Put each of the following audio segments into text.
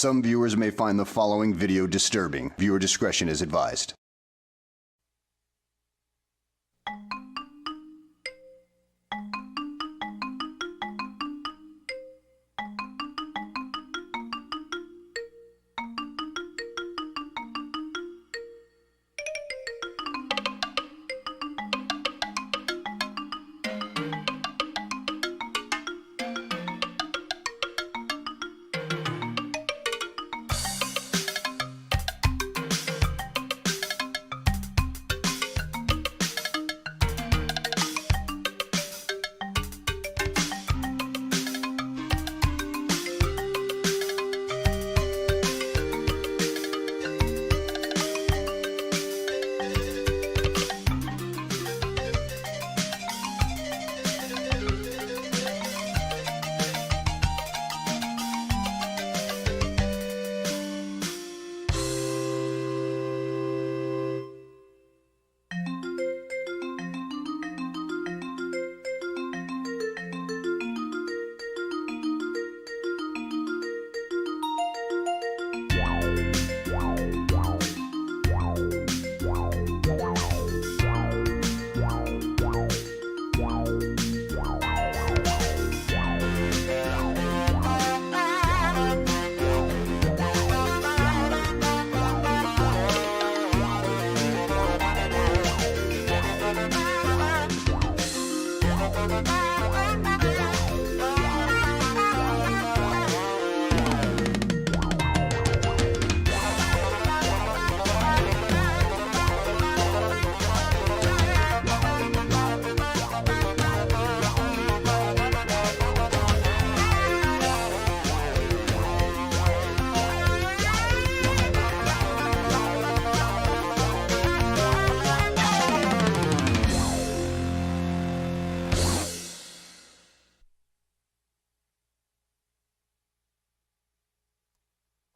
Some viewers may find the following video disturbing. Viewer discretion is advised.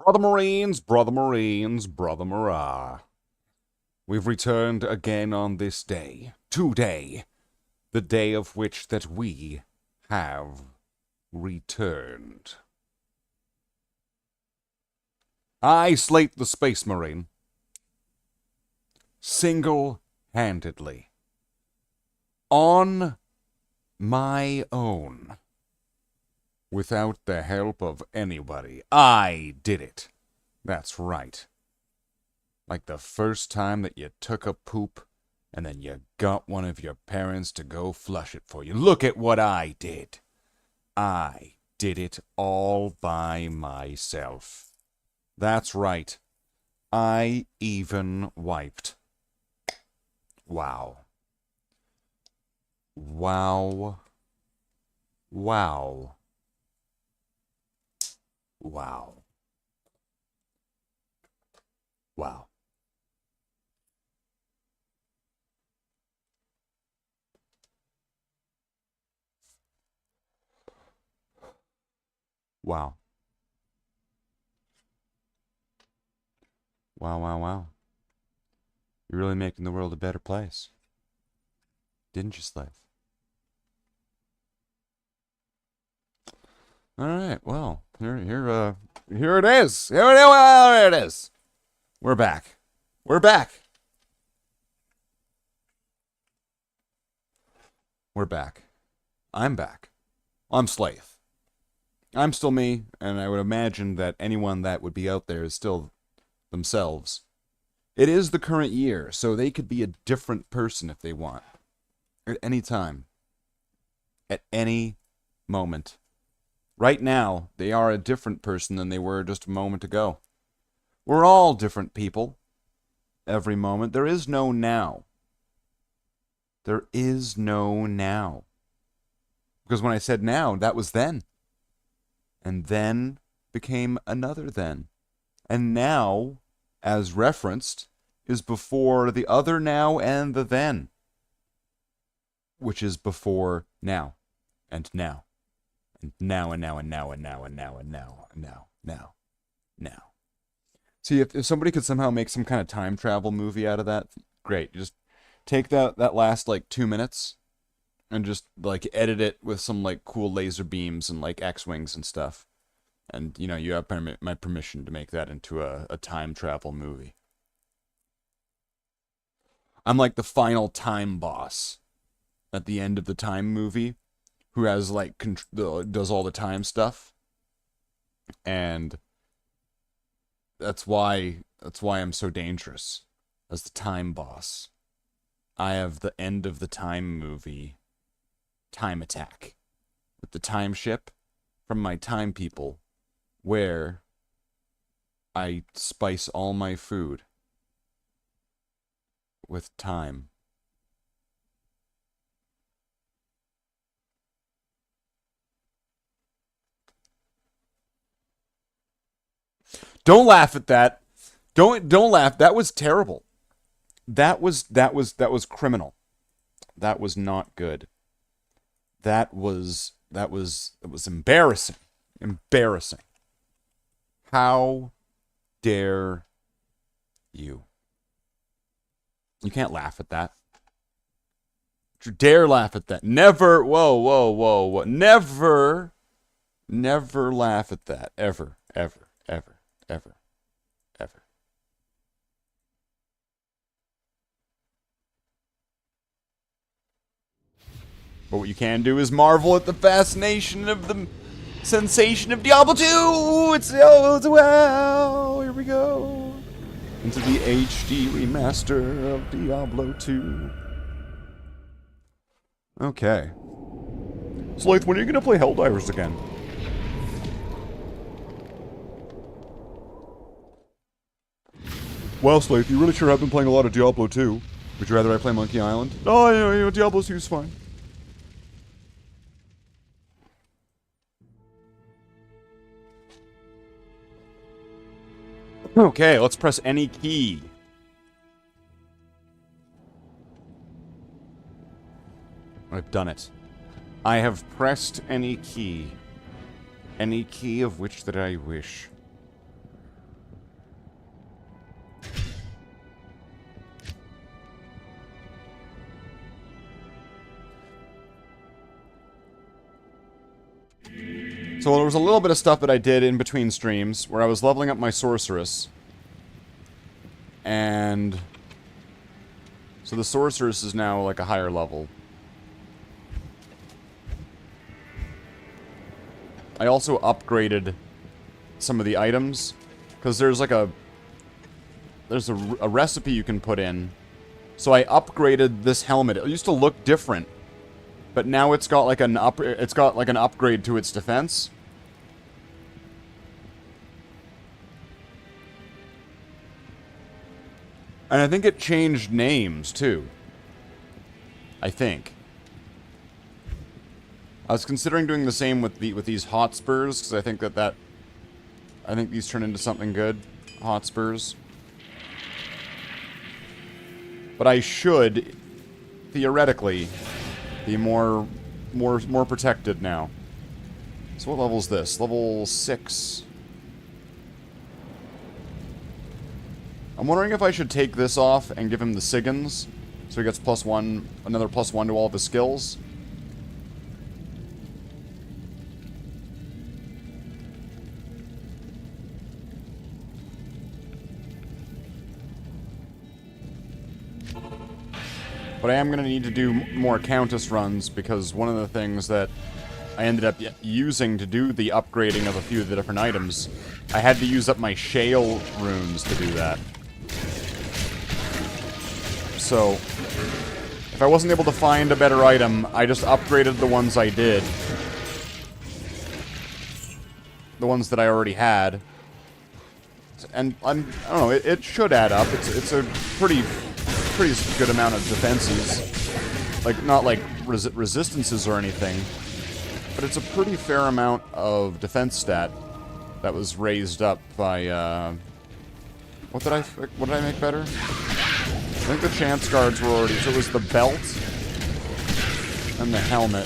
Brother Marines, Brother Marines, Brother Marah. We've returned again on this day, today, the day of which that we have returned. I, Slathe the Space Marine, single-handedly, on my own, without the help of anybody. I did it. That's right. Like the first time that you took a poop, and then you got one of your parents to go flush it for you. Look at what I did. I did it all by myself. That's right. I even wiped. Wow. Wow. Wow. Wow. Wow. Wow. Wow, wow, wow. You're really making the world a better place. Didn't you, Slathe? Alright, well, here it is. Here it is. We're back. We're back. We're back. I'm back. I'm Slathe. I'm still me, and I would imagine that anyone that would be out there is still themselves. It is the current year, so they could be a different person if they want. At any time. At any moment. Right now, they are a different person than they were just a moment ago. We're all different people. Every moment. There is no now. There is no now. Because when I said now, that was then. And then became another then. And now, as referenced, is before the other now and the then. Which is before now. And now. And now and now and now and now and now and now and now. See, if somebody could somehow make some kind of time travel movie out of that, great. You just take that last, like, 2 minutes and just, like, edit it with some, like, cool laser beams and, like, X-Wings and stuff. And, you know, you have my permission to make that into a time travel movie. I'm like the final time boss at the end of the time movie who has, like, does all the time stuff. And that's why I'm so dangerous as the time boss. I have the end of the time movie time attack with the time ship from my time people, where I spice all my food with time. Don't laugh at that. Don't laugh. That was terrible. That was criminal. That was not good. That was embarrassing. Embarrassing. How dare you? You can't laugh at that. Don't you dare laugh at that. Never. Whoa. Never laugh at that. Ever. But what you can do is marvel at the fascination of the sensation of Diablo 2! It's wow! Here we go! Into the HD remaster of Diablo 2. Okay. Slathe, when are you gonna play Helldivers again? Well, Slathe, you really sure have been playing a lot of Diablo 2. Would you rather I play Monkey Island? Oh, you know, Diablo 2 is fine. Okay, let's press any key. I've done it. I have pressed any key. Any key of which that I wish. So there was a little bit of stuff that I did in between streams where I was leveling up my sorceress. And so the sorceress is now like a higher level. I also upgraded some of the items because there's like a recipe you can put in. So I upgraded this helmet. It used to look different, but now it's got like an upgrade to its defense. And I think it changed names too. I think. I was considering doing the same with these Hotspurs because I think I think these turn into something good. Hotspurs. But I should theoretically be more protected now. So what level is this? Level 6. I'm wondering if I should take this off and give him the Siggins, so he gets +1, another +1 to all of his skills. But I am going to need to do more Countess runs, because one of the things that I ended up using to do the upgrading of a few of the different items, I had to use up my Shale runes to do that. So, if I wasn't able to find a better item, I just upgraded the ones I did. The ones that I already had. And I don't know, it should add up. It's a pretty good amount of defenses. Like, not like resistances or anything, but it's a pretty fair amount of defense stat that was raised up by, what did I make better? I think the chance guards were already, so it was the belt and the helmet.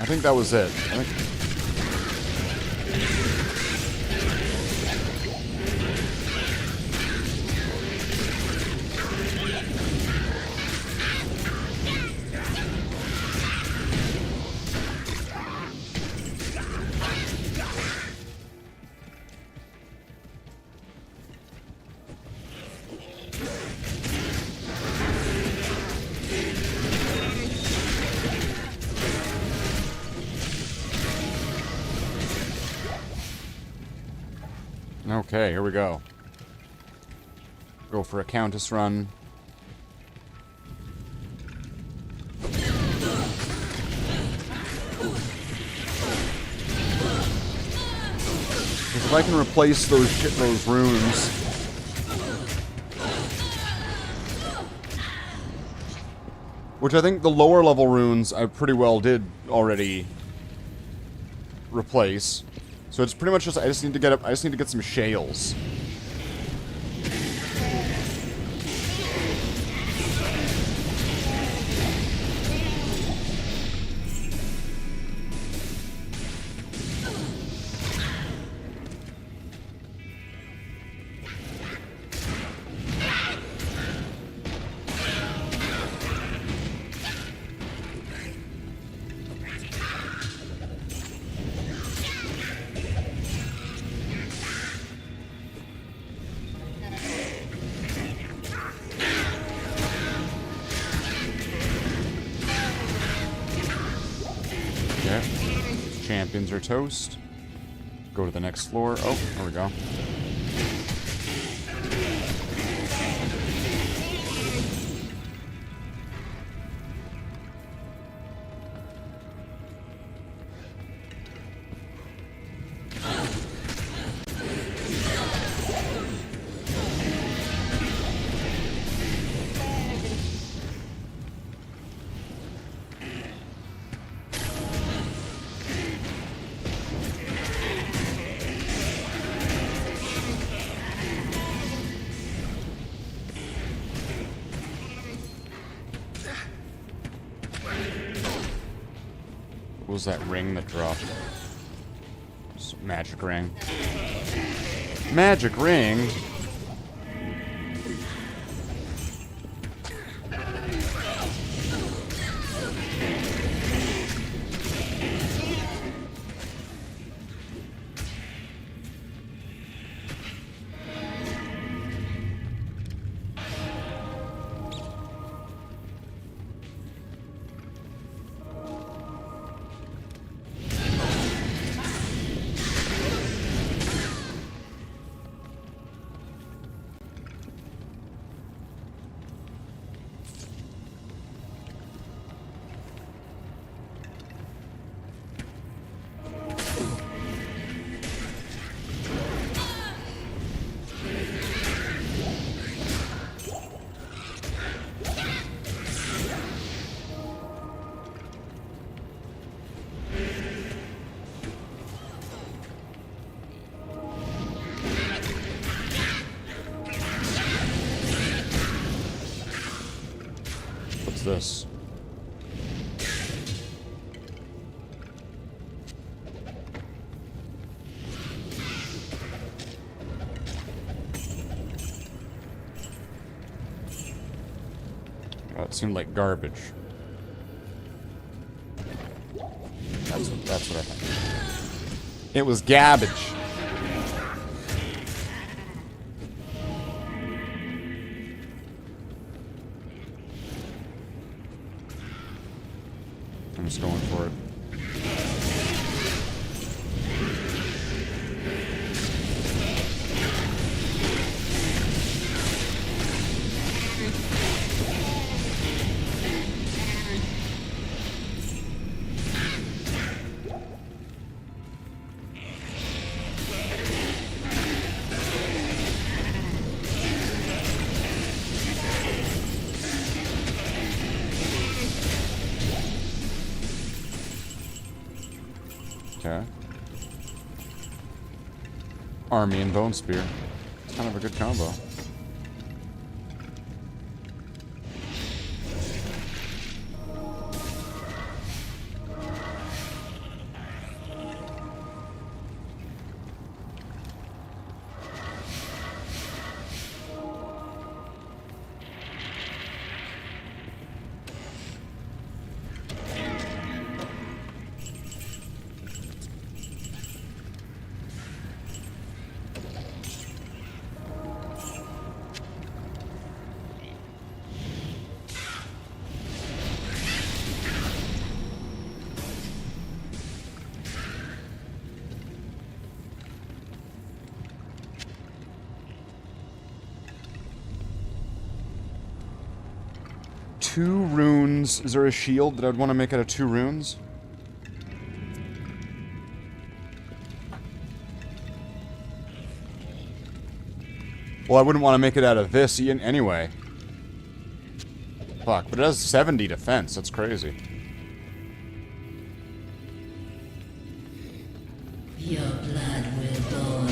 I think that was it. Okay, here we go. Go for a Countess run. If I can replace those runes, which I think the lower level runes I pretty well did already replace, so it's pretty much just I just need to get some shales. Champions are toast. Go to the next floor. Oh, there we go. What was that ring that dropped? Magic ring. Magic ring? This. Oh, it seemed like garbage. That's what I think. It was garbage. I'm just going for it. Okay. Army and Bone Spear. It's kind of a good combo. 2 runes. Is there a shield that I'd want to make out of 2 runes? Well, I wouldn't want to make it out of this anyway. Fuck, but it has 70 defense. That's crazy. Your blood will boil.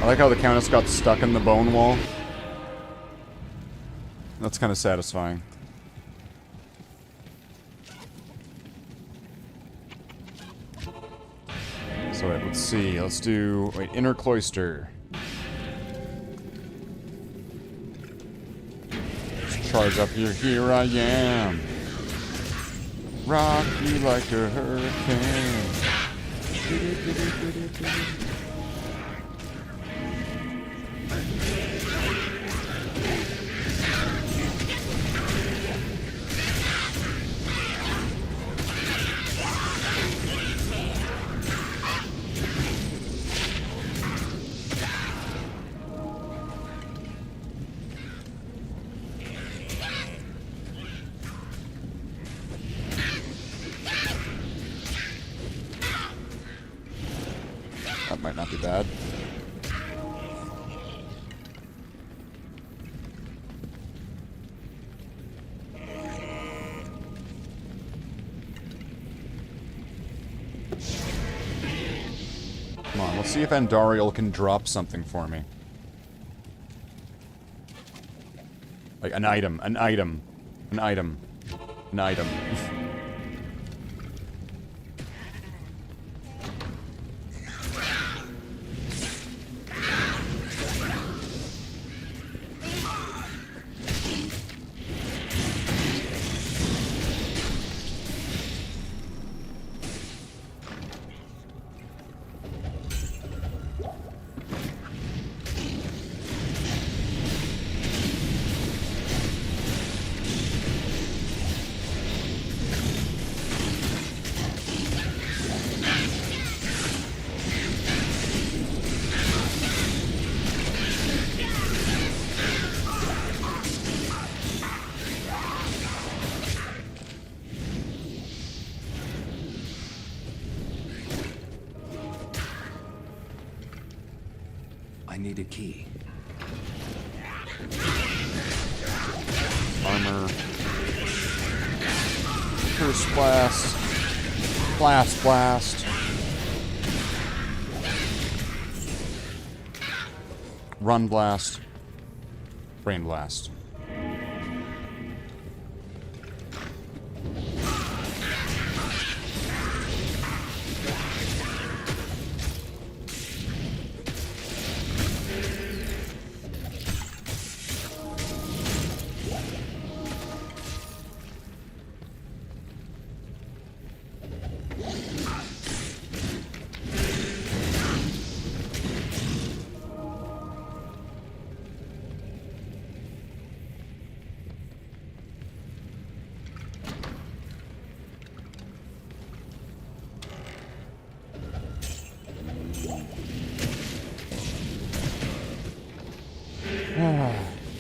I like how the Countess got stuck in the bone wall. That's kind of satisfying. So wait, let's see. Let's do... Wait, Inner Cloister. Let's charge up here. Here I am. Rock you like a hurricane. That might not be bad. Come on, let's see if Andariel can drop something for me. Like an item, an item, an item, an item. I need a key. Armor. Curse blast. Blast blast. Run blast. Brain blast.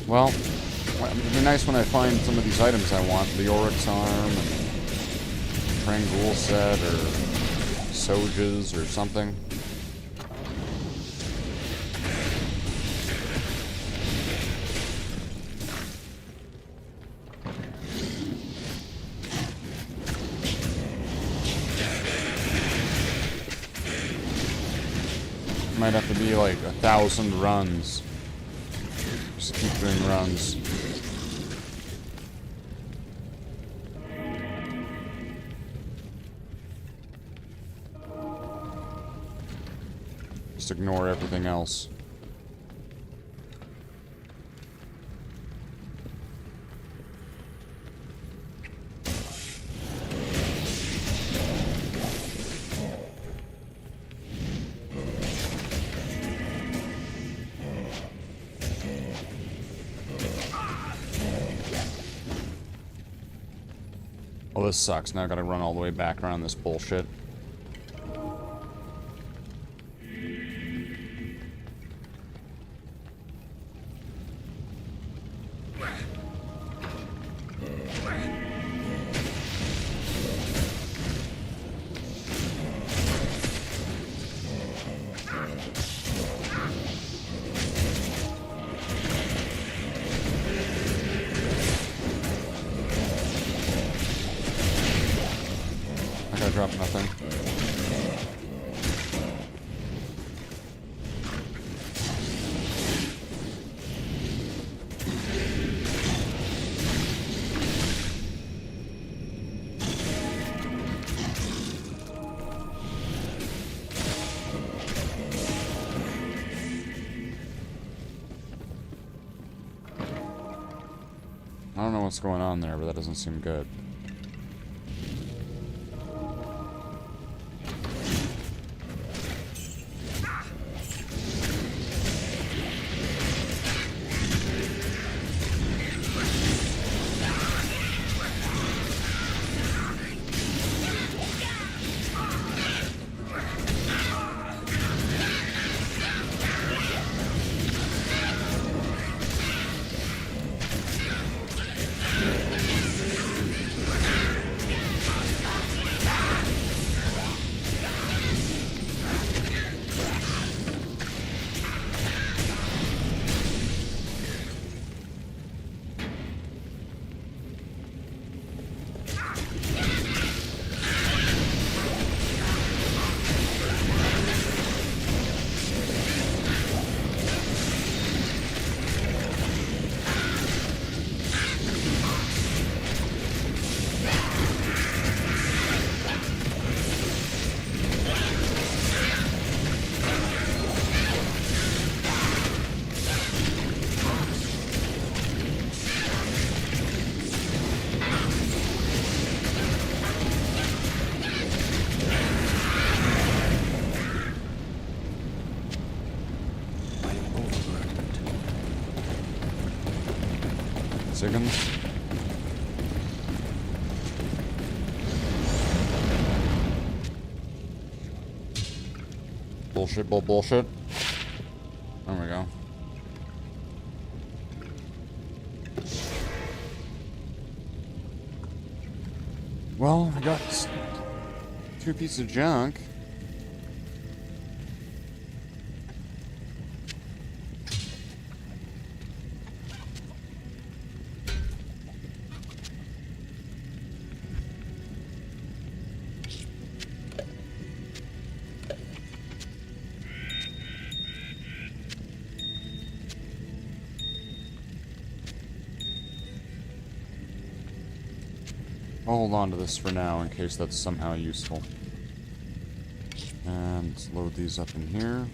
Well, it'd be nice when I find some of these items I want. The Oryx Arm, and Trangul Set, or Sojas, or something. Might have to be like 1,000 runs. Just keep doing runs. Just ignore everything else. Oh, this sucks. Now I gotta run all the way back around this bullshit. I dropped nothing. I don't know what's going on there, but that doesn't seem good. Seconds. Bullshit, bullshit. There we go. Well, I got 2 pieces of junk. I'll hold on to this for now in case that's somehow useful. And let's load these up in here.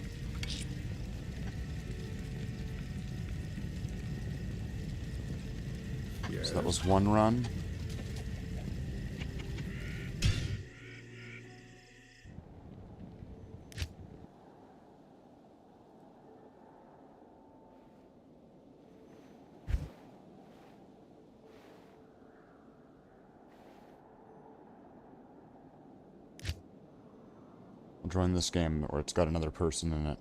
So that was one run. Join this game, or it's got another person in it.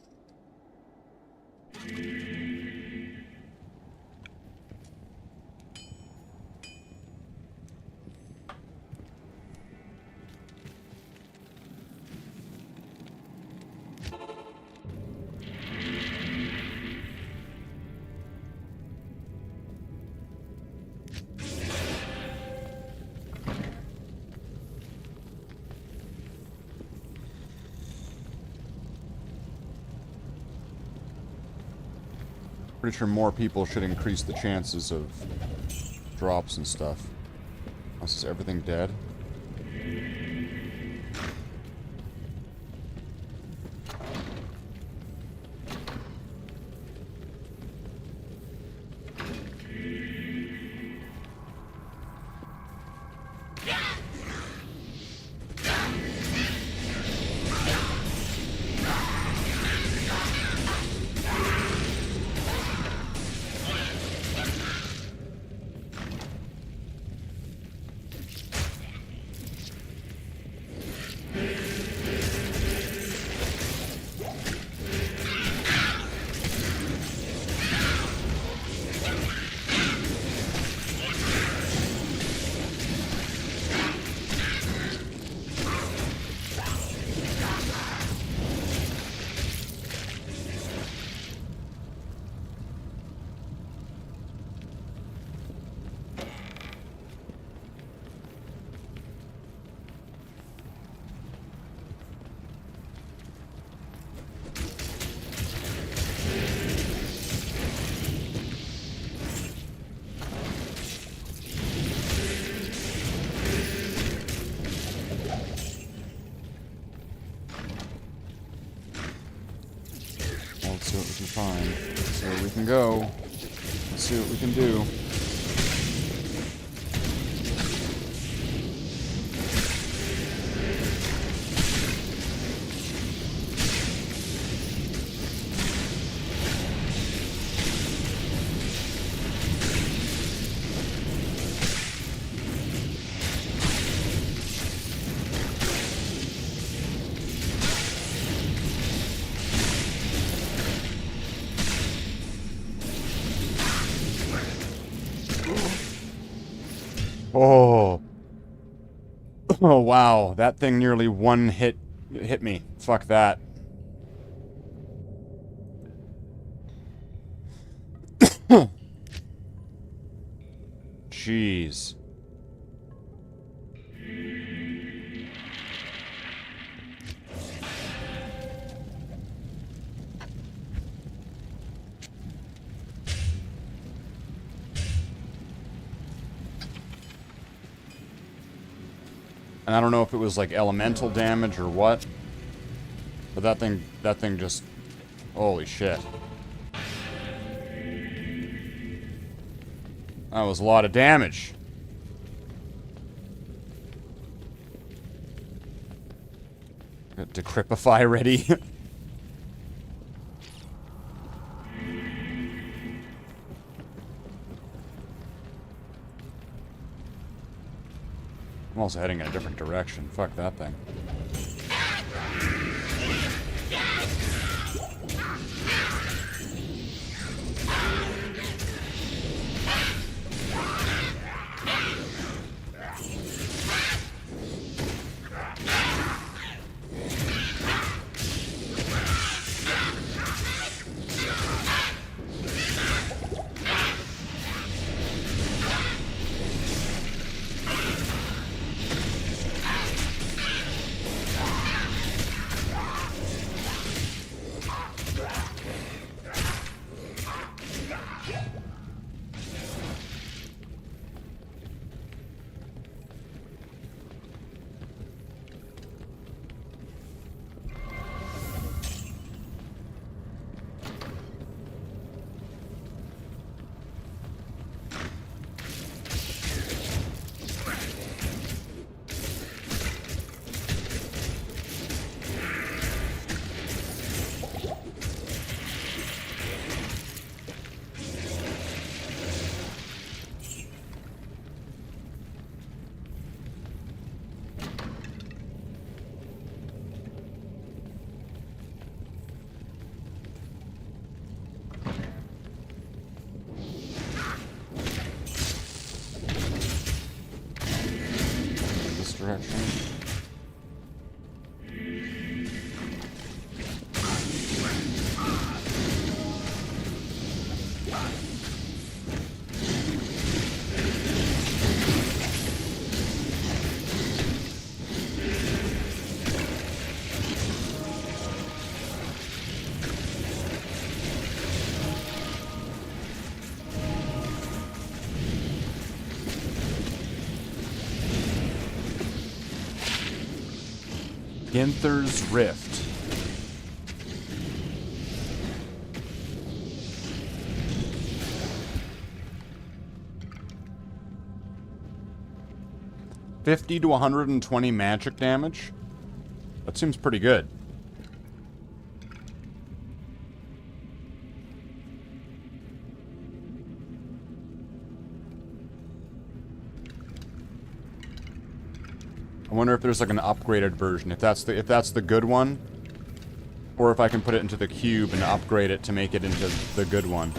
Pretty sure more people should increase the chances of drops and stuff. Is everything dead? can go. Let's see what we can do. Oh. Oh, wow. That thing nearly one hit me. Fuck that. Jeez. And I don't know if it was like elemental damage or what. But that thing just... Holy shit. That was a lot of damage. Got Decrypify ready. I'm also heading in a different direction. Fuck that thing. Direction. Ginther's Rift. $50 to $120 magic damage? That seems pretty good. I wonder if there's like an upgraded version, if that's the good one, or if I can put it into the cube and upgrade it to make it into the good one.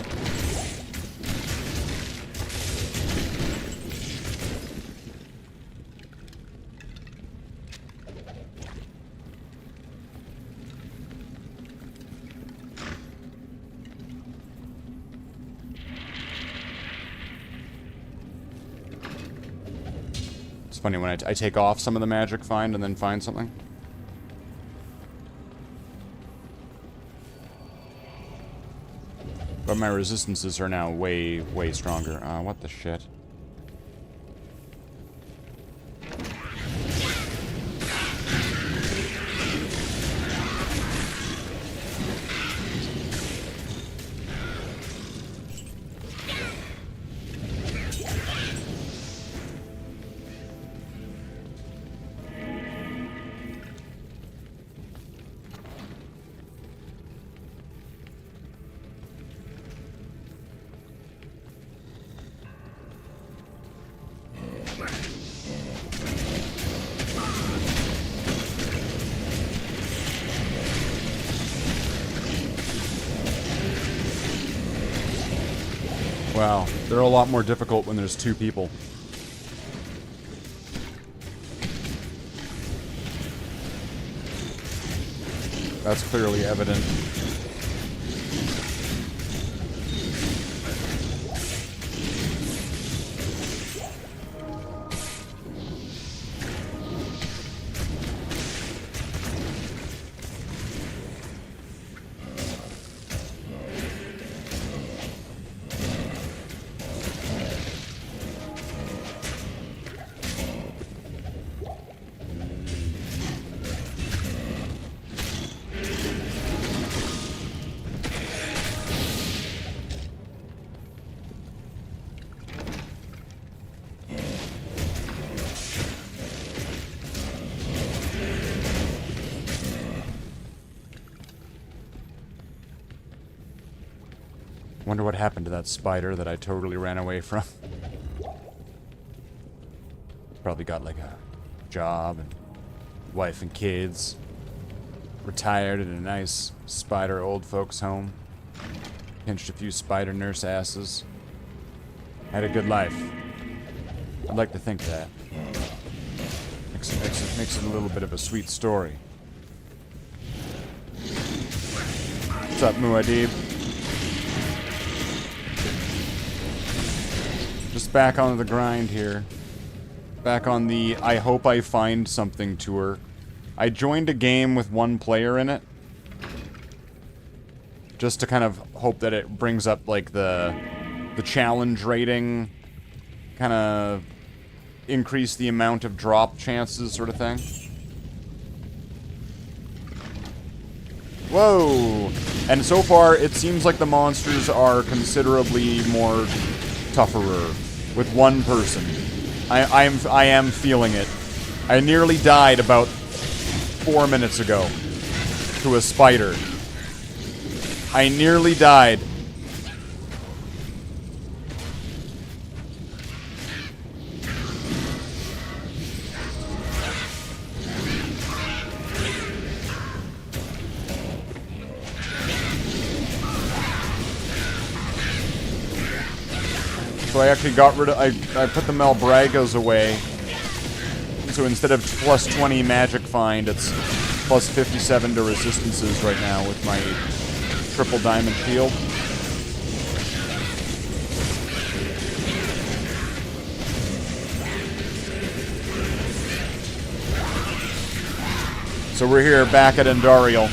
It's funny when I take off some of the magic find and then find something. But my resistances are now way, way stronger. What the shit? Wow, they're a lot more difficult when there's 2 people. That's clearly evident. Wonder what happened to that spider that I totally ran away from. Probably got like a job and wife and kids. Retired in a nice spider old folks home. Pinched a few spider nurse asses. Had a good life. I'd like to think that. Makes it a little bit of a sweet story. What's up, Muad'Dib? Just back on the grind here. Back on the I hope I find something tour. I joined a game with 1 player in it. Just to kind of hope that it brings up like the challenge rating. Kind of increase the amount of drop chances sort of thing. Whoa! And so far it seems like the monsters are considerably more tougher with 1 person. I am feeling it. I nearly died about 4 minutes ago to a spider. I nearly died. So I actually got rid of... I put the Malbragas away. So instead of plus 20 magic find, it's plus 57 to resistances right now with my triple diamond shield. So we're here back at Andariel.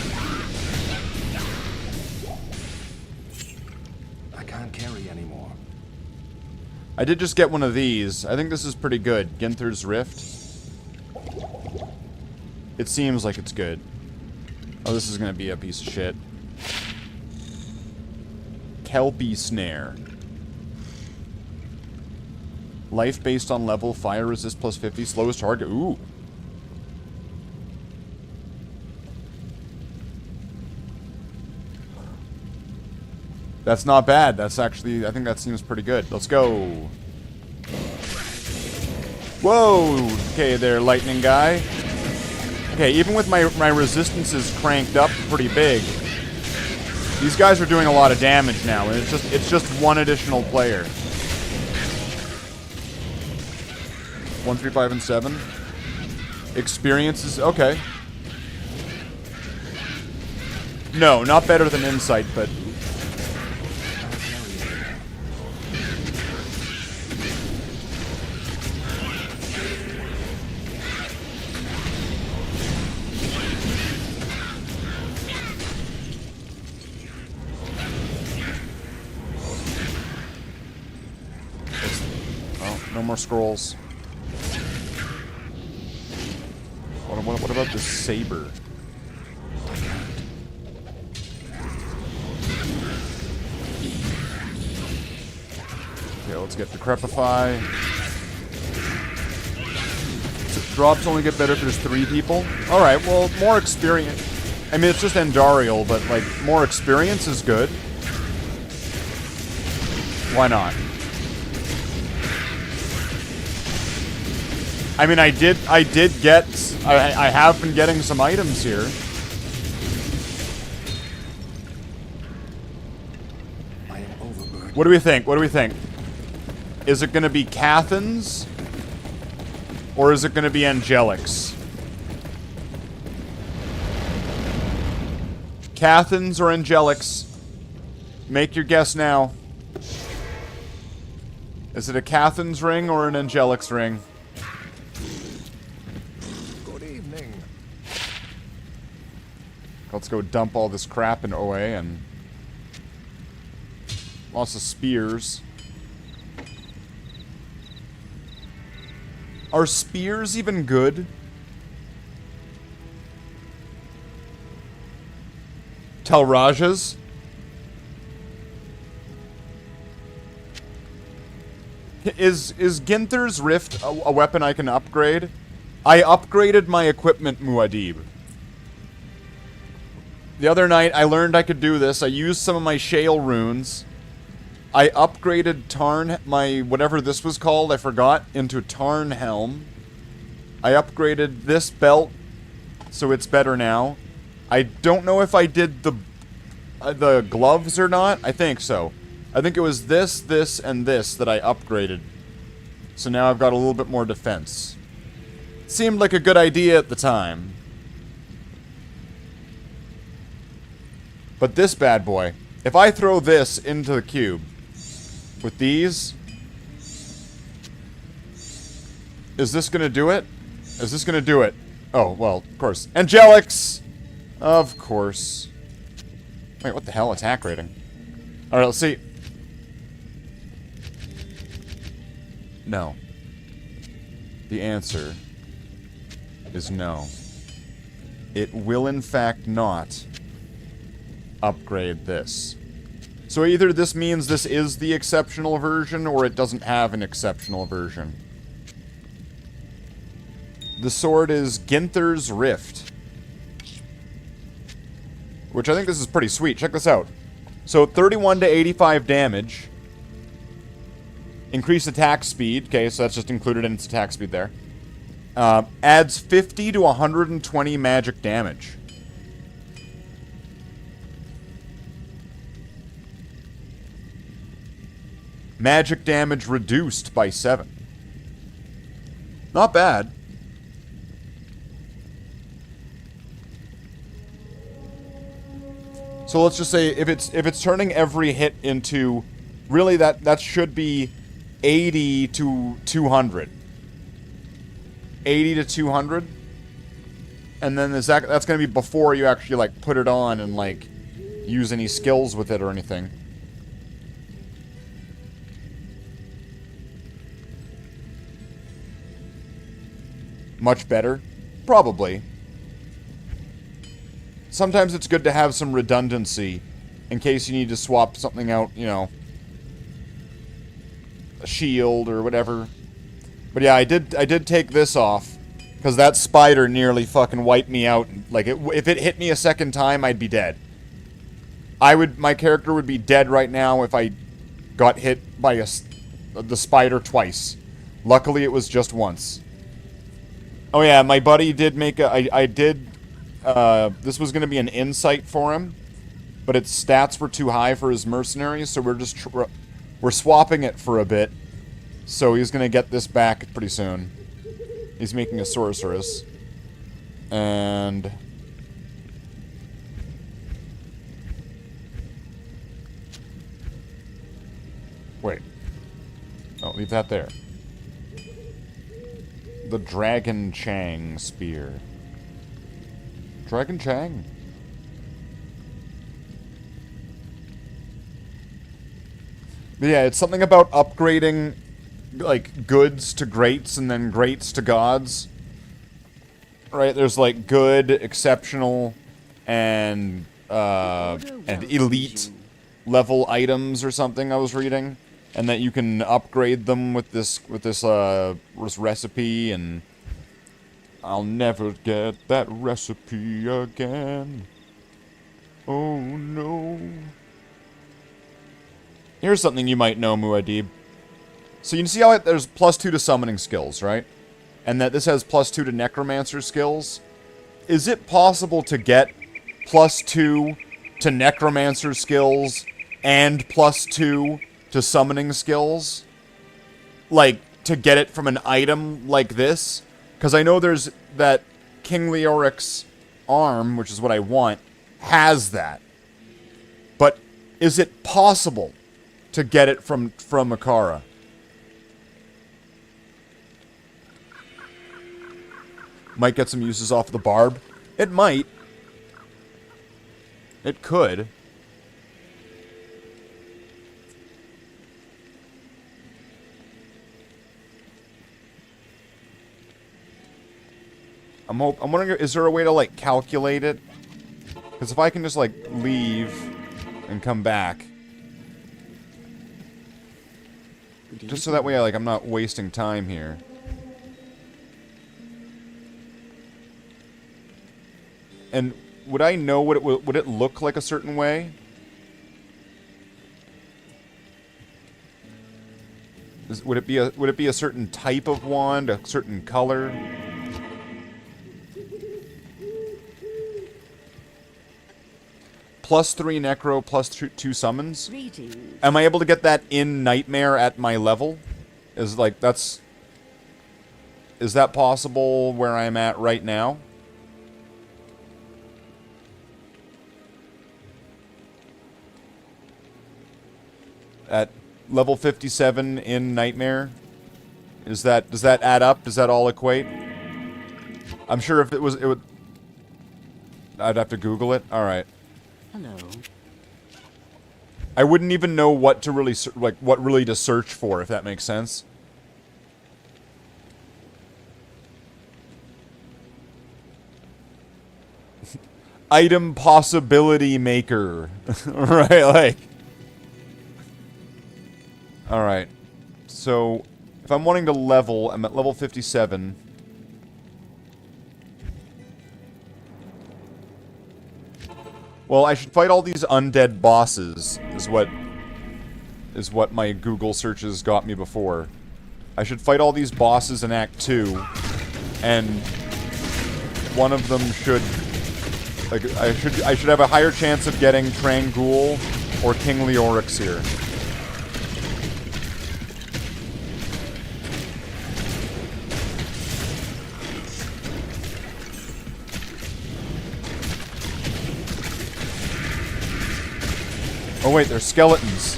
I did just get one of these. I think this is pretty good. Ginther's Rift. It seems like it's good. Oh, this is gonna be a piece of shit. Kelpie Snare. Life based on level. Fire resist plus 50. Slowest target. Ooh. That's not bad. That's actually, I think that seems pretty good. Let's go. Whoa! Okay, there, lightning guy. Okay, even with my resistances cranked up pretty big, these guys are doing a lot of damage now, and it's just 1 additional player. 1, 3, 5, and 7. Experiences, okay. No, not better than Insight, but... No more scrolls. What about this saber? Okay, let's get Decrepify. So drops only get better if there's 3 people? Alright, well, more experience. I mean, it's just Andariel, but, like, more experience is good. Why not? I mean, I have been getting some items here. I am overburdened. What do we think? What do we think? Is it gonna be Cathans? Or is it gonna be Angelics? Cathans or Angelics? Make your guess now. Is it a Cathan's ring or an Angelic's ring? Good evening. Let's go dump all this crap in OA and... lots of spears. Are spears even good? Telrajas? Is Ginther's Rift a weapon I can upgrade? I upgraded my equipment, Muad'Dib. The other night, I learned I could do this. I used some of my Shale runes. I upgraded Tarn, my whatever this was called, I forgot, into Tarn Helm. I upgraded this belt, so it's better now. I don't know if I did the gloves or not. I think so. I think it was this, this, and this that I upgraded. So now I've got a little bit more defense. Seemed like a good idea at the time. But this bad boy, if I throw this into the cube with these, is this gonna do it? Is this gonna do it? Oh, well, of course. Angelics! Of course. Wait, what the hell? Attack rating. Alright, let's see. No. The answer is no. It will in fact not upgrade this. So either this means this is the exceptional version, or it doesn't have an exceptional version. The sword is Ginther's Rift. Which I think this is pretty sweet. Check this out. So 31 to 85 damage. Increased attack speed. Okay, so that's just included in its attack speed there. Adds 50 to 120 magic damage. Magic damage reduced by 7. Not bad. So let's just say if it's turning every hit into, really that should be 80 to 200. 80 to 200. And then that's going to be before you actually like put it on and like use any skills with it or anything. Much better? Probably. Sometimes it's good to have some redundancy in case you need to swap something out, you know, a shield or whatever. But yeah, I did take this off because that spider nearly fucking wiped me out. Like if it hit me a second time, I'd be dead. My character would be dead right now if I got hit by the spider twice. Luckily, it was just once. Oh yeah, my buddy did make this was going to be an insight for him, but its stats were too high for his mercenaries, so we're swapping it for a bit. So he's going to get this back pretty soon. He's making a sorceress. And wait. Oh, leave that there. The Dragon Chang Spear. Dragon Chang. But yeah, it's something about upgrading, like, goods to greats and then greats to gods. Right? There's, like, good, exceptional, and elite level items or something I was reading. And that you can upgrade them with this recipe, and I'll never get that recipe again. Oh no. Here's something you might know, Muad'Dib. So you can see how there's +2 to summoning skills, right? And that this has +2 to Necromancer skills. Is it possible to get +2 to Necromancer skills and +2 to summoning skills. Like, to get it from an item like this. Because I know there's that King Leoric's arm, which is what I want, has that. But is it possible to get it from Makara? Might get some uses off the barb. It might. It could. I'm wondering, is there a way to, like, calculate it? Because if I can just, like, leave and come back. Just so that way, like, I'm not wasting time here. And would I know what it would it look like a certain way? Would it be a certain type of wand, a certain color? +3 necro, +2 summons. Greetings. Am I able to get that in Nightmare at my level? Is that possible where I'm at right now? At level 57 in Nightmare? Does that add up? Does that all equate? I'm sure if it would... I'd have to Google it. Alright. Hello. I wouldn't even know what to really, what really to search for, if that makes sense. Item possibility maker. Right, like... Alright. So, if I'm wanting to level, I'm at level 57. Well, I should fight all these undead bosses, is what my Google searches got me before. I should fight all these bosses in Act 2, and one of them should... Like, I should have a higher chance of getting Trangul or King Leoric's here. Oh wait, they're skeletons.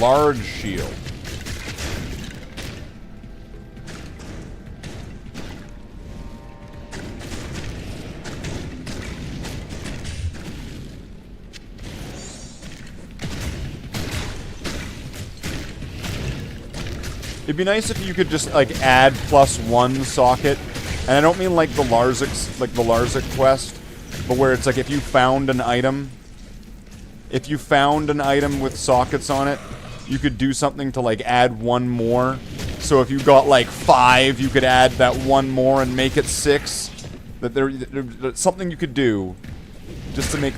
Large shield. It'd be nice if you could just, like, add +1 socket. And I don't mean like the Larzik quest, but where it's like if you found an item with sockets on it, you could do something to like add one more. So if you got like 5, you could add that one more and make it 6. That there's something you could do just to make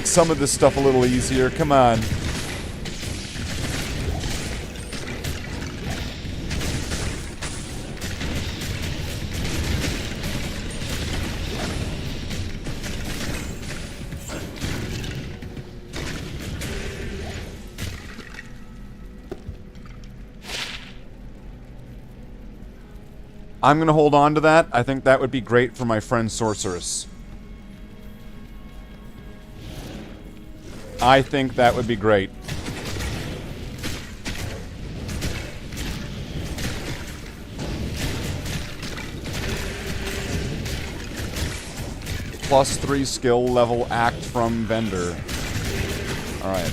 some of this stuff a little easier. Come on. I'm gonna hold on to that. I think that would be great for my friend Sorceress. I think that would be great. +3 skill level act from vendor. Alright.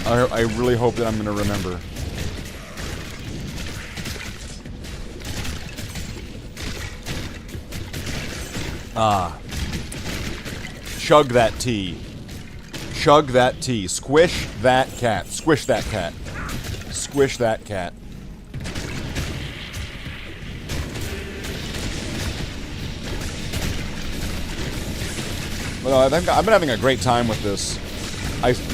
I really hope that I'm gonna remember. Ah. Chug that tea. Chug that tea. Squish that cat. Squish that cat. Squish that cat. Well, I've been having a great time with this.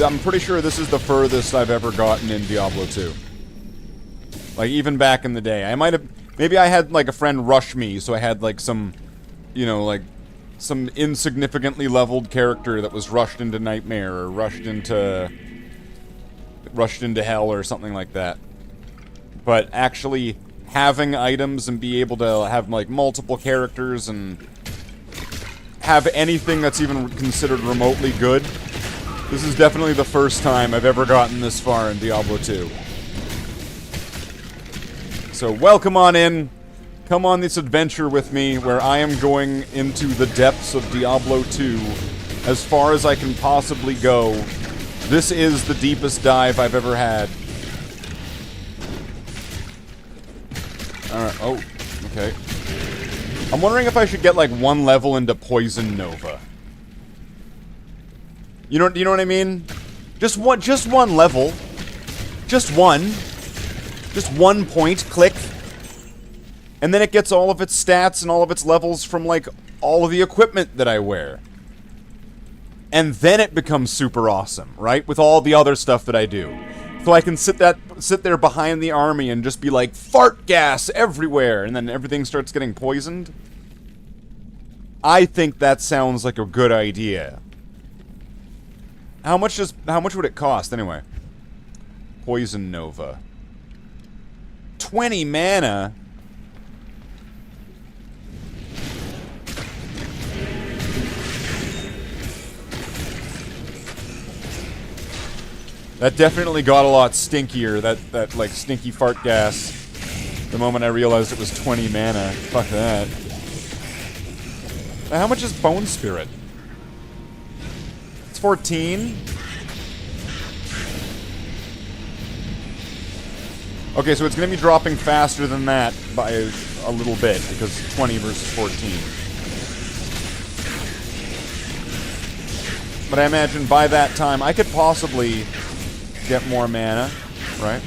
I'm pretty sure this is the furthest I've ever gotten in Diablo 2. Like, even back in the day. I might have... Maybe I had, like, a friend rush me, so I had, like, some, you know, like, some insignificantly leveled character that was rushed into Nightmare, or rushed into Hell, or something like that. But actually having items and be able to have, like, multiple characters and have anything that's even considered remotely good, this is definitely the first time I've ever gotten this far in Diablo 2. So welcome on in. Come on this adventure with me where I am going into the depths of Diablo 2 as far as I can possibly go. This is the deepest dive I've ever had. Alright, oh, okay. I'm wondering if I should get like one level into Poison Nova. You know what I mean? Just one level. Just one point, click. And then it gets all of its stats and all of its levels from, like, all of the equipment that I wear. And then it becomes super awesome, right? With all the other stuff that I do. So I can sit there behind the army and just be like, fart gas everywhere! And then everything starts getting poisoned. I think that sounds like a good idea. How much would it cost, anyway? Poison Nova. 20 mana? That definitely got a lot stinkier, that like, stinky fart gas, the moment I realized it was 20 mana. Fuck that. Now, how much is Bone Spirit? It's 14? Okay, so it's gonna be dropping faster than that by a little bit, because 20 versus 14. But I imagine by that time, I could possibly get more mana, right?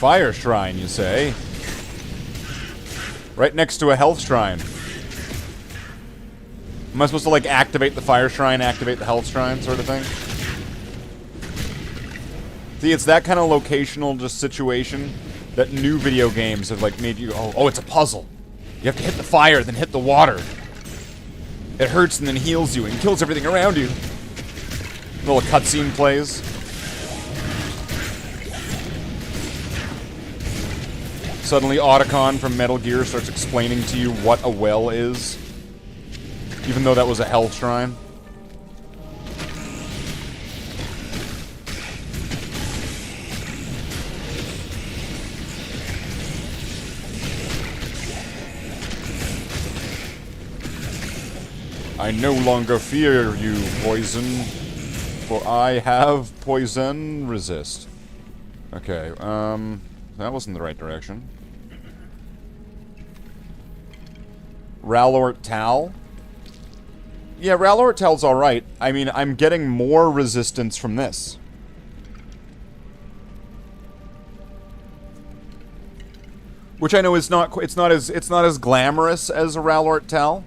Fire shrine, you say? Right next to a health shrine. Am I supposed to, like, activate the fire shrine, activate the health shrine, sort of thing? See, it's that kind of locational just situation that new video games have, like, made you go, oh, it's a puzzle. You have to hit the fire, then hit the water. It hurts and then heals you and kills everything around you. A little cutscene plays. Suddenly Otacon from Metal Gear starts explaining to you what a well is. Even though that was a health shrine. I no longer fear you, poison, for I have poison resist. Okay, that wasn't the right direction. Ralort Tal? Yeah, Ralort Tal's alright. I mean, I'm getting more resistance from this. Which I know is it's not as glamorous as a Ralort Tal.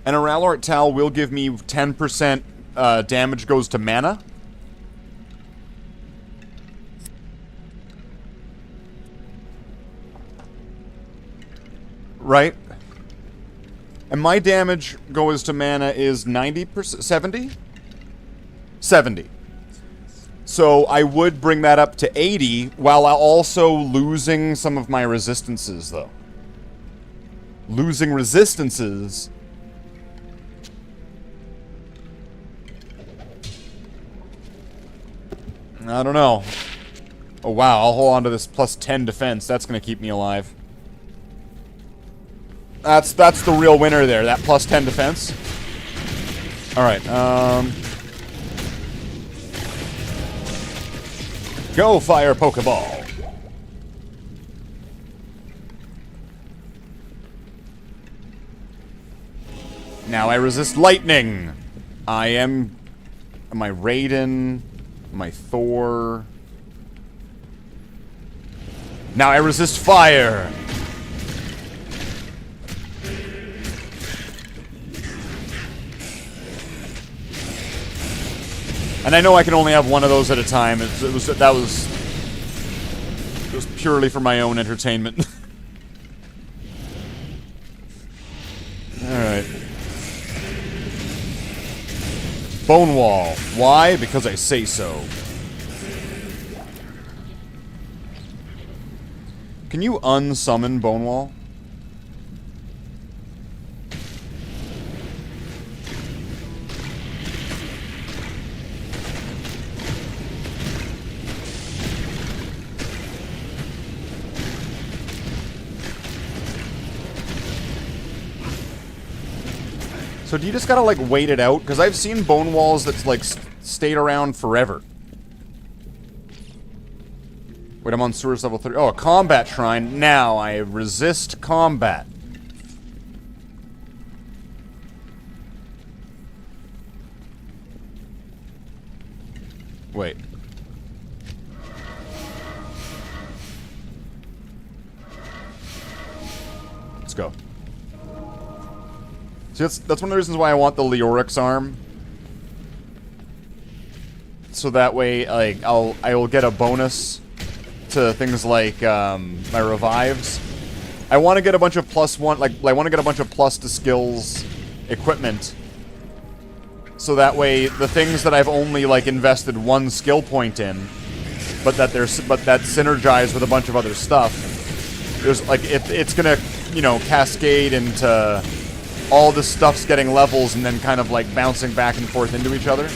And a Ralort Tal will give me 10% damage goes to mana. Right? And my damage goes to mana is 90%, 70? 70. So I would bring that up to 80, while also losing some of my resistances, though. Losing resistances... I don't know. Oh wow, I'll hold on to this plus 10 defense. That's gonna keep me alive. That's the real winner there, that plus 10 defense. Alright, go fire Pokeball. Now I resist lightning. Am I Raiden? Am I Thor? Now I resist fire. And I know I can only have one of those at a time. It was purely for my own entertainment. Alright. Bone wall. Why? Because I say so. Can you unsummon Bone Wall? So do you just gotta, like, wait it out? Because I've seen bone walls that's, like, stayed around forever. Wait, I'm on Sewers level 3. Oh, a combat shrine. Now I resist combat. Wait. Let's go. See, that's one of the reasons why I want the Leoric's arm. So that way, like, I will get a bonus to things like my revives. I want to get a bunch of +1, like I want to get a bunch of plus to skills equipment. So that way, the things that I've only like invested 1 skill point in, but that synergize with a bunch of other stuff. There's like it's gonna, you know, cascade into all this stuff's getting levels and then kind of like bouncing back and forth into each other.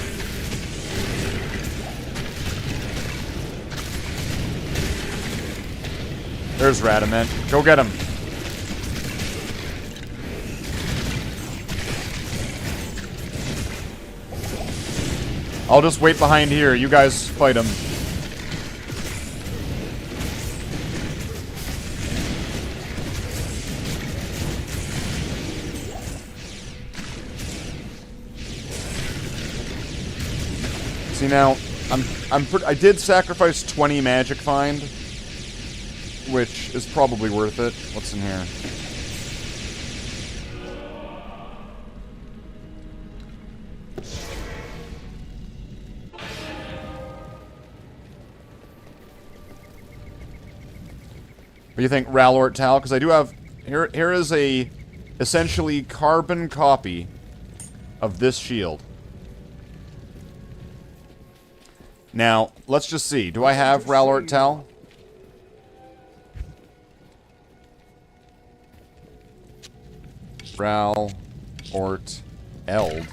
There's Radamant. Go get him. I'll just wait behind here. You guys fight him. See now, I did sacrifice 20 magic find, which is probably worth it. What's in here? What do you think, Ralort Tal? Because I do have here is a essentially carbon copy of this shield. Now, let's just see. Do I have Ralort Tal? Ralort Eld.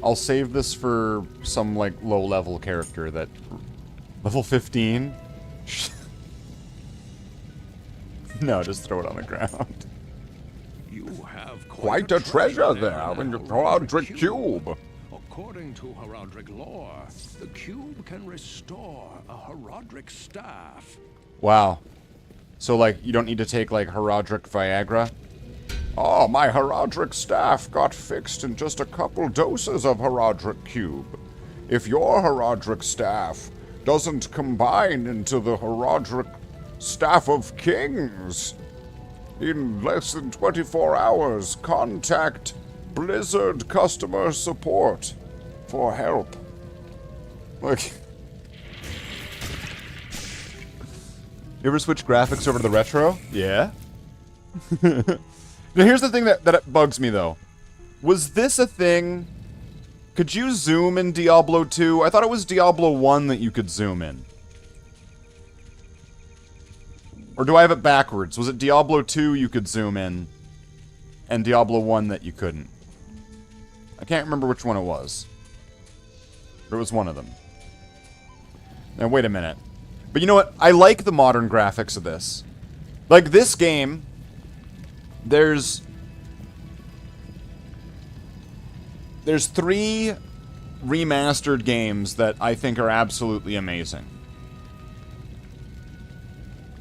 I'll save this for some, like, low-level character that... Level 15? No, just throw it on the ground. You have Quite a treasure there in your Heraldric Cube. According to Heraldric lore, the cube can restore a Heraldric staff. Wow. So, like, you don't need to take, like, Heraldric Viagra? Oh, my Heraldric staff got fixed in just a couple doses of Heraldric Cube. If your Heraldric staff doesn't combine into the Heraldric Staff of Kings in less than 24 hours, contact Blizzard customer support for help. Like, you ever switch graphics over to the retro? Yeah. Now, here's the thing that bugs me, though. Was this a thing? Could you zoom in Diablo 2? I thought it was Diablo 1 that you could zoom in. Or do I have it backwards? Was it Diablo 2 you could zoom in, and Diablo 1 that you couldn't? I can't remember which one it was. But it was one of them. Now, wait a minute. But you know what? I like the modern graphics of this. Like, this game... There's there's 3 remastered games that I think are absolutely amazing.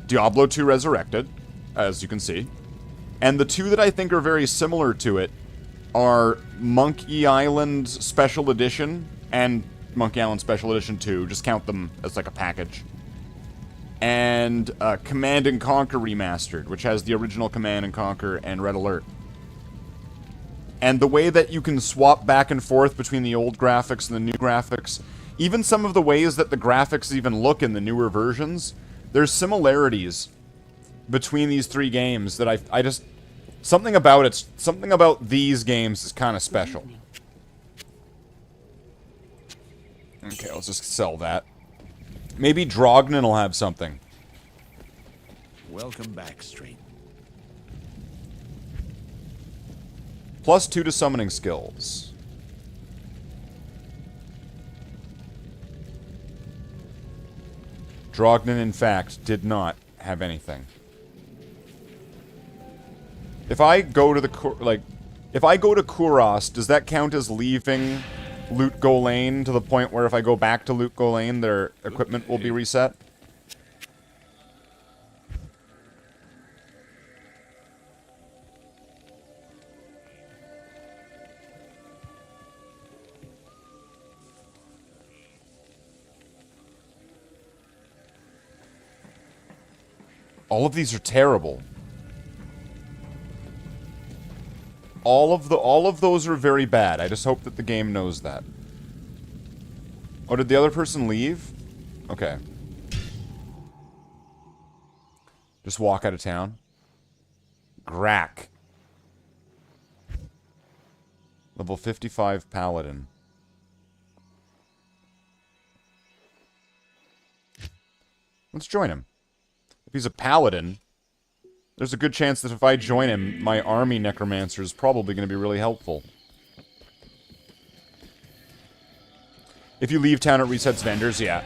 Diablo 2 Resurrected, as you can see. And the 2 that I think are very similar to it are Monkey Island Special Edition and Monkey Island Special Edition 2. Just count them as like a package. And Command & Conquer Remastered, which has the original Command & Conquer and Red Alert. And the way that you can swap back and forth between the old graphics and the new graphics, even some of the ways that the graphics even look in the newer versions, there's similarities between these 3 games that I just... Something about these games is kind of special. Okay, let's just sell that. Maybe Drognin will have something. Welcome back, Street. +2 to summoning skills. Drognin, in fact, did not have anything. If I go to the, if I go to Kuros, does that count as leaving Loot Golane to the point where if I go back to Loot Golane, their equipment will be reset? All of these are terrible. All of those are very bad. I just hope that the game knows that. Oh, did the other person leave? Okay. Just walk out of town. Grack. Level 55 Paladin. Let's join him. If he's a Paladin, there's a good chance that if I join him, my army Necromancer is probably going to be really helpful. If you leave town, it resets vendors, yeah.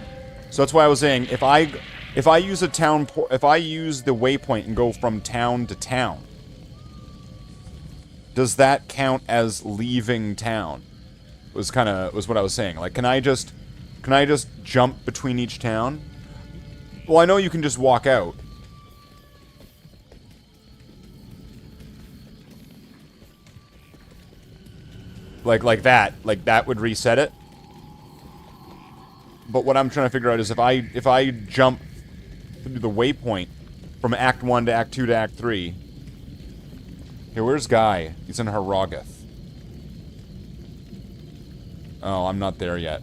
So that's why I was saying, if I use a town, if I use the waypoint and go from town to town, does that count as leaving town? Was what I was saying. Like, can I just jump between each town? Well, I know you can just walk out. Like that. Like, that would reset it. But what I'm trying to figure out is if I jump through the waypoint from Act 1 to Act 2 to Act 3... Hey, where's Guy? He's in Harrogath. Oh, I'm not there yet.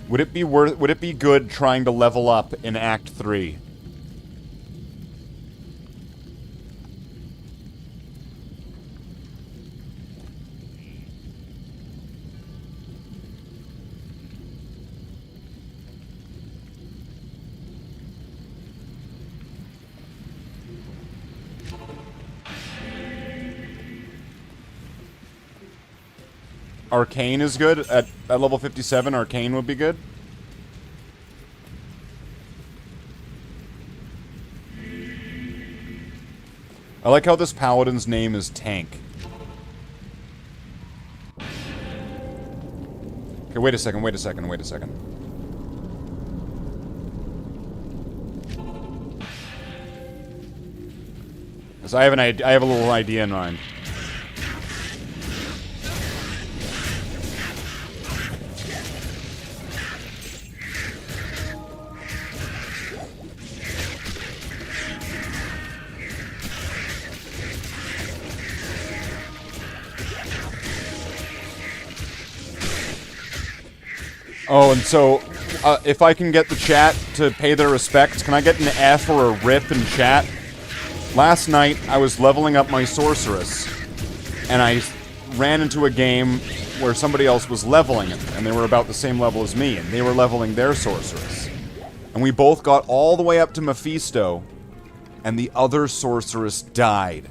Would it be good trying to level up in Act 3? Arcane is good. At level 57, Arcane would be good. I like how this paladin's name is Tank. Okay, wait a second. Because I have a little idea in mind. Oh, and so, if I can get the chat to pay their respects, can I get an F or a RIP in chat? Last night, I was leveling up my sorceress, and I ran into a game where somebody else was leveling it, and they were about the same level as me, and they were leveling their sorceress. And we both got all the way up to Mephisto, and the other sorceress died.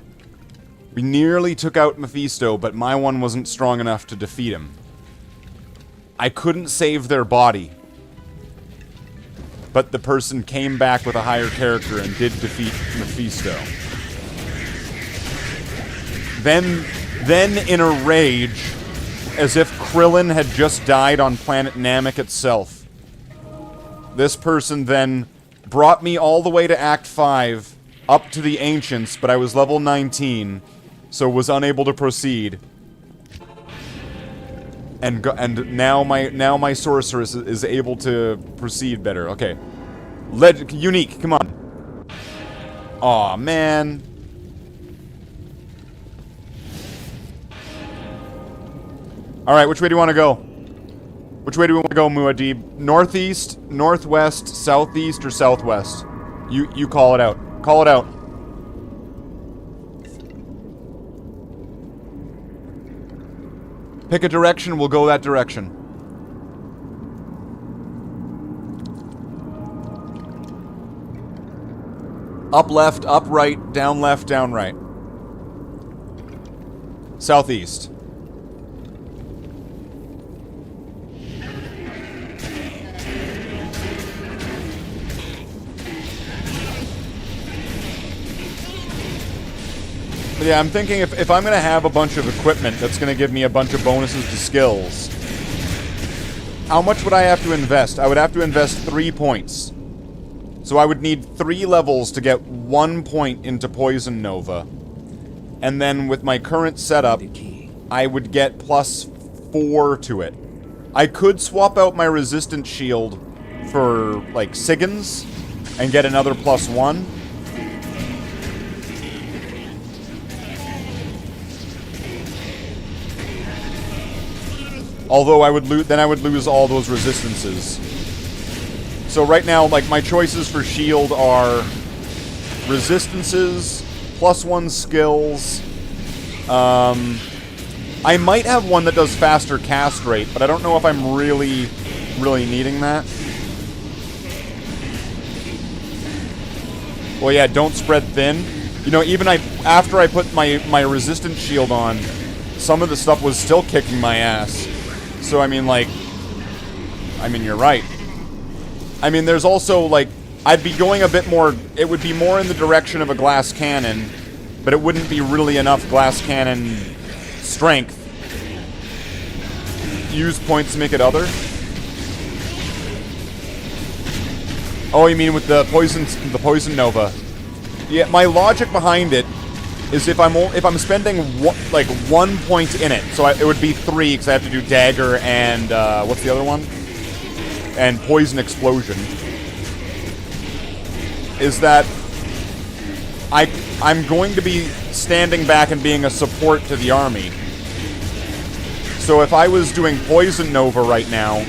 We nearly took out Mephisto, but my one wasn't strong enough to defeat him. I couldn't save their body. but the person came back with a higher character and did defeat Mephisto. Then in a rage, as if Krillin had just died on planet Namek itself, this person then brought me all the way to Act 5, up to the Ancients, but I was level 19, so was unable to proceed. And now my sorceress is able to proceed better. Okay. Unique, come on. Aw, man. Alright, which way do you want to go? Which way do we want to go, Muad'Dib? Northeast, northwest, southeast, or southwest? You call it out. Call it out. Pick a direction, we'll go that direction. Up left, up right, down left, down right. Southeast. But yeah, I'm thinking if I'm going to have a bunch of equipment that's going to give me a bunch of bonuses to skills, how much would I have to invest? I would have to invest 3 points. So I would need 3 levels to get 1 point into Poison Nova. And then with my current setup, I would get +4 to it. I could swap out my resistance shield for, like, Siggins and get another +1. Although I would lose all those resistances. So right now, like, my choices for shield are resistances, +1 skills. I might have one that does faster cast rate, but I don't know if I'm really needing that. Well, yeah, don't spread thin. You know, even after I put my resistance shield on, some of the stuff was still kicking my ass. So, I mean, you're right. I mean, there's also, like, I'd be going a bit more, it would be more in the direction of a glass cannon, but it wouldn't be really enough glass cannon strength. Use points to make it other? Oh, you mean with the Poison Nova. Yeah, my logic behind it is if I'm spending 1 point in it, so it would be 3 because I have to do Dagger and what's the other one? And Poison Explosion. Is that I'm going to be standing back and being a support to the army. So if I was doing Poison Nova right now,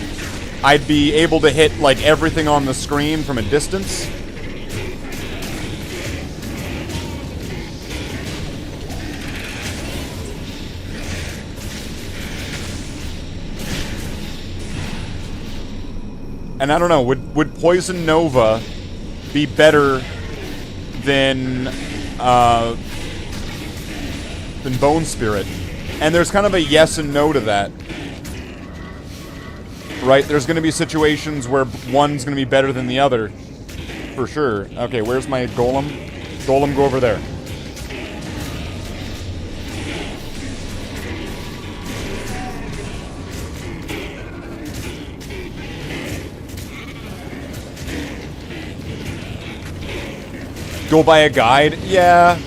I'd be able to hit like everything on the screen from a distance. And I don't know, would Poison Nova be better than Bone Spirit? And there's kind of a yes and no to that. Right? There's going to be situations where one's going to be better than the other. For sure. Okay, where's my Golem? Golem, go over there. Go by a guide? Yeah.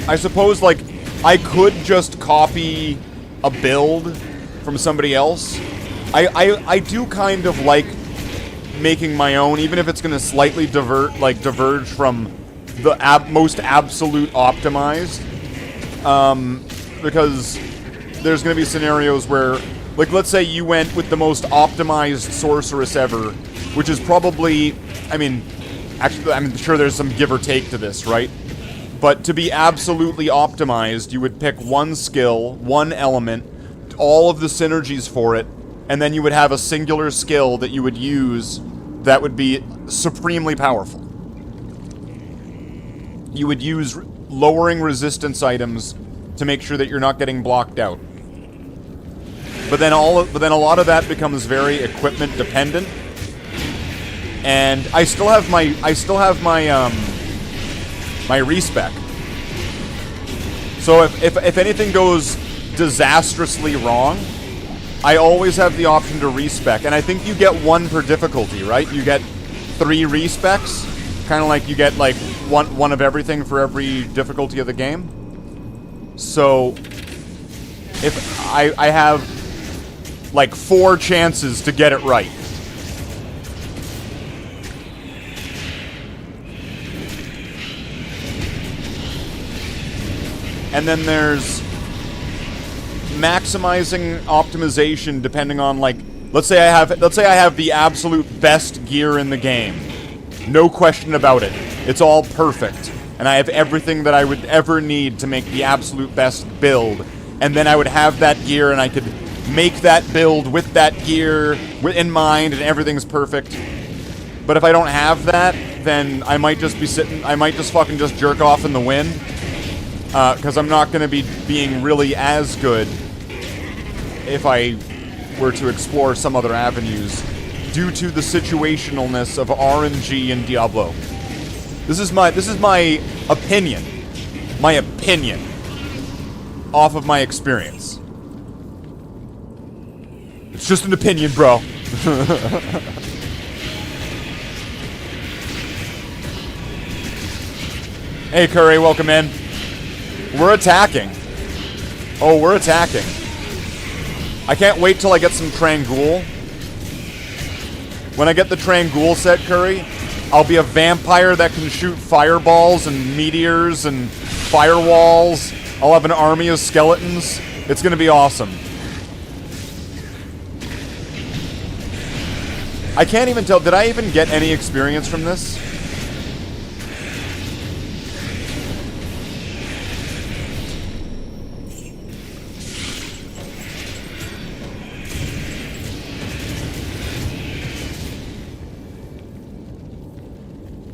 I suppose, like, I could just copy a build from somebody else. I do kind of like making my own, even if it's going to slightly diverge from the most absolute optimized. Because there's going to be scenarios where, like, let's say you went with the most optimized sorceress ever, which is probably, I mean, actually, I'm sure there's some give or take to this, right? But to be absolutely optimized, you would pick one skill, one element, all of the synergies for it, and then you would have a singular skill that you would use that would be supremely powerful. You would use lowering resistance items to make sure that you're not getting blocked out. but then a lot of that becomes very equipment dependent. And I still have my my respec. So if anything goes disastrously wrong, I always have the option to respec. And I think you get 1 per difficulty, right? You get 3 respecs, kind of like you get like one of everything for every difficulty of the game. So if I have like 4 chances to get it right. And then there's maximizing optimization depending on, like, let's say I have the absolute best gear in the game. No question about it. It's all perfect. And I have everything that I would ever need to make the absolute best build. And then I would have that gear and I could make that build with that gear in mind and everything's perfect. But if I don't have that, then I might just be I might just fucking just jerk off in the wind. Because I'm not going to be being really as good if I were to explore some other avenues due to the situationalness of RNG in Diablo. This is my opinion. My opinion off of my experience. It's just an opinion, bro. Hey, Curry, welcome in. We're attacking. Oh, we're attacking. I can't wait till I get some Trangul. When I get the Trangul set, Curry, I'll be a vampire that can shoot fireballs and meteors and firewalls. I'll have an army of skeletons. It's gonna be awesome. I can't even tell. Did I even get any experience from this?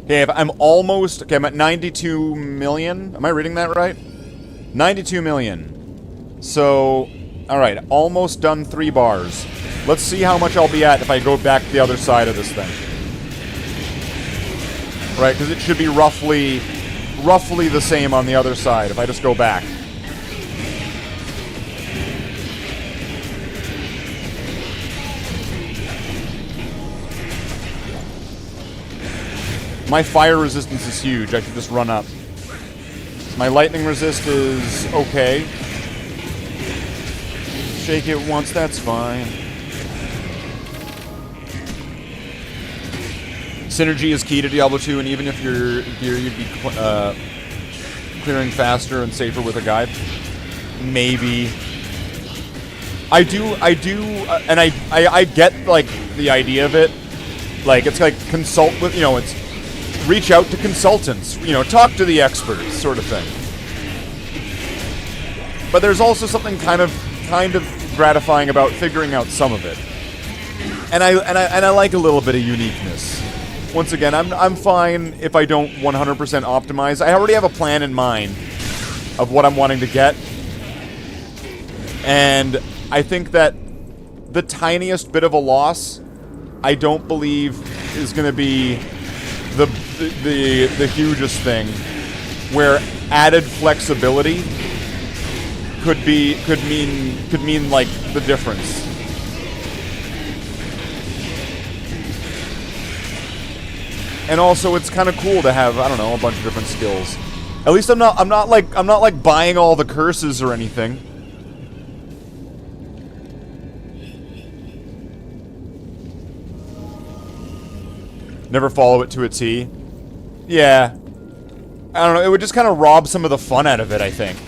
Okay, I'm almost... Okay, I'm at 92 million. Am I reading that right? 92 million. So, alright, almost done 3 bars. Let's see how much I'll be at if I go back to the other side of this thing. Right, because it should be roughly the same on the other side if I just go back. My fire resistance is huge. I should just run up. My lightning resist is okay. Shake it once, that's fine. Synergy is key to Diablo 2, and even if you'd be clearing faster and safer with a guide. Maybe. I do, and I get, like, the idea of it. Like, it's like consult with, you know, it's reach out to consultants, you know, talk to the experts, sort of thing. But there's also something kind of gratifying about figuring out some of it. And I like a little bit of uniqueness. Once again, I'm fine if I don't 100% optimize. I already have a plan in mind of what I'm wanting to get. And I think that the tiniest bit of a loss, I don't believe is going to be the hugest thing, where added flexibility could mean like the difference. And also, it's kind of cool to have, I don't know, a bunch of different skills. At least I'm not like buying all the curses or anything. Never follow it to a T. Yeah. I don't know, it would just kind of rob some of the fun out of it, I think.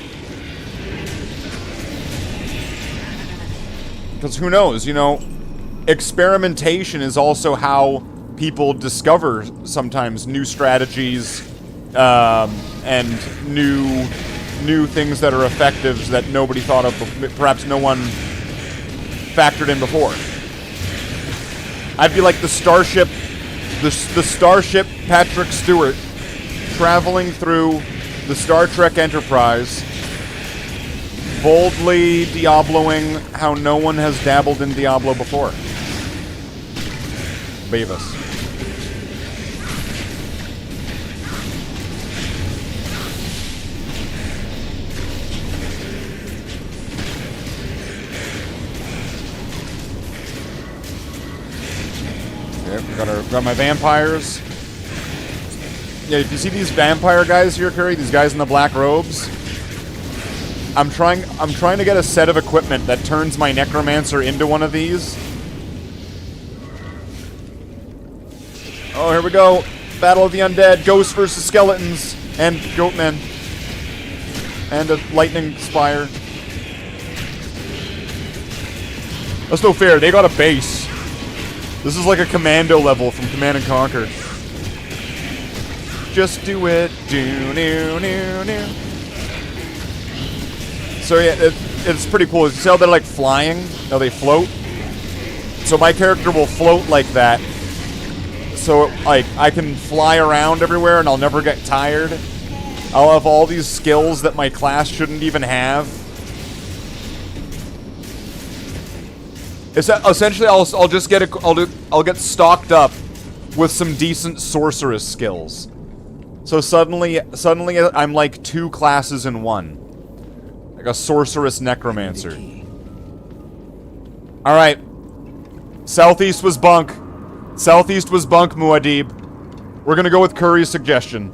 Because who knows, you know, experimentation is also how people discover sometimes new strategies and new things that are effective that nobody thought of, perhaps no one factored in before. I'd be like the Starship Patrick Stewart traveling through the Star Trek Enterprise boldly Diabloing how no one has dabbled in Diablo before. Beavis. Okay, got my vampires. Yeah, if you see these vampire guys here, Curry, these guys in the black robes, I'm trying to get a set of equipment that turns my Necromancer into one of these. Oh, here we go. Battle of the Undead, ghosts versus skeletons, and goatmen. And a lightning spire. That's no fair, they got a base. This is like a commando level from Command & Conquer. Just do it. So yeah, it's pretty cool. You see how they're like flying? How they float? So my character will float like that. So like I can fly around everywhere and I'll never get tired. I'll have all these skills that my class shouldn't even have. It's essentially I'll just get I'll get stocked up with some decent sorceress skills. So suddenly I'm like 2 classes in one. Like a sorceress necromancer. Alright. Southeast was bunk. Southeast was bunk, Muad'Dib. We're gonna go with Curry's suggestion.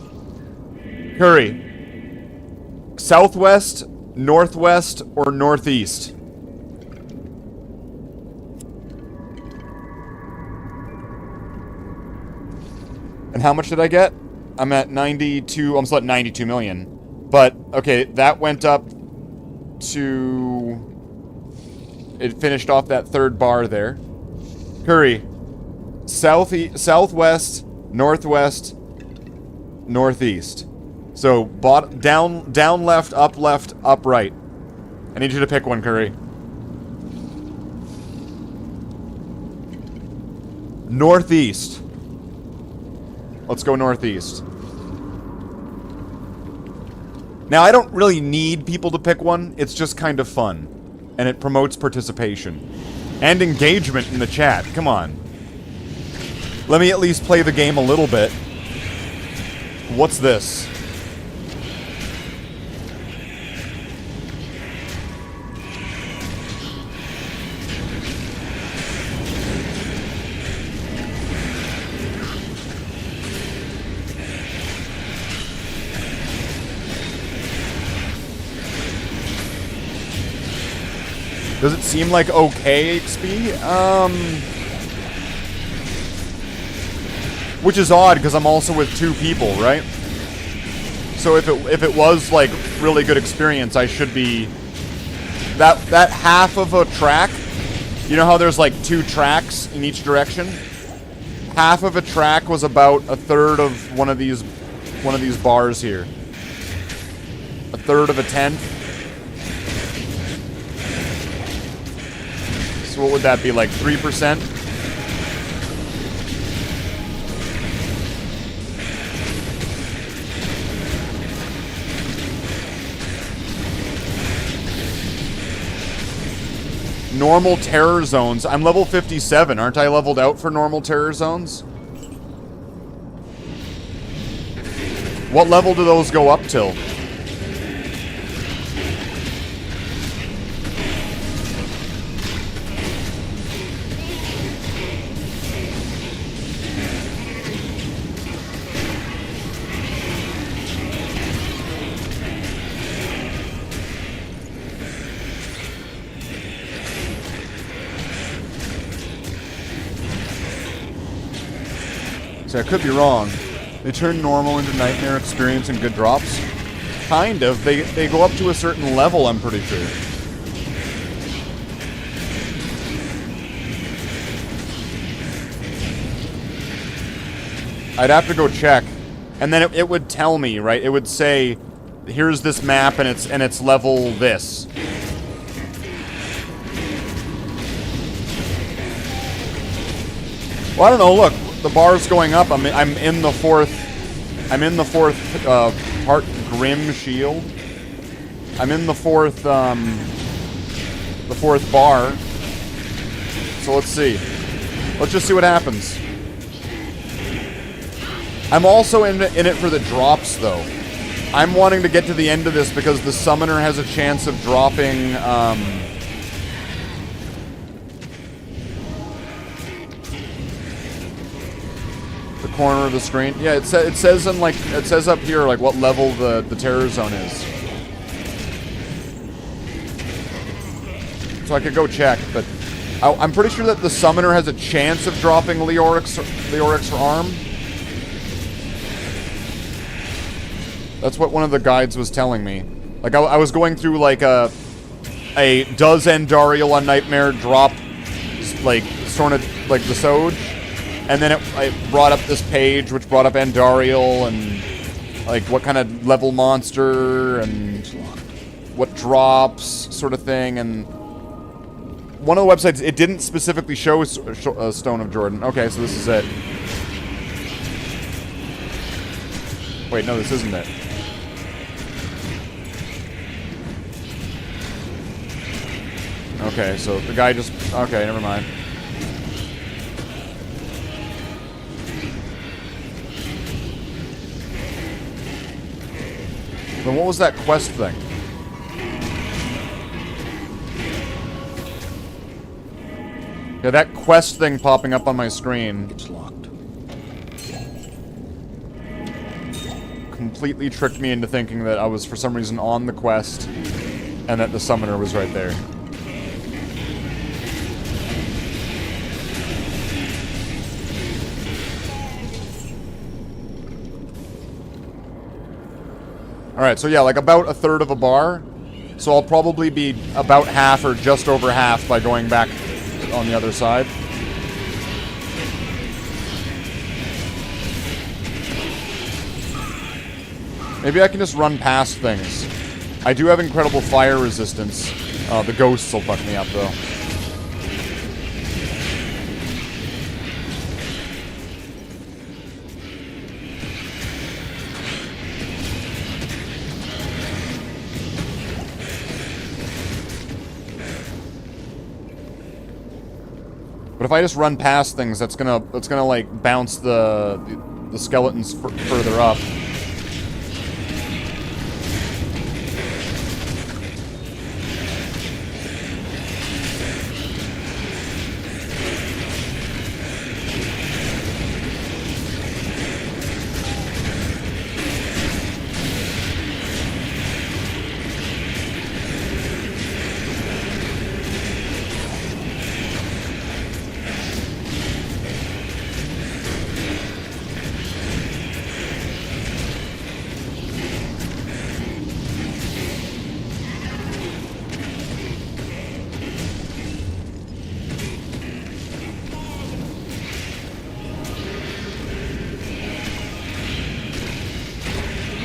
Curry. Southwest, northwest, or northeast? And how much did I get? I'm at 92, I'm still at 92 million. But, okay, that went up to... It finished off that 3rd bar there. Curry. Southwest, northwest, northeast. So, down left, up right. I need you to pick one, Curry. Northeast. Let's go northeast. Now, I don't really need people to pick one. It's just kind of fun. And it promotes participation. And engagement in the chat. Come on. Let me at least play the game a little bit. What's this? Does it seem like okay XP? Which is odd, because I'm also with 2 people, right? So if it was, like, really good experience, I should be... That half of a track, you know how there's, like, 2 tracks in each direction? Half of a track was about a third of one of these bars here. A third of a tenth. So what would that be, like 3%? Normal terror zones. I'm level 57. Aren't I leveled out for normal terror zones? What level do those go up till? So I could be wrong. They turn normal into nightmare experience and good drops? Kind of. They go up to a certain level, I'm pretty sure. I'd have to go check. And then it would tell me, right? It would say, here's this map and it's level this. Well, I don't know, look. The bar's going up. I'm in the fourth part Grim Shield. I'm in the fourth bar. So let's see. Let's just see what happens. I'm also in it for the drops, though. I'm wanting to get to the end of this because the summoner has a chance of dropping, the corner of the screen. Yeah, it says in, like, it says up here, like, what level the terror zone is. So I could go check, but I'm pretty sure that the summoner has a chance of dropping Leoric's arm. That's what one of the guides was telling me. Like, I was going through, like, does Andariel on Nightmare drop, like, sort of, like, the Soj? And then it brought up this page, which brought up Andariel, and, like, what kind of level monster, and what drops, sort of thing, and... One of the websites, it didn't specifically show Stone of Jordan. Okay, so this is it. Wait, no, this isn't it. Okay, so the guy just... Okay, never mind. Then what was that quest thing? Yeah, that quest thing popping up on my screen. It's locked. Completely tricked me into thinking that I was, for some reason, on the quest, and that the summoner was right there. Alright, so yeah, like about a third of a bar. So I'll probably be about half or just over half by going back on the other side. Maybe I can just run past things. I do have incredible fire resistance. The ghosts will fuck me up, though. But if I just run past things, that's gonna like bounce the skeletons further up.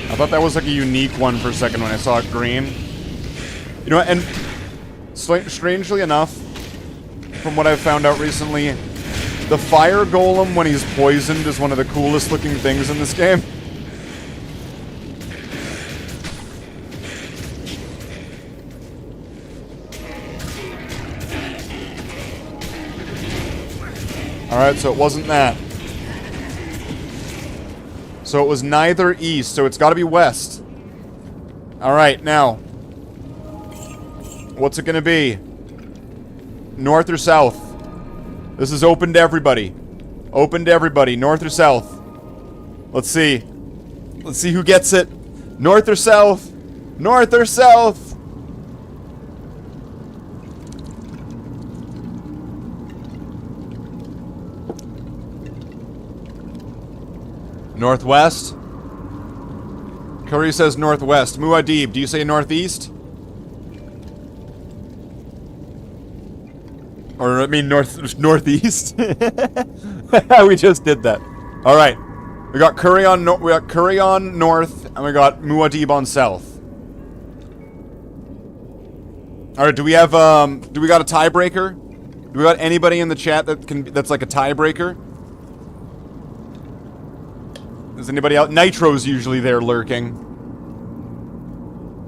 I thought that was like a unique one for a second when I saw it green. You know what, and strangely enough, from what I've found out recently, the fire golem when he's poisoned is one of the coolest looking things in this game. Alright, so it wasn't that. So it was neither east, so it's gotta be west. Alright, now. What's it gonna be? North or south? This is open to everybody. Open to everybody, north or south? Let's see. Let's see who gets it. North or south? North or south? Northwest? Curry says northwest. Muad'Dib, do you say northeast? Or, I mean, northeast? We just did that. Alright. We got Curry on north, and we got Muad'Dib on south. Alright, do we got a tiebreaker? Do we got anybody in the chat that's like a tiebreaker? Is anybody out? Nitro's usually there lurking.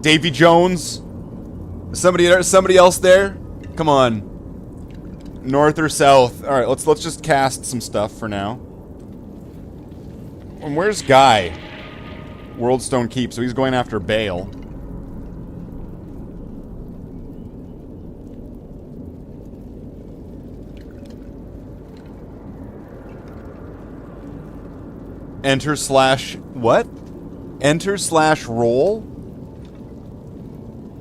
Davy Jones? Somebody else there? Come on. North or south? All right, let's just cast some stuff for now. And where's Guy? Worldstone Keep, so he's going after Bale. Enter slash... what? Enter slash roll?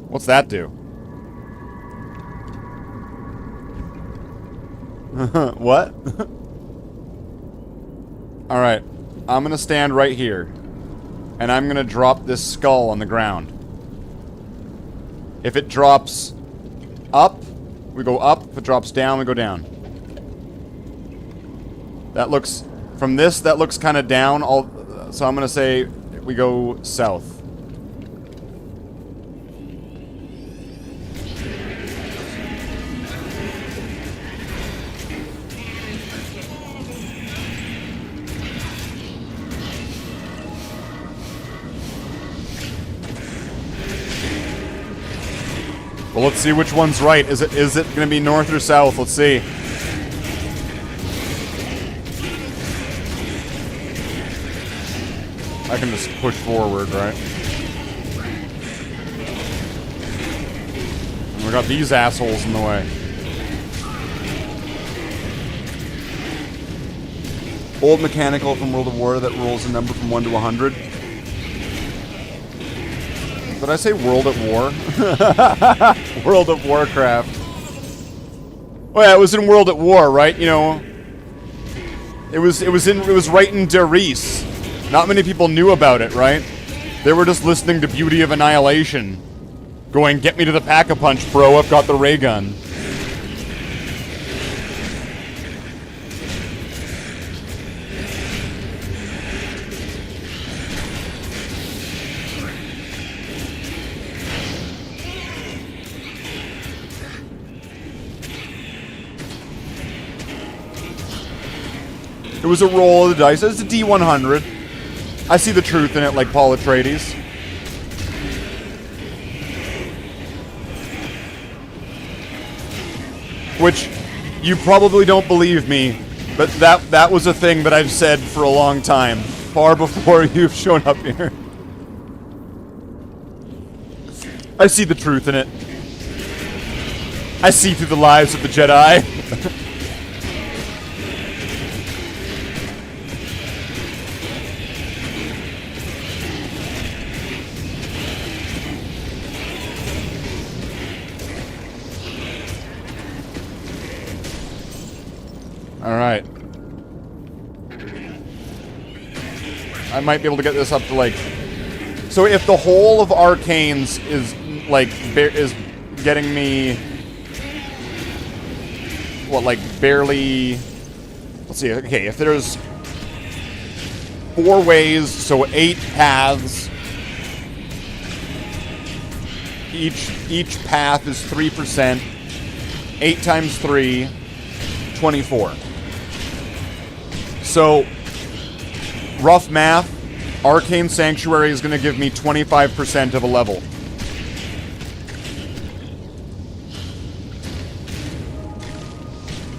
What's that do? What? Alright. I'm gonna stand right here. And I'm gonna drop this skull on the ground. If it drops up, we go up. If it drops down, we go down. That looks... from this, that looks kind of down. So I'm gonna say we go south. Well, let's see which one's right. Is it gonna be north or south? Let's see. I can just push forward, right? And we got these assholes in the way. Old mechanical from World of War that rolls a number from 1 to 100. Did I say World at War? World of Warcraft. Oh yeah, it was in World at War, right? You know, it was right in Derice. Not many people knew about it, right? They were just listening to Beauty of Annihilation. Going, get me to the Pack-a-Punch, bro, I've got the ray gun. It was a roll of the dice. It's a D100. I see the truth in it, like Paul Atreides. Which, you probably don't believe me, but that was a thing that I've said for a long time. Far before you've shown up here. I see the truth in it. I see through the lives of the Jedi. Alright. I might be able to get this up to, like... So if the whole of Arcanes is, like, is getting me... What, like, barely... Let's see, okay, if there's 4 ways, so 8 paths. Each path is 3%. 8 times 3, 24. So, rough math, Arcane Sanctuary is going to give me 25% of a level.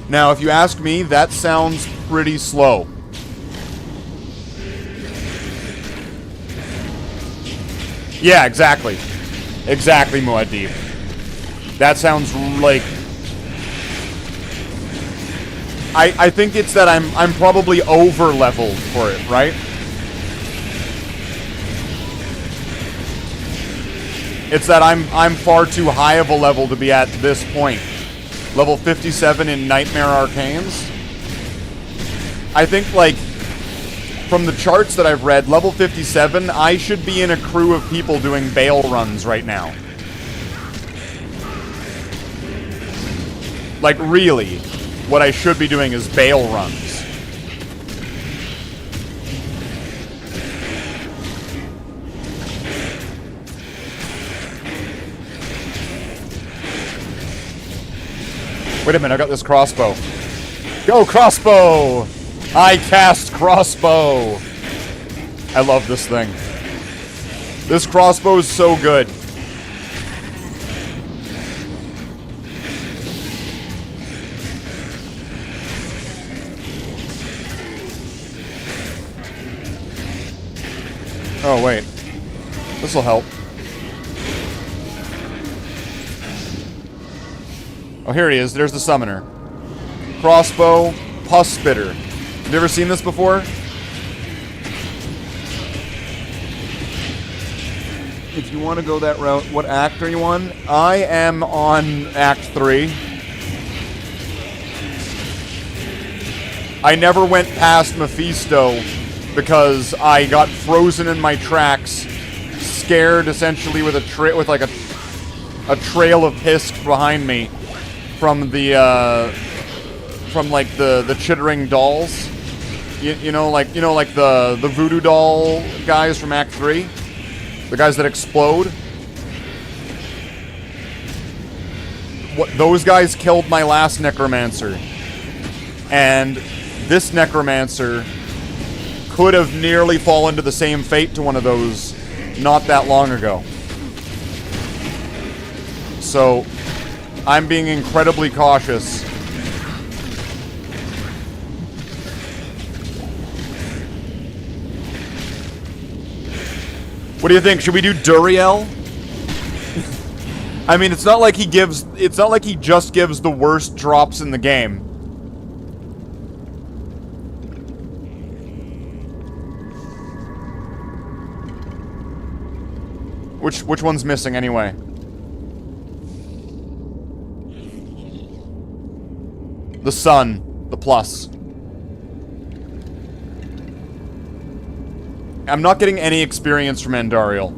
Now, if you ask me, that sounds pretty slow. Yeah, exactly. Exactly, Muad'Dib. That sounds like... I think it's that I'm probably over-leveled for it, right? It's that I'm far too high of a level to be at this point. Level 57 in Nightmare Arcanes. I think, like, from the charts that I've read, level 57, I should be in a crew of people doing bail runs right now. Like, really. What I should be doing is bail runs. Wait a minute, I got this crossbow. Go, crossbow! I cast crossbow! I love this thing. This crossbow is so good. Oh, wait. This'll help. Oh, here he is. There's the summoner. Crossbow, pus spitter. Have you ever seen this before? If you want to go that route, what act are you on? I am on Act 3. I never went past Mephisto because I got frozen in my tracks, scared essentially with a trail of piss behind me from the chittering dolls. You know like the voodoo doll guys from Act 3? The guys that explode? Those guys killed my last Necromancer. And this Necromancer could have nearly fallen to the same fate to one of those not that long ago. So, I'm being incredibly cautious. What do you think? Should we do Duriel? I mean, it's not like he just gives the worst drops in the game. Which one's missing anyway? The sun, the plus. I'm not getting any experience from Andariel.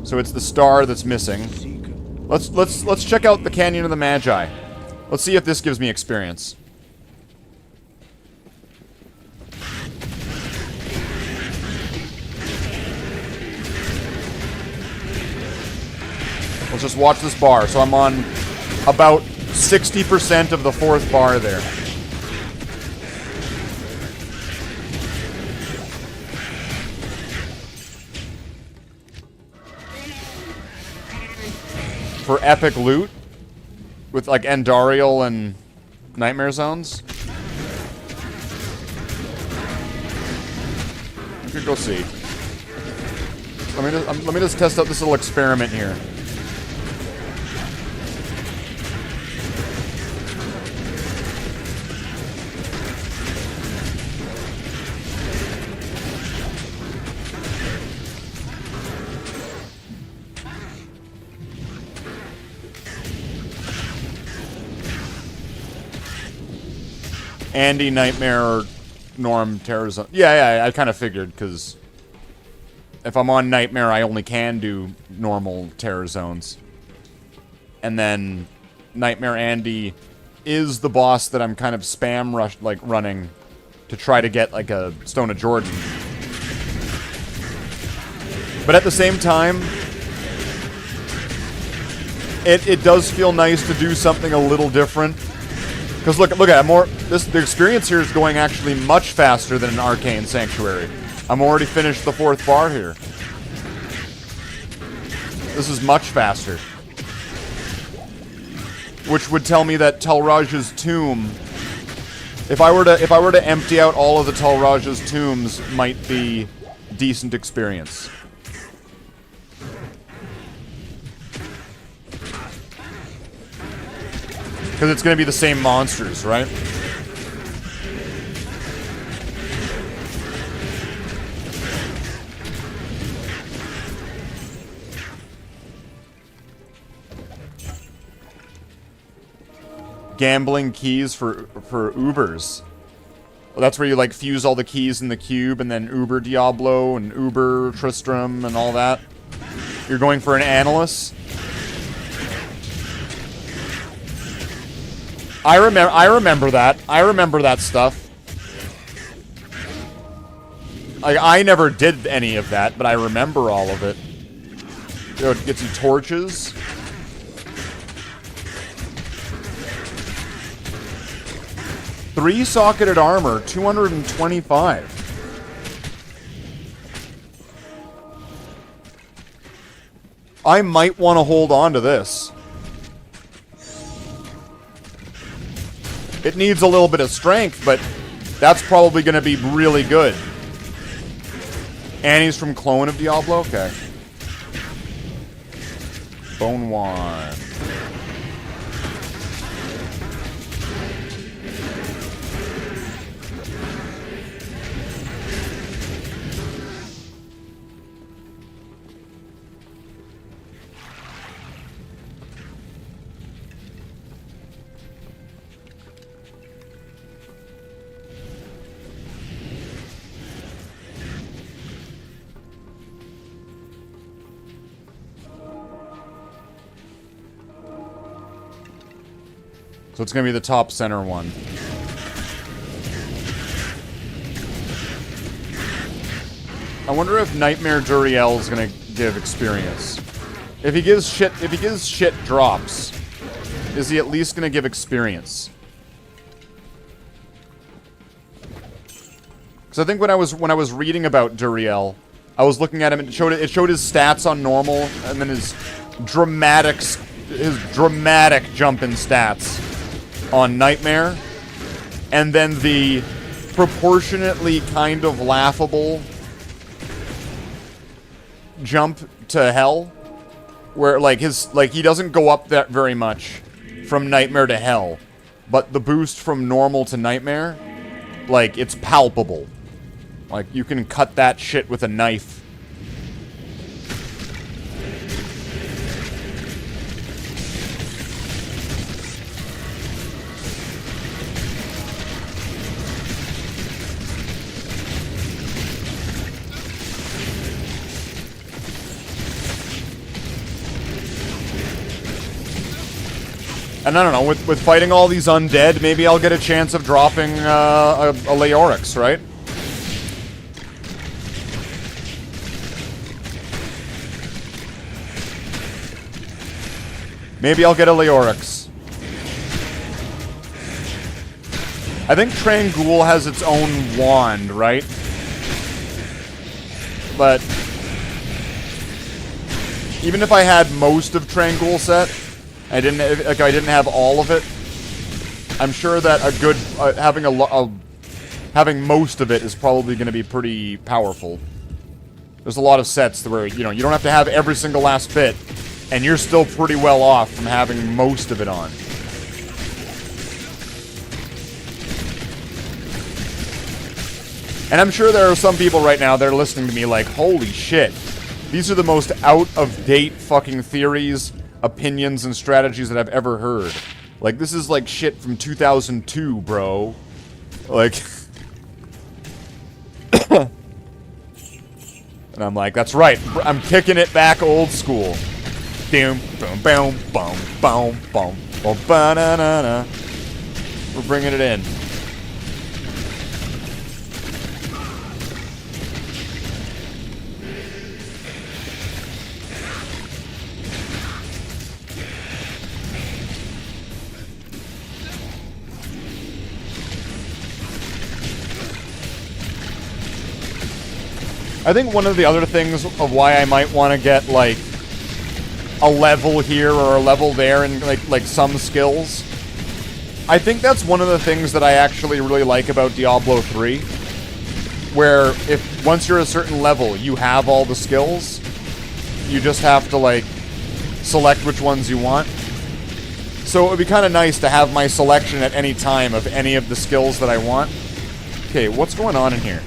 So it's the star that's missing. Let's check out the Canyon of the Magi. Let's see if this gives me experience. Let's just watch this bar. So I'm on about 60% of the fourth bar there. For epic loot with like Andariel and Nightmare Zones. I could go see. Let me just test out this little experiment here. Andy, Nightmare, Norm, Terror Zone. Yeah, I kind of figured, because if I'm on Nightmare, I only can do normal Terror Zones. And then Nightmare Andy is the boss that I'm kind of spam running to try to get, like, a Stone of Jordan. But at the same time, it does feel nice to do something a little different. Because look at the experience here is going actually much faster than an Arcane Sanctuary. I'm already finished the fourth bar here. This is much faster. Which would tell me that Talraj's tomb, if I were to empty out all of the Talraj's tombs, might be decent experience. Because it's going to be the same monsters, right? Gambling keys for Ubers. Well, that's where you, like, fuse all the keys in the cube, and then Uber Diablo, and Uber Tristram, and all that. You're going for an Analyst. I remember that. I remember that stuff. I never did any of that, but I remember all of it. Yo, get some torches. Three-socketed armor, 225. I might want to hold on to this. It needs a little bit of strength, but that's probably going to be really good. And he's from Clone of Diablo? Okay. Bone Wand. So it's going to be the top center one. I wonder if Nightmare Duriel is going to give experience. If he gives shit drops, is he at least going to give experience? Because I think when I was reading about Duriel, I was looking at him and it showed his stats on normal and then his dramatic jump in stats on Nightmare, and then the proportionately kind of laughable jump to Hell, where he doesn't go up that very much from Nightmare to Hell, but the boost from normal to Nightmare, like, it's palpable. Like, you can cut that shit with a knife. And I don't know, with fighting all these undead, maybe I'll get a chance of dropping a Leorix, right? Maybe I'll get a Leorix. I think Trangul has its own wand, right? But even if I had most of Trangul set, I didn't have all of it, I'm sure that having most of it is probably going to be pretty powerful. There's a lot of sets where, you don't have to have every single last bit, and you're still pretty well off from having most of it on. And I'm sure there are some people right now that are listening to me like, holy shit, these are the most out-of-date fucking theories, opinions, and strategies that I've ever heard. Like, this is like shit from 2002, bro. Like... And I'm like, that's right, I'm kicking it back old school. Boom, boom, boom, boom, boom, boom, boom, ba-na-na-na. We're bringing it in. I think one of the other things of why I might want to get, like, a level here or a level there and, like some skills, I think that's one of the things that I actually really like about Diablo 3, where if once you're a certain level, you have all the skills, you just have to, like, select which ones you want. So it would be kind of nice to have my selection at any time of any of the skills that I want. Okay, what's going on in here?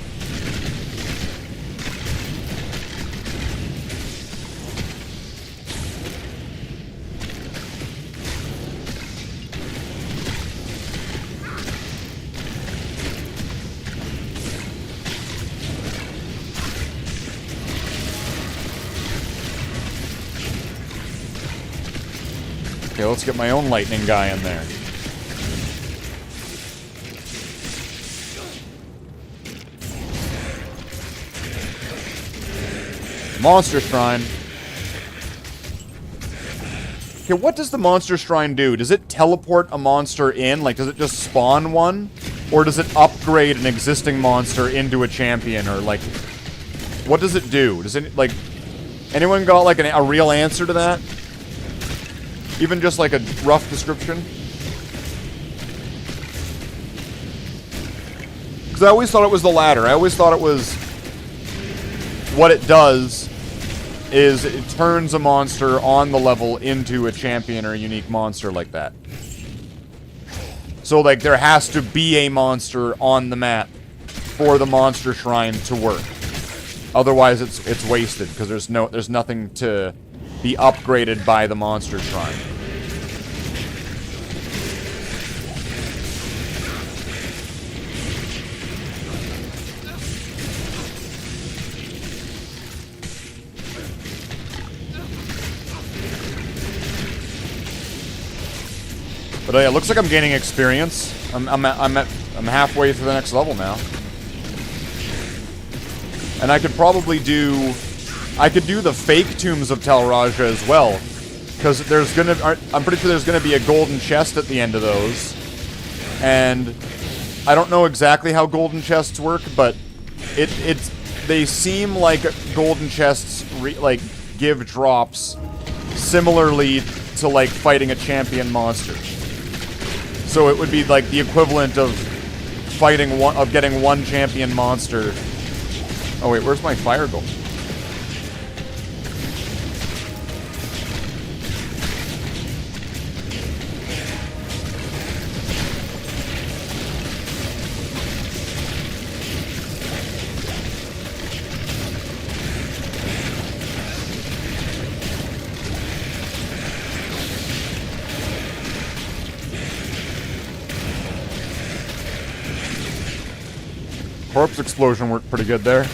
Okay, let's get my own lightning guy in there. Monster Shrine. Okay, what does the Monster Shrine do? Does it teleport a monster in? Like, does it just spawn one? Or does it upgrade an existing monster into a champion? Or, like, what does it do? Does it, like, anyone got, like, a real answer to that? Even just like a rough description? Because I always thought it was the latter. I always thought it was what it does is it turns a monster on the level into a champion or a unique monster like that. So, like, there has to be a monster on the map for the monster shrine to work. Otherwise, it's wasted because there's nothing to be upgraded by the monster shrine. But yeah, it looks like I'm gaining experience. I'm halfway through the next level now. And I could probably do... I could do the fake tombs of Tal Raja as well. Because there's gonna... I'm pretty sure there's gonna be a golden chest at the end of those. And I don't know exactly how golden chests work, but they seem like golden chests give drops similarly to like fighting a champion monster. So it would be like the equivalent of getting one champion monster. Oh wait, where's my fire goal? Corpse explosion worked pretty good there.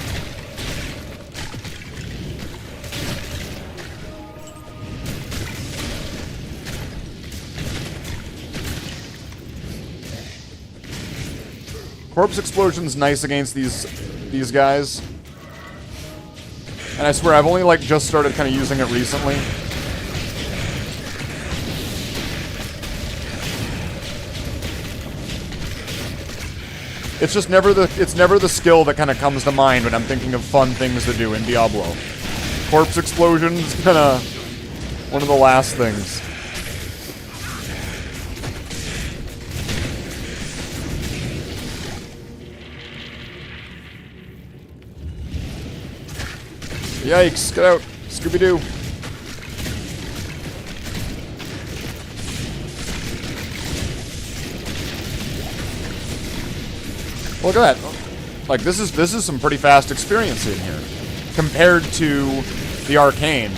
Corpse explosion's nice against these guys. And I swear I've only like just started kind of using it recently. It's just never the skill that kind of comes to mind when I'm thinking of fun things to do in Diablo. Corpse explosion is kind of one of the last things. Yikes, get out, Scooby-Doo. Look at that. Like, this is some pretty fast experience in here. Compared to the Arcane,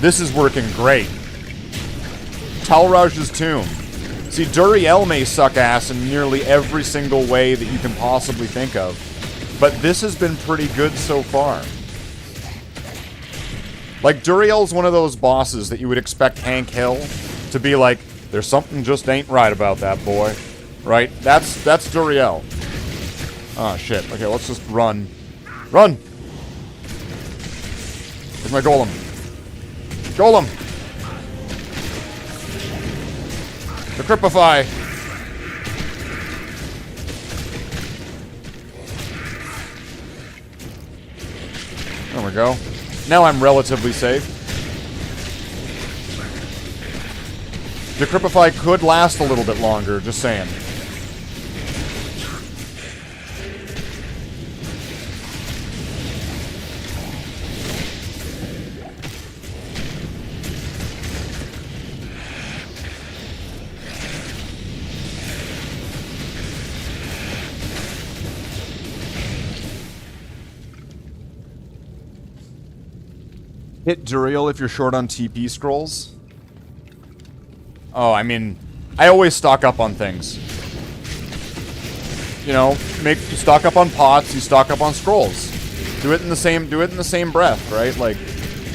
this is working great. Tal Raja's Tomb. See, Duriel may suck ass in nearly every single way that you can possibly think of. But this has been pretty good so far. Like, Duriel's one of those bosses that you would expect Hank Hill to be like, there's something just ain't right about that boy. Right? That's Duriel. Oh, shit. Okay, let's just run. Run! Where's my golem? Golem! Decrypify! There we go. Now I'm relatively safe. Decrypify could last a little bit longer, just saying. Hit Duriel if you're short on TP scrolls. Oh, I mean, I always stock up on things. You know, you stock up on pots, you stock up on scrolls. Do it in the same breath, right? Like,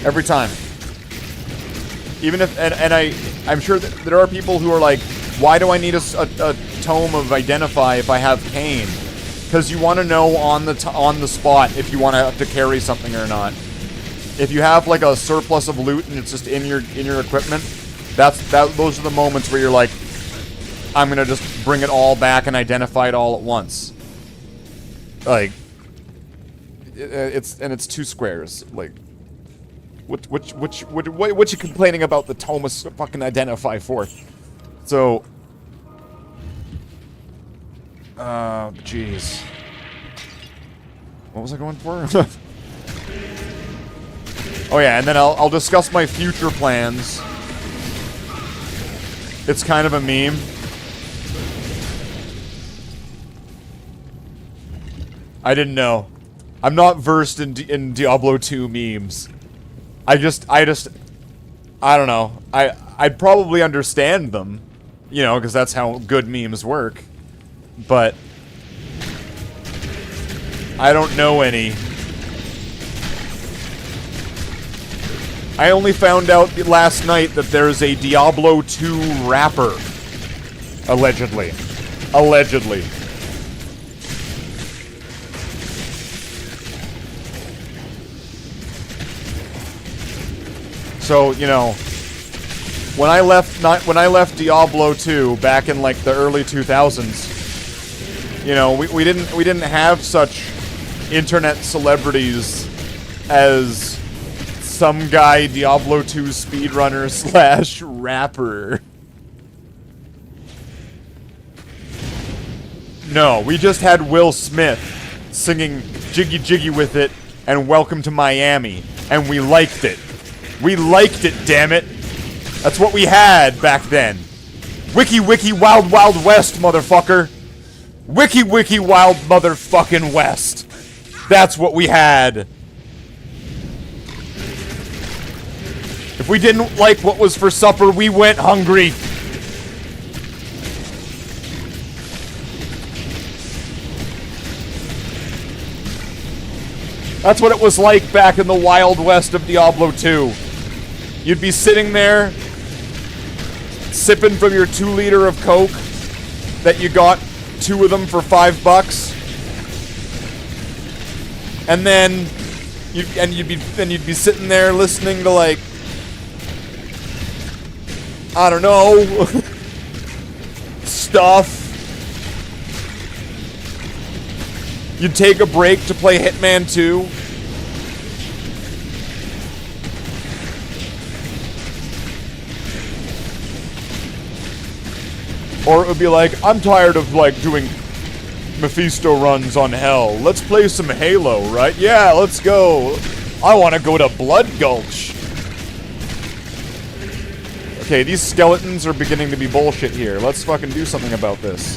every time. Even if, I'm sure that there are people who are like, why do I need a tome of Identify if I have Cain? Because you want to know on the spot if you want to have to carry something or not. If you have like a surplus of loot and it's just in your equipment, those are the moments where you're like, I'm gonna just bring it all back and identify it all at once. Like, it's 2 squares. Like, what you complaining about the Thomas fucking Identify for? So, jeez, what was I going for? Oh yeah, and then I'll discuss my future plans. It's kind of a meme. I didn't know. I'm not versed in Diablo 2 memes. I don't know. I'd probably understand them, you know, because that's how good memes work. But I don't know any. I only found out last night that there's a Diablo 2 rapper. Allegedly. Allegedly. So, you know, when I left Diablo 2 back in like the early 2000s, you know, we didn't have such internet celebrities as some guy Diablo 2 speedrunner / rapper. No, we just had Will Smith singing Jiggy Jiggy with it and Welcome to Miami, and we liked it. We liked it, damn it. That's what we had back then. Wiki Wiki Wild Wild West, motherfucker. Wiki Wiki Wild motherfucking West. That's what we had. If we didn't like what was for supper, we went hungry. That's what it was like back in the Wild West of Diablo 2. You'd be sitting there, sipping from your 2-liter of Coke that you got 2 of them for $5, and then you'd be sitting there listening to, like, I don't know, stuff. You'd take a break to play Hitman 2. Or it would be like, I'm tired of, like, doing Mephisto runs on Hell. Let's play some Halo, right? Yeah, let's go. I want to go to Blood Gulch. Okay, these skeletons are beginning to be bullshit here. Let's fucking do something about this.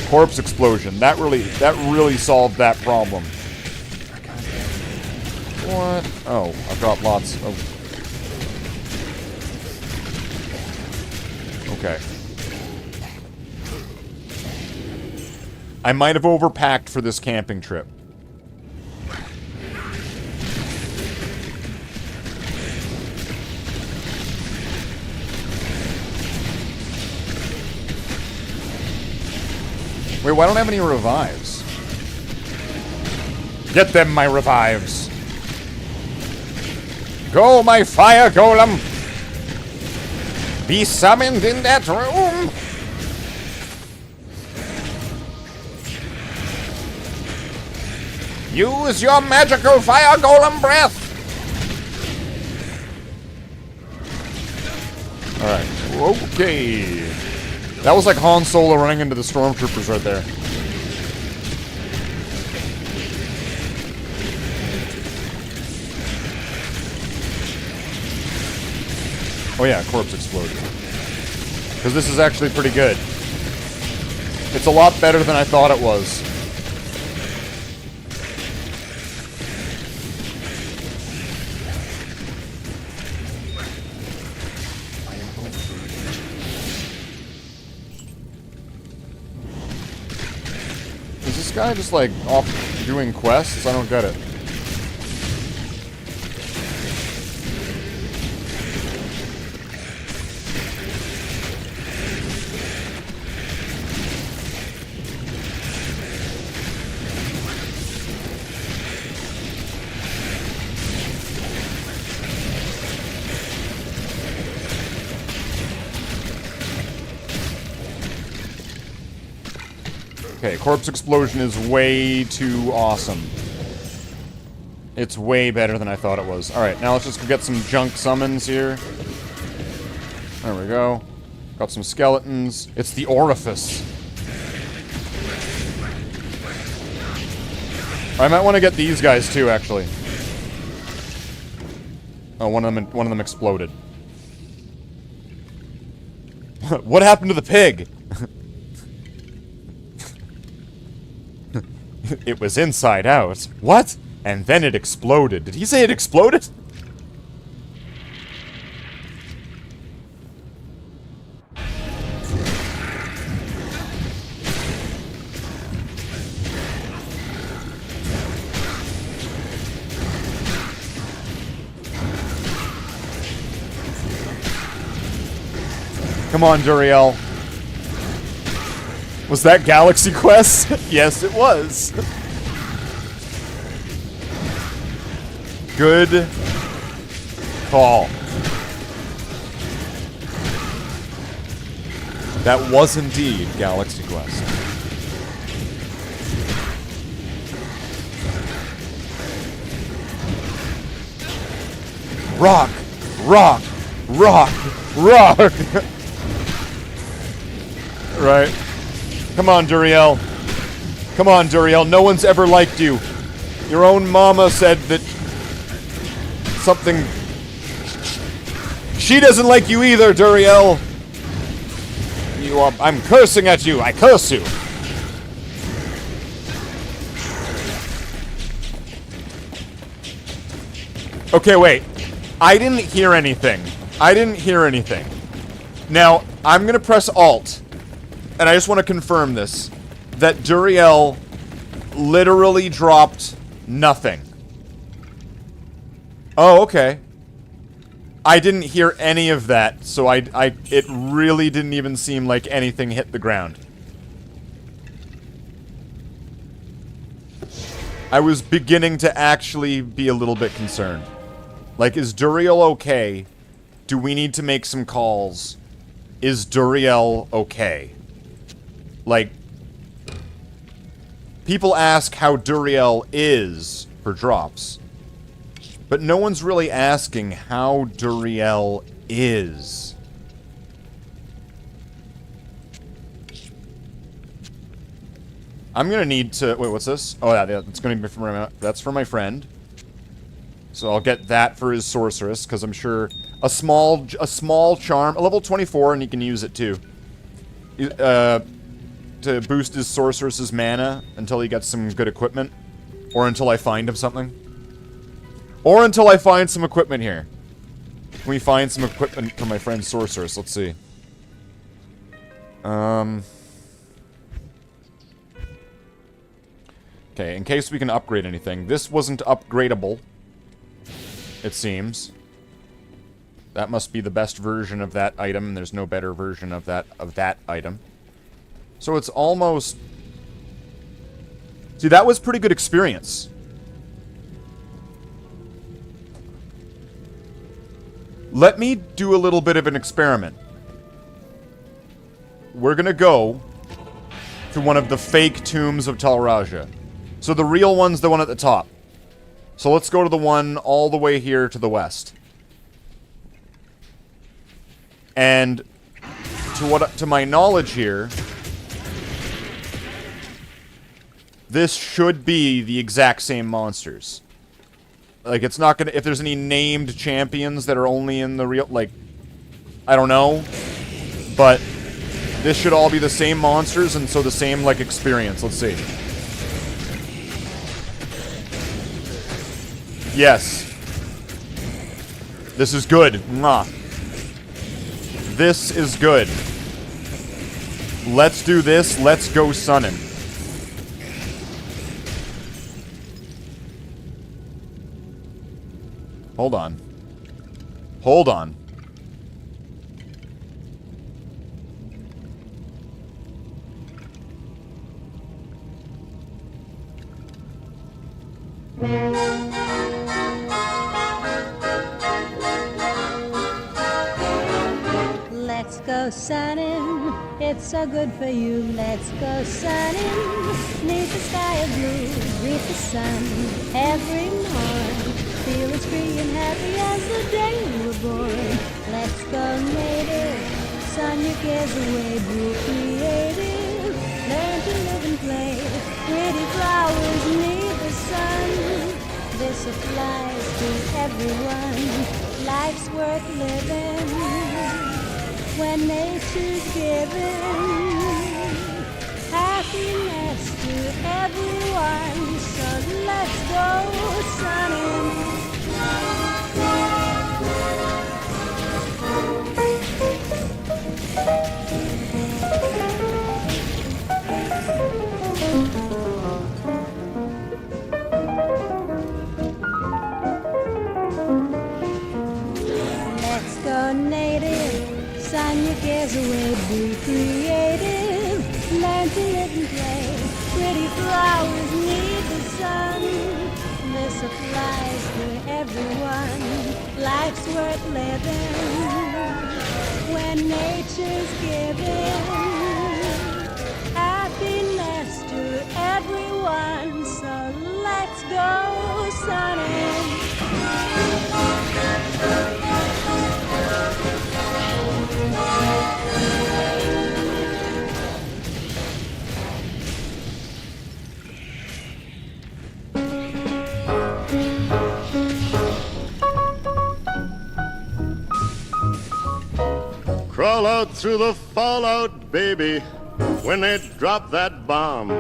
Corpse explosion. That really solved that problem. What? Oh, I've got lots of... Okay. I might have overpacked for this camping trip. Wait, why don't I have any revives? Get them, my revives! Go, my fire golem! Be summoned in that room! Use your magical fire golem breath! Alright, okay. That was like Han Solo running into the stormtroopers right there. Oh yeah, corpse explosion. Because this is actually pretty good. It's a lot better than I thought it was. Is this guy just like off doing quests? I don't get it. Okay, corpse explosion is way too awesome. It's way better than I thought it was. Alright, now let's just get some junk summons here. There we go. Got some skeletons. It's the orifice. I might want to get these guys too, actually. Oh, one of them exploded. What happened to the pig? It was inside out. What? And then it exploded. Did he say it exploded? Come on, Duriel. Was that Galaxy Quest? Yes, it was. Good call. That was indeed Galaxy Quest. Rock! Rock! Rock! Rock! Right. Come on, Duriel. Come on, Duriel. No one's ever liked you. Your own mama said that something... She doesn't like you either, Duriel. You are... I'm cursing at you. I curse you. Okay, wait. I didn't hear anything. I didn't hear anything. Now, I'm gonna press Alt. And I just want to confirm this. That Duriel literally dropped nothing. Oh, okay. I didn't hear any of that, so it really didn't even seem like anything hit the ground. I was beginning to actually be a little bit concerned. Like, is Duriel okay? Do we need to make some calls? Is Duriel okay? Like, people ask how Duriel is for drops, but no one's really asking how Duriel is. I'm gonna need to... Wait, what's this? Oh, yeah, that's gonna be that's for my friend. So I'll get that for his sorceress, because I'm sure a small charm, a level 24, and he can use it too. To boost his sorceress's mana until he gets some good equipment. Or until I find him something. Or until I find some equipment here. Can we find some equipment for my friend's sorceress? Let's see. Okay, in case we can upgrade anything. This wasn't upgradable. It seems. That must be the best version of that item. There's no better version of that item. So it's almost... See, that was pretty good experience. Let me do a little bit of an experiment. We're gonna go to one of the fake tombs of Tal Raja. So the real one's the one at the top. So let's go to the one all the way here to the west. And to my knowledge here... This should be the exact same monsters. Like, it's not gonna... If there's any named champions that are only in the real... Like, I don't know. But this should all be the same monsters, and so the same, like, experience. Let's see. Yes. This is good. Mwah. This is good. Let's do this. Let's go sunnin'. Hold on. Hold on. Let's go sunning, it's so good for you. Let's go sunning, neath the sky of blue. Greet the sun every morn. Feel as free and happy as the day you were born. Let's go native, sun your cares away, be creative. Learn to live and play. Pretty flowers need the sun. This applies to everyone. Life's worth living when nature's giving happiness to everyone. So let's go sunning. Let's go native, sun your cares away, be creative, learn to live and play. Pretty flowers need the sun. This applies to everyone. Life's worth living when nature's giving happiness to everyone. So let's go sunning. Crawl out through the fallout, baby, when they drop that bomb.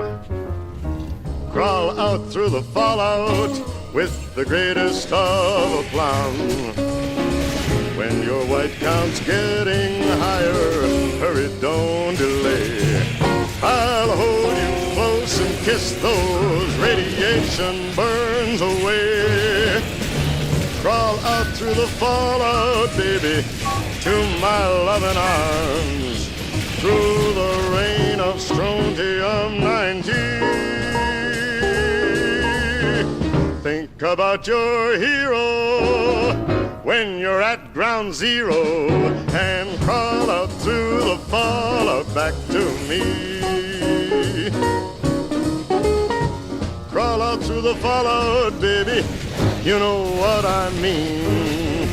Crawl out through the fallout with the greatest of aplomb. When your white count's getting higher, hurry, don't delay. I'll hold you close and kiss those radiation burns away. Crawl out through the fallout, baby, to my loving arms, through the rain of strontium 90. Think about your hero when you're at ground zero, and crawl out through the fallout back to me. Crawl out through the fallout, baby, you know what I mean.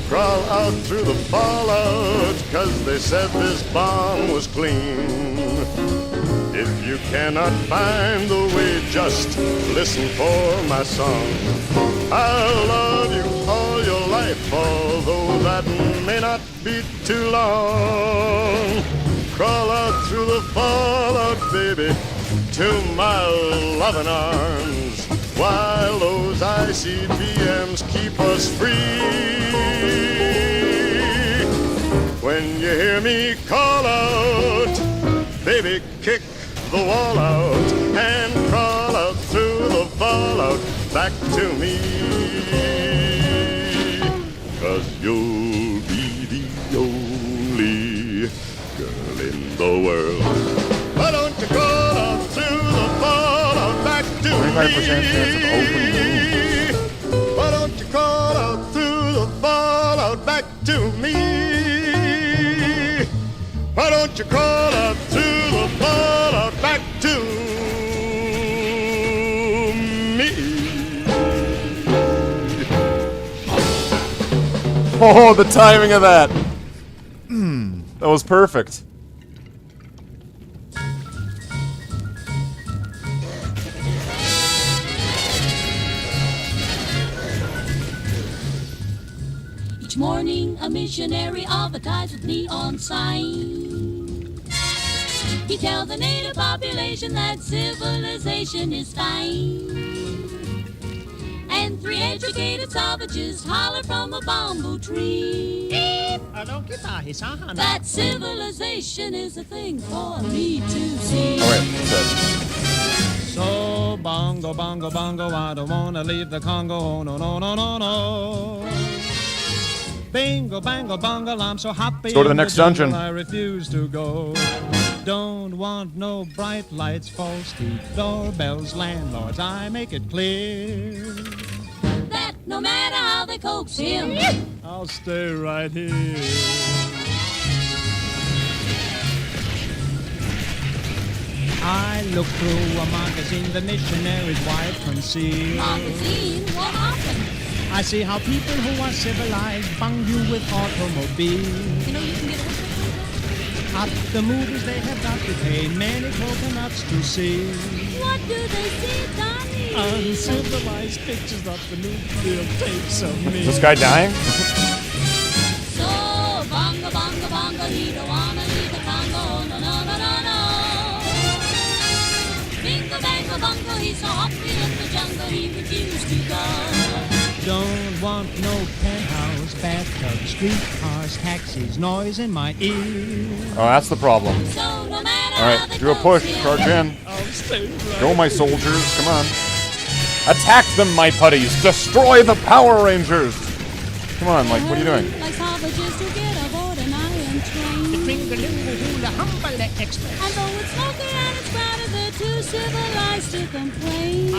Crawl out through the fallout, 'cause they said this bomb was clean. If you cannot find the way, just listen for my song. I'll love you all your life, although that may not be too long. Crawl out through the fallout, baby, to my loving arms, while those ICBMs keep us free. When you hear me call out, baby, kick the wall out and crawl out through the fallout back to me. 'Cause you'll be the only girl in the world. Why don't you crawl out through the fallout back to 25% chance of open me? Why don't you crawl out through the fallout back to me? Why don't you crawl out through the fallout back to me? Oh, the timing of that. That was perfect. Each morning, a missionary advertised with neon sign. He tells the native population that civilization is fine. And 3 educated savages holler from a bamboo tree that civilization is a thing for me to see. Alright, so So bongo, bongo, bongo, I don't wanna leave the Congo. Oh, no, no, no, no, no. Bingo, bango, bungle, I'm so happy. Let's go to the in next jungle, dungeon. I refuse to go. Don't want no bright lights, false teeth, doorbells, landlords. I make it clear That no matter how they coax him, I'll stay right here. I look through a magazine the missionary's wife concealed. magazine, what happened? I see how people who are civilized bung you with automobiles. You know you can get away with not. The movies they have got to pay many coconuts to see. What do they see, Donnie? Uncivilized pictures of the new film tapes of me. Is this guy dying? So, bongo, bongo, bongo, he don't wanna leave the Congo, no, no, no, no, no. Bingo, bango, bongo, he's so happy in the jungle, he refused to go. Don't want no penthouse, bathtub, streetcars, taxis, noise in my ear. Oh, that's the problem. So, no matter All how they right, do a close push. him, Charge in. I'll stay right. Go, my soldiers. Come on. Attack them, my putties. Destroy the Power Rangers. Come on, like, what are you doing? Like savages to get aboard an iron train. Hula Humble Express. And though it's smoky and it's crowded, they're too civilized to complain.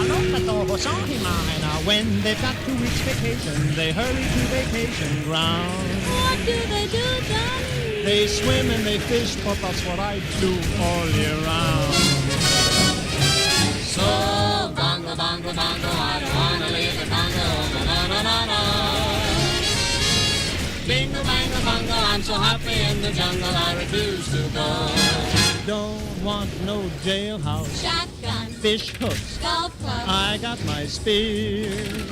When they've got 2 weeks vacation, they hurry to vacation ground. What do they do, Johnny? They swim and they fish, but that's what I do all year round. So, bongo, bongo, bongo, I don't wanna leave the Congo, no, no, no, no, no. Bingo, bango, bongo, I'm so happy in the jungle, I refuse to go. Don't want no jailhouse, Shotgun, fish hooks. golf club, I got my spears.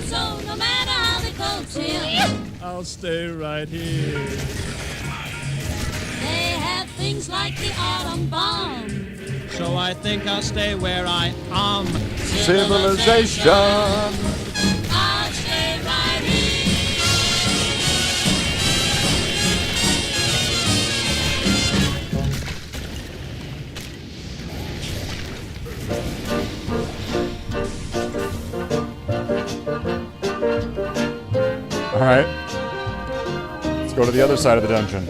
so no matter how they coax him, I'll stay right here. they have things like the atom bomb. So I think I'll stay where I am. Civilization. I'll stay right here. All right. Let's go to the other side of the dungeon.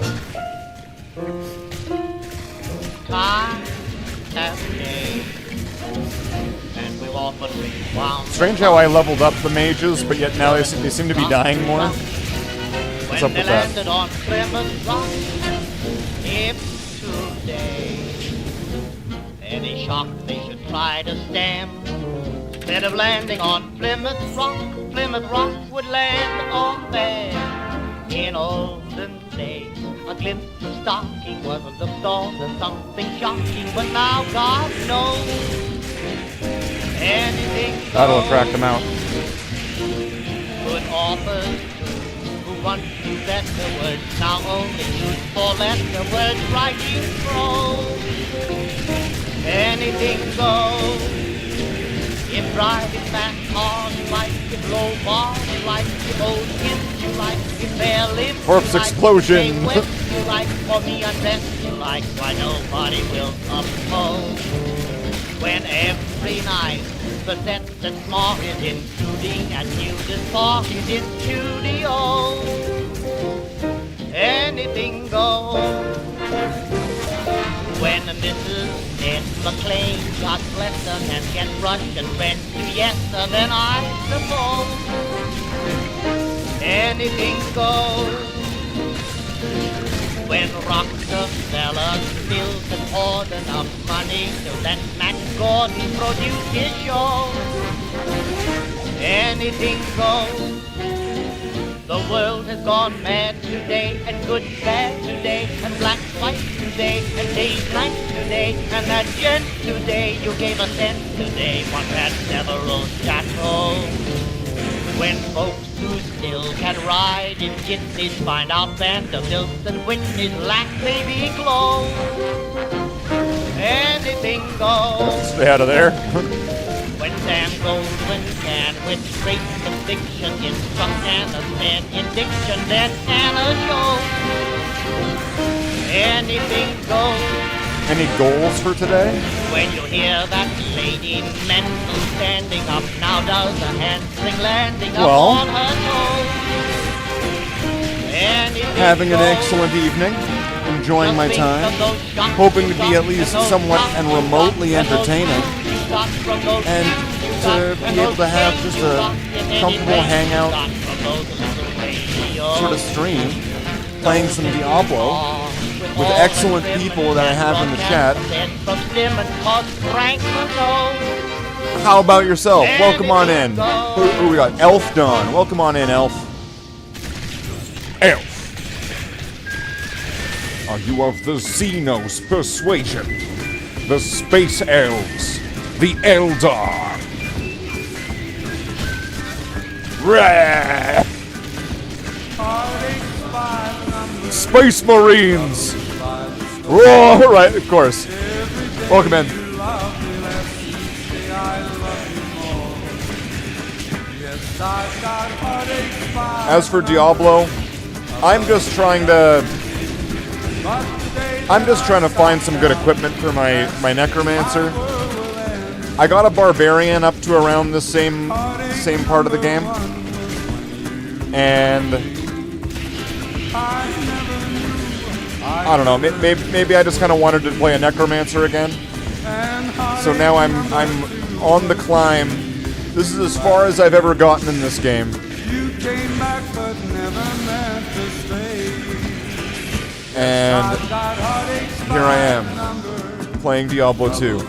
Time every day, and we've often been wound. Strange how I leveled up the mages, but yet now they seem to be dying more. What's up When they with that? landed on Plymouth Rock, if today any shock they should try to stem, instead of landing on Plymouth Rock would land on them. In olden days, a glimpse of stocking was a looked on as something shocking, but now God knows anything That'll goes. attract them out. Good authors who once knew better words now only use four-letter words writing prose. Anything goes. If driving fast cars you like, if low bars you like, if old kids you like, if bare limbs Corpse you like, explosion. if west you like, or me undressed you like, why nobody will oppose. When every night the set that's small is intruding and nudist bar is in studio, anything goes. When Mrs. Ned McLean, God bless her, can get Russian friends to yes her, then I suppose anything goes. When Rockefeller spills and poured enough money to let Matt Gordon produce his show, anything goes. The world has gone mad today, and good bad today, and black white today, and days night today, and that gent today you gave a cent today, one that never owned chateau. When folks who still can ride in jitneys find out Vanderbilts and Whitneys lack baby glow, anything goes. Stay out of there. When Sam Goldwyn can, with straight conviction, instruct Anna's men in diction, then Anna shows anything goes. Any goals for today? When you hear that lady Mendel standing up, now does a handspring landing up Well, on her toes. Anything Having an goes. excellent evening. Enjoying my Just think time. of those shots Hoping you to be got at least and those somewhat shots and you got remotely and those entertaining. shots you got from those And shots you to got be and able those to have things just you a got in any comfortable way you hangout got from those little radios. sort of stream, playing some Diablo with excellent people that I have in the chat. How about yourself? Welcome on in. Who we got? Elf Dawn. Welcome on in, Elf. Elf. Are you of the Xenos persuasion? The Space Elves? The Eldar? Rah! Space Marines! Oh, right, of course. Welcome in. As for Diablo, I'm just trying to find some good equipment for my Necromancer. I got a Barbarian up to around the same part of the game. And I don't know, maybe I just kind of wanted to play a Necromancer again. So now I'm on the climb. This is as far as I've ever gotten in this game. And here I am, playing Diablo 2.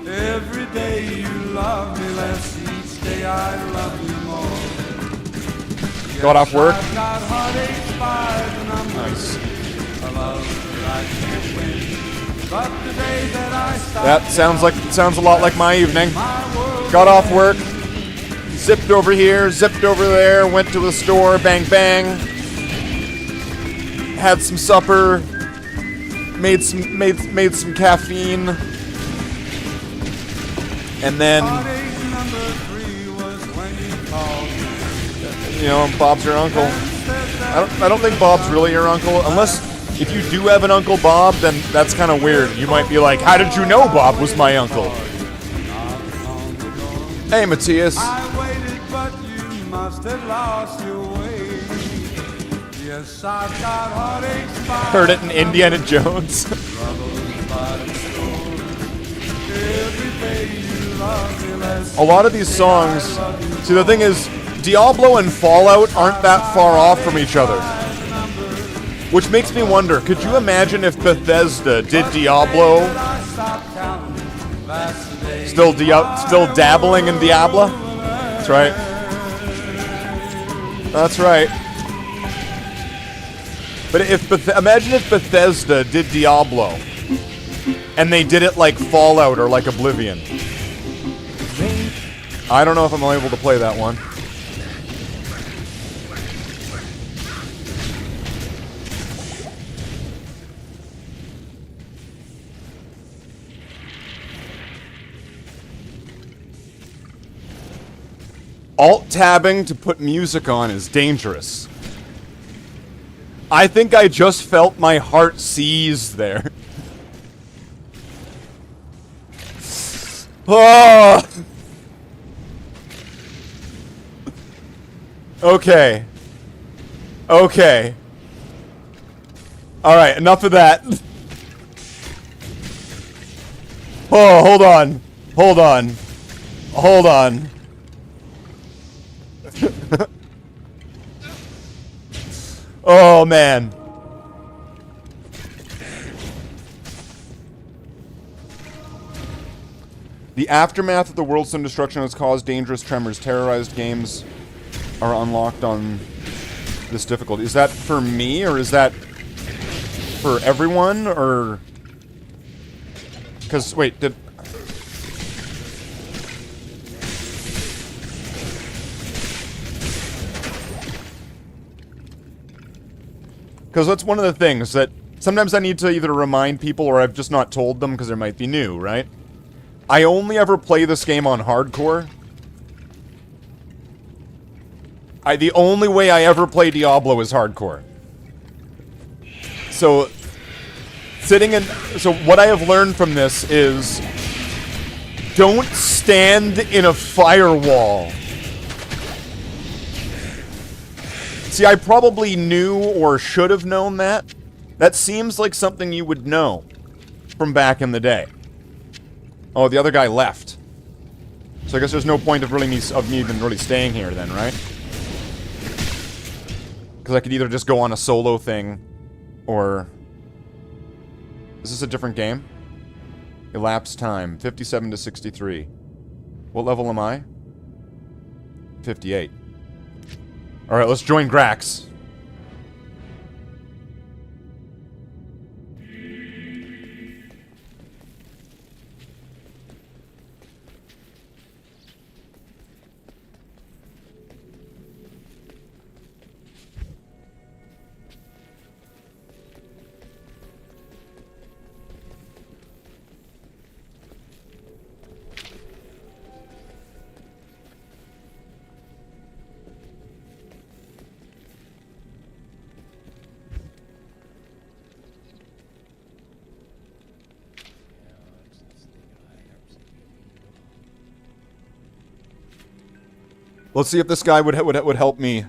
Every day you love me less, each day I love you more. Got off work? Nice. That sounds a lot like my evening. Got off work, zipped over here, zipped over there, went to the store, bang bang. Had some supper, made some caffeine, and then, you know, Bob's your uncle. I don't think Bob's really your uncle, unless if you do have an Uncle Bob, then that's kind of weird. You might be like, how did you know Bob was my uncle? Hey, Matthias. Heard it in Indiana Jones. A lot of these songs... See, the thing is, Diablo and Fallout aren't that far off from each other. Which makes me wonder, could you imagine if Bethesda did Diablo? Still dabbling in Diablo? That's right. That's right. But imagine if Bethesda did Diablo, and they did it like Fallout or like Oblivion. I don't know if I'm able to play that one. Alt-tabbing to put music on is dangerous. I think I just felt my heart seize there. Oh! Okay. Okay. Alright, enough of that. Oh, hold on. Hold on. Hold on. Oh, man. The aftermath of the world's destruction has caused dangerous tremors. Terrorized games are unlocked on this difficulty. Is that for me, or is that for everyone, or... Because, wait, did... Because that's one of the things that sometimes I need to either remind people or I've just not told them because they might be new, right? I only ever play this game on hardcore. The only way I ever play Diablo is hardcore. So, so what I have learned from this is, don't stand in a firewall. See, I probably knew or should have known that. That seems like something you would know from back in the day. Oh, the other guy left. So I guess there's no point of me even really staying here then, right? Because I could either just go on a solo thing, or... Is this a different game? Elapsed time, 57 to 63. What level am I? 58. Alright, let's join Grax. Let's see if this guy would help me.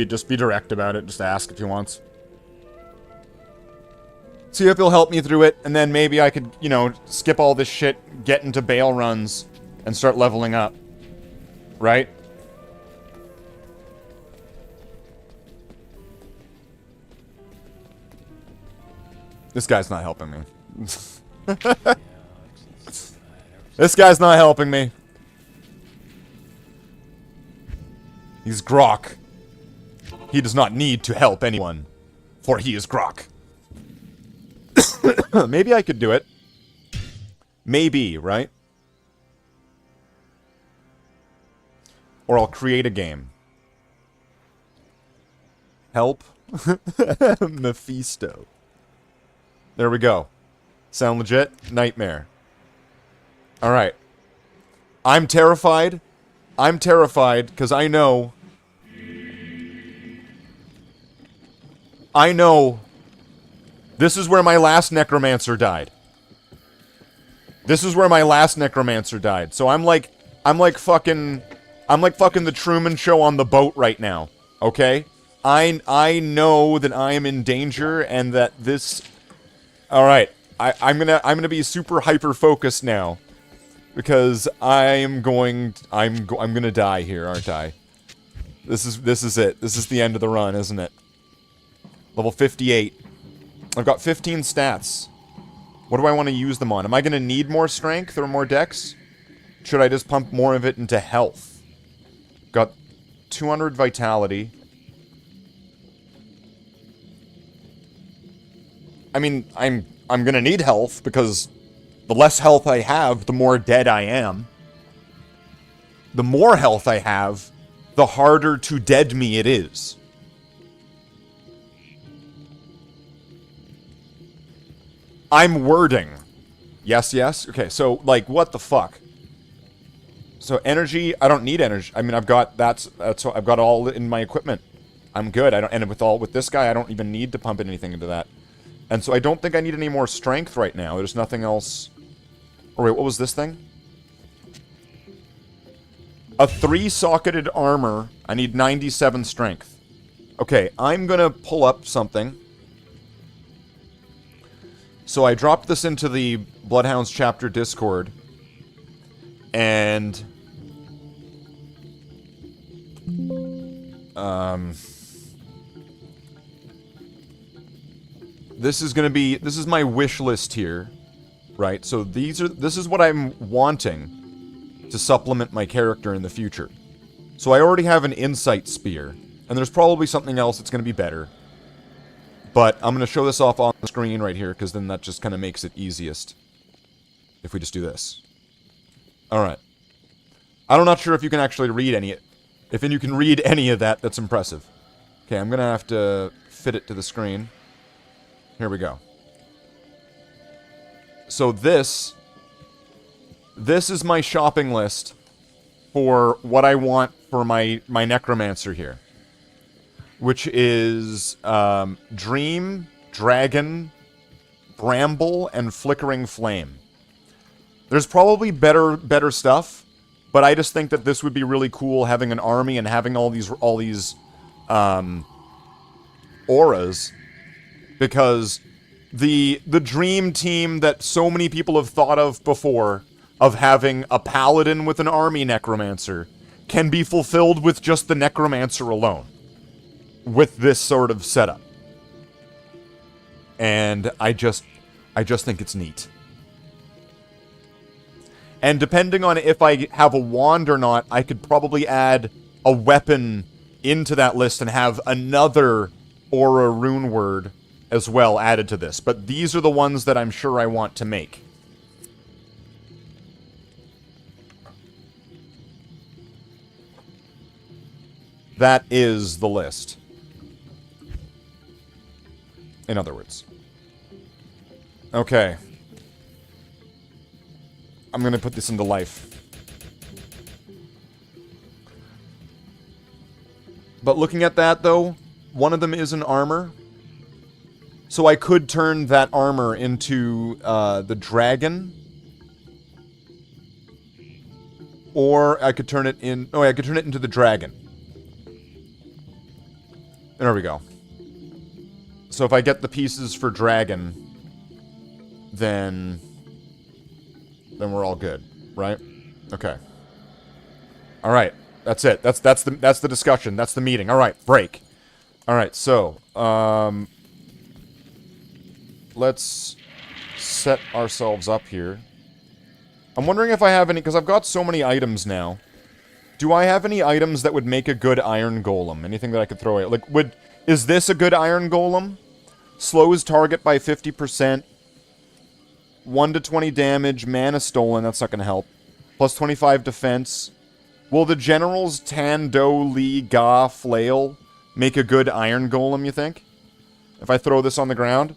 Just be direct about it. Just ask if he wants. See if he'll help me through it, and then maybe I could, you know, skip all this shit, get into bail runs, and start leveling up. Right? This guy's not helping me. This guy's not helping me. He's Grok. He does not need to help anyone, for he is Grok. Maybe I could do it. Maybe, right? Or I'll create a game. Help? Mephisto. There we go. Sound legit? Nightmare. Alright. I'm terrified. I'm terrified because I know this is where my last Necromancer died. This is where my last Necromancer died. So I'm like fucking the Truman Show on the boat right now. Okay? I know that I am in danger and that this. All right. I'm gonna be super hyper focused now because I'm gonna die here, aren't I? This is it. This is the end of the run, isn't it? Level 58. I've got 15 stats. What do I want to use them on? Am I going to need more strength or more dex? Should I just pump more of it into health? Got 200 vitality. I mean, I'm going to need health because the less health I have, the more dead I am. The more health I have, the harder to dead me it is. I'm wording. Yes, yes. Okay, so, like, what the fuck? So, energy, I don't need energy. I mean, I've got, I've got all in my equipment. I'm good. And with this guy, I don't even need to pump anything into that. And so I don't think I need any more strength right now. There's nothing else. Oh, wait, what was this thing? A 3-socketed armor. I need 97 strength. Okay, I'm gonna pull up something. So I dropped this into the Bloodhounds chapter Discord. And this is my wish list here, right? So this is what I'm wanting to supplement my character in the future. So I already have an insight spear, and there's probably something else that's going to be better. But I'm going to show this off on the screen right here, because then that just kind of makes it easiest. If we just do this. Alright. I'm not sure if you can actually read any... If you can read any of that, that's impressive. Okay, I'm going to have to fit it to the screen. Here we go. So this is my shopping list for what I want for my Necromancer here. Which is Dream, Dragon, Bramble, and Flickering Flame. There's probably better stuff, but I just think that this would be really cool having an army and having all these auras, because the dream team that so many people have thought of before, of having a paladin with an army necromancer, can be fulfilled with just the necromancer alone. With this sort of setup. And I just think it's neat. And depending on if I have a wand or not, I could probably add a weapon into that list and have another aura rune word as well added to this. But these are the ones that I'm sure I want to make. That is the list. In other words. Okay. I'm gonna put this into life. But looking at that, though, one of them is an armor. So I could turn that armor into the dragon. Or I could turn it in... Oh, I could turn it into the dragon. There we go. So if I get the pieces for dragon, then we're all good, right? Okay. All right. That's it. That's the discussion. That's the meeting. All right, break. All right, so let's set ourselves up here. I'm wondering if I have any, because I've got so many items now. Do I have any items that would make a good iron golem? Anything that I could throw at? Like, is this a good iron golem? Slows target by 50%. 1 to 20 damage. Mana stolen. That's not going to help. Plus 25 defense. Will the general's Tan Do Li Ga flail make a good iron golem, you think? If I throw this on the ground?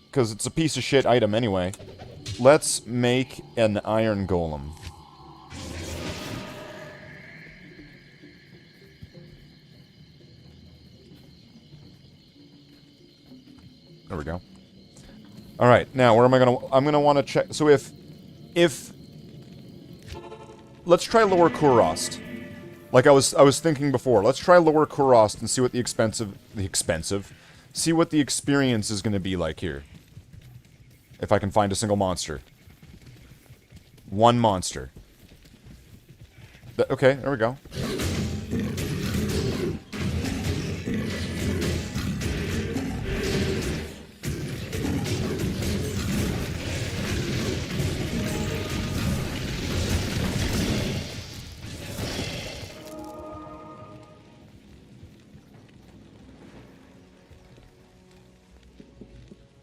Because it's a piece of shit item anyway. Let's make an iron golem. There we go. Alright, now where am I gonna... I'm gonna want to check... So if... Let's try Lower Kurost. Like I was thinking before. Let's try Lower Kurost and see what see what the experience is gonna be like here. If I can find a single monster. One monster. Okay, there we go.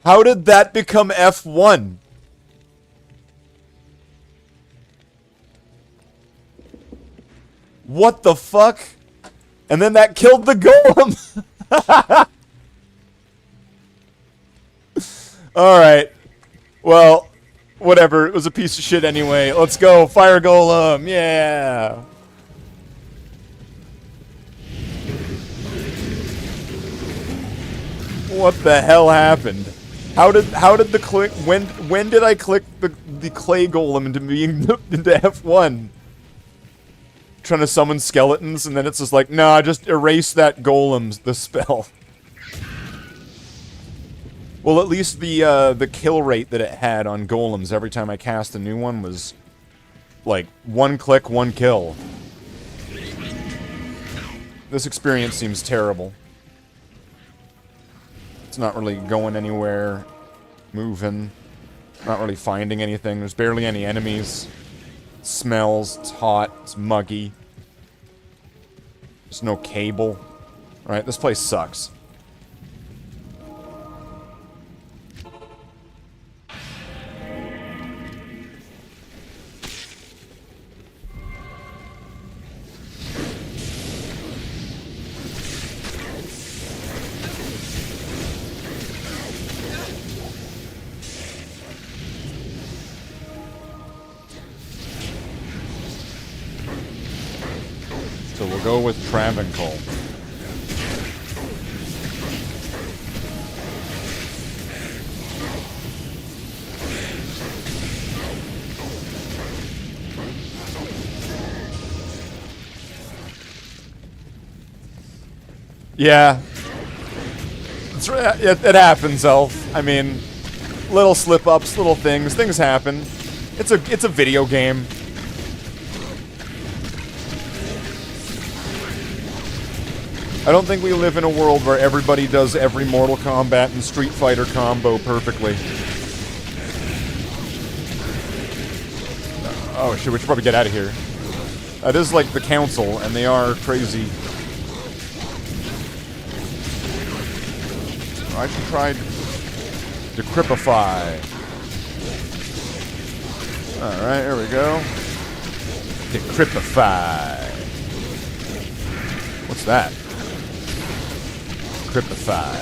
How did that become F1? What the fuck? And then that killed the golem. Alright. Well, whatever. It was a piece of shit anyway. Let's go. Fire golem. Yeah. What the hell happened? How did the click... When did I click the clay golem into being into F1? Trying to summon skeletons, and then it's just like, nah, just erase that golem's the spell. Well, at least the kill rate that it had on golems every time I cast a new one was like 1 click, 1 kill. This experience seems terrible. It's not really going anywhere, moving, not really finding anything. There's barely any enemies. It smells, it's hot, it's muggy. There's no cable. Alright, this place sucks. So we'll go with Travancore. Yeah. It happens, Elf. I mean, little slip-ups, little things. Things happen. It's a video game. I don't think we live in a world where everybody does every Mortal Kombat and Street Fighter combo perfectly. Oh shit, we should probably get out of here. That is like the council, and they are crazy. I should try Decrypify. Alright, here we go. Decrypify. What's that? Decrypify.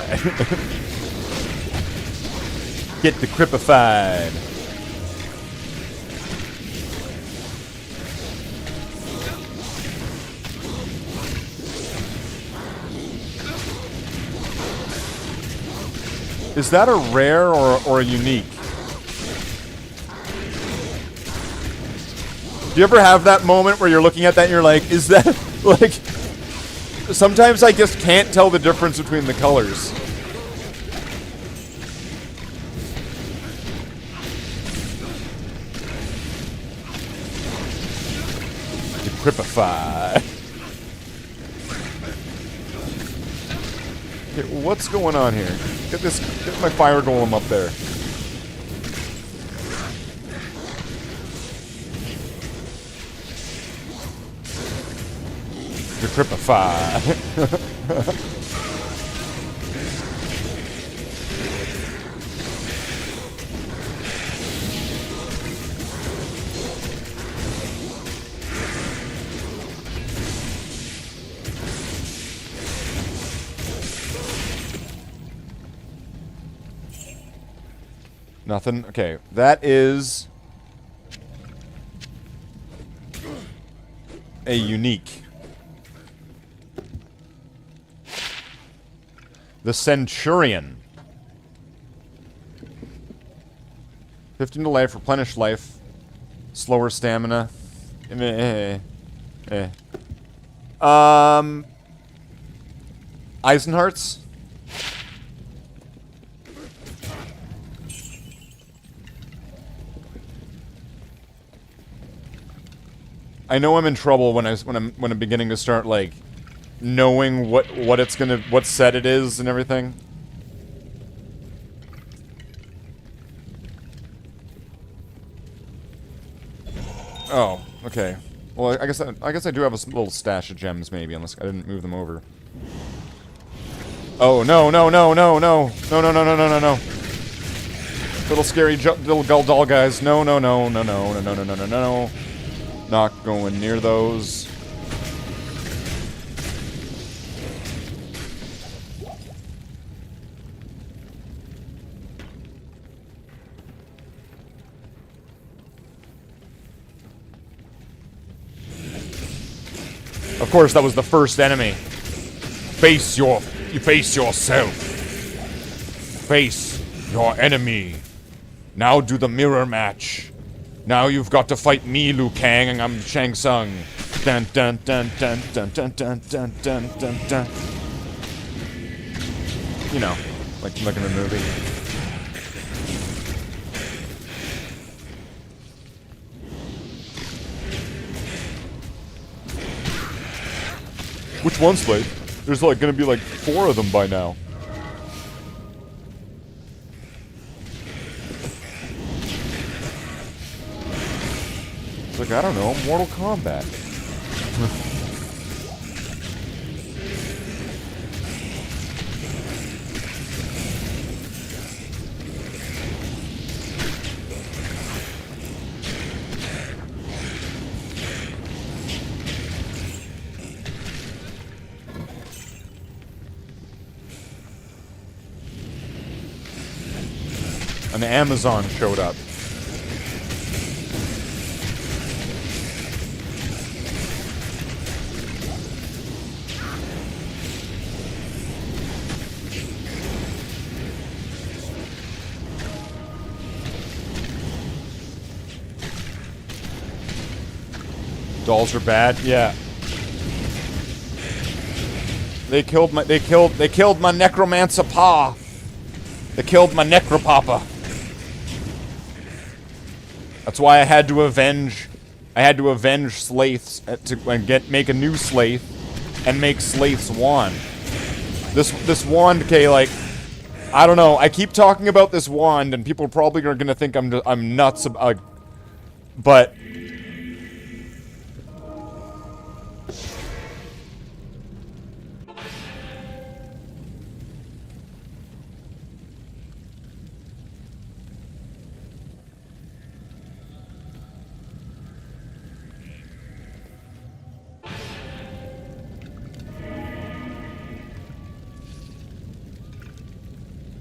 Get decrypified. Is that a rare or a unique? Do you ever have that moment where you're looking at that and you're like, is that, like... Sometimes I just can't tell the difference between the colors. Decrypify. Okay, what's going on here? Get my fire golem up there. Decrypify. Nothing. Okay, that is a unique. The Centurion. 15 to life, replenish life, slower stamina. Eisenhearts. I know I'm in trouble when I'm beginning to start like knowing what set it is and everything. Oh, okay. Well, I guess I do have a little stash of gems maybe, unless I didn't move them over. Oh no no no no no no no no no no no no! Little scary little doll guys! No no no no no no no no no no no! Not going near those. Of course, that was the first enemy. Face yourself. Face your enemy. Now do the mirror match. Now you've got to fight me, Liu Kang, and I'm Shang Tsung. Dun dun dun dun dun dun dun dun dun dun dun. You know, like in the movie. Which one, Slathe? There's like gonna be like 4 of them by now. It's like, I don't know, Mortal Kombat. An Amazon showed up. Dolls are bad, yeah. They killed my Necromancer pa. They killed my Necropapa. That's why I had to avenge Slathe's make a new Slathe and make Slathe's wand. This wand, okay, like, I don't know. I keep talking about this wand, and people probably are gonna think I'm nuts. But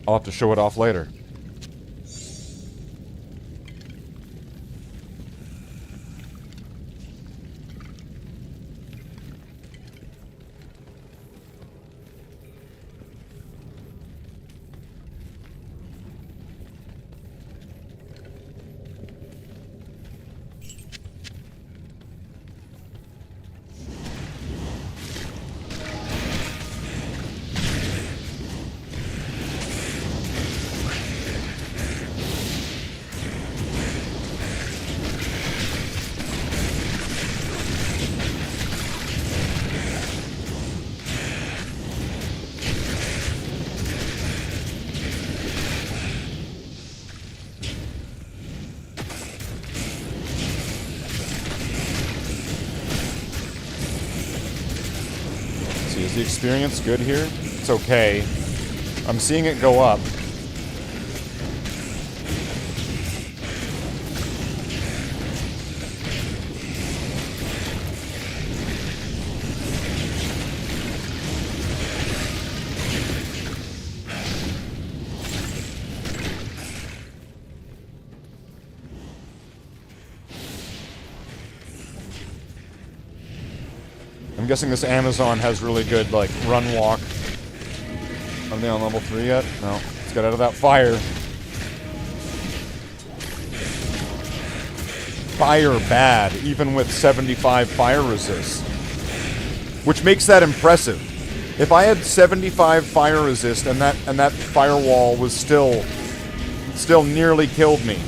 I'll have to show it off later. Is the experience good here? It's okay. I'm seeing it go up. I'm guessing this Amazon has really good, like, run walk. Are they on level 3 yet? No. Let's get out of that fire. Fire bad, even with 75 fire resist. Which makes that impressive. If I had 75 fire resist and that firewall was still nearly killed me.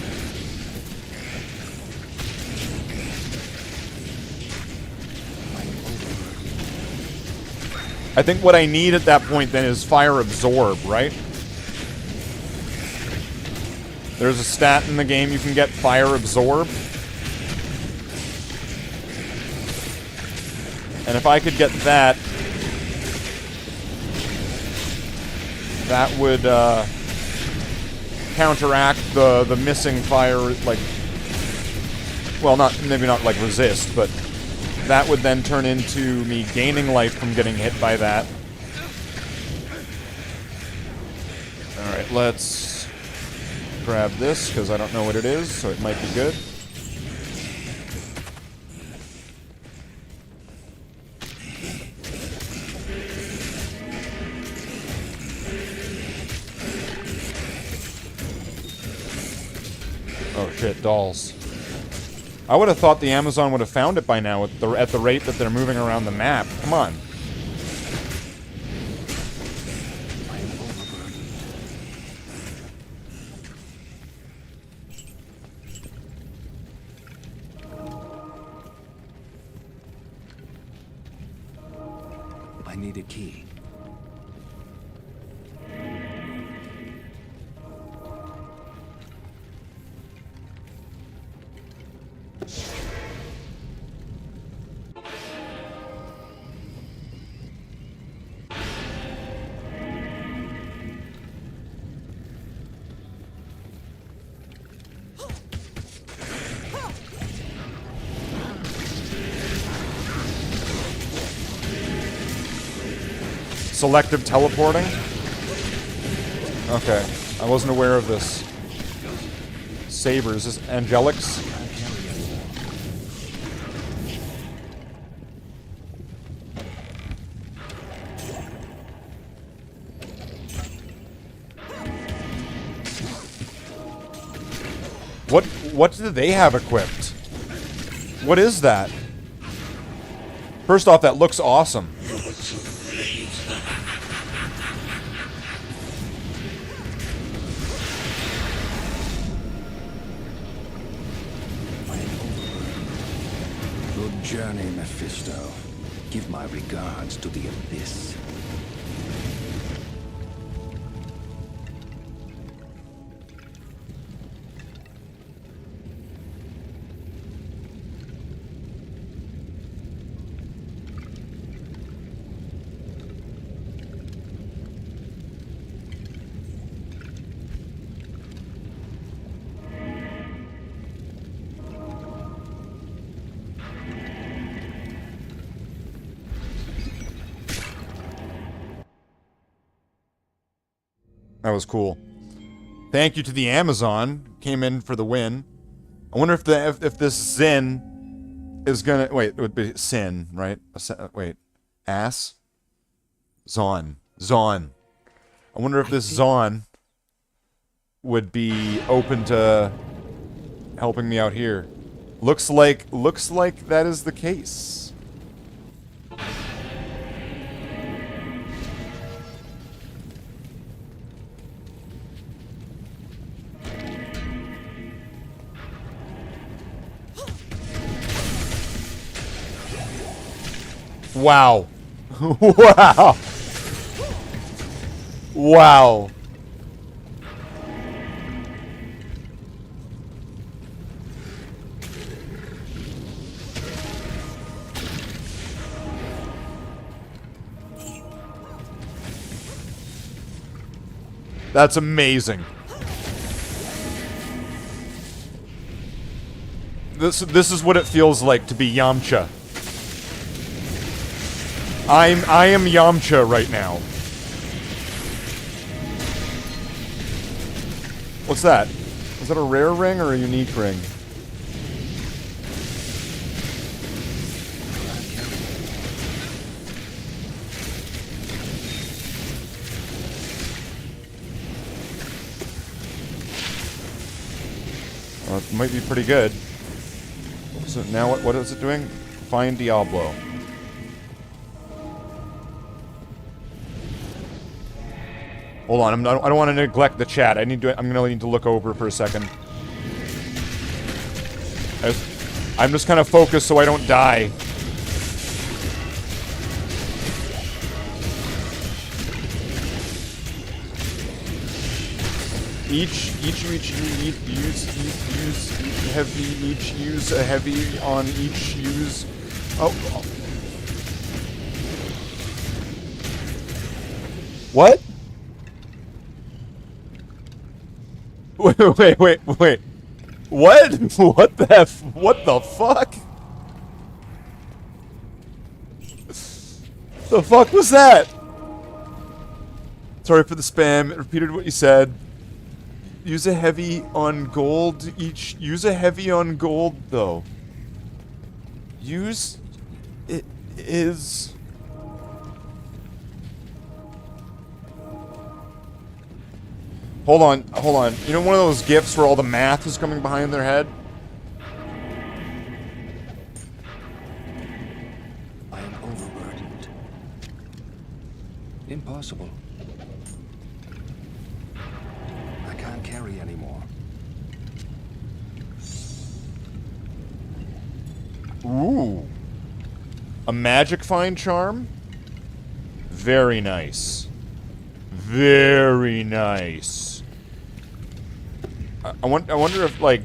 I think what I need at that point then is Fire Absorb, right? There's a stat in the game you can get Fire Absorb. And if I could get that, that would counteract the missing fire, like, well, maybe not like resist, but that would then turn into me gaining life from getting hit by that. Alright, let's grab this, because I don't know what it is, so it might be good. Oh shit, dolls. I would have thought the Amazon would have found it by now at the rate that they're moving around the map. Come on. I need a key. Selective teleporting? Okay. I wasn't aware of this. Sabers. Is this Angelics? What do they have equipped? What is that? First off, that looks awesome. Good journey, Mephisto. Give my regards to the Abyss. That was cool. Thank you to the Amazon. Came in for the win. I wonder if this Zin is gonna... Wait, it would be Sin, right? Wait. Ass? Zon. Zon. I wonder if this Zon would be open to helping me out here. Looks like that is the case. Wow. Wow. Wow. That's amazing. This is what it feels like to be Yamcha. I am Yamcha right now. What's that? Is that a rare ring or a unique ring? Well, it might be pretty good. So now what is it doing? Find Diablo. Hold on, I don't want to neglect the chat. I'm gonna need to look over for a second. I'm just kind of focused so I don't die. Use a heavy on each use. Oh. What? Wait. What? What the fuck? The fuck was that? Sorry for the spam. It repeated what you said. Use a heavy on gold each. Use a heavy on gold, though. Use... It is... Hold on. You know one of those gifs where all the math is coming behind their head? I am overburdened. Impossible. I can't carry anymore. Ooh. A magic find charm? Very nice. Very nice. I wonder if, like...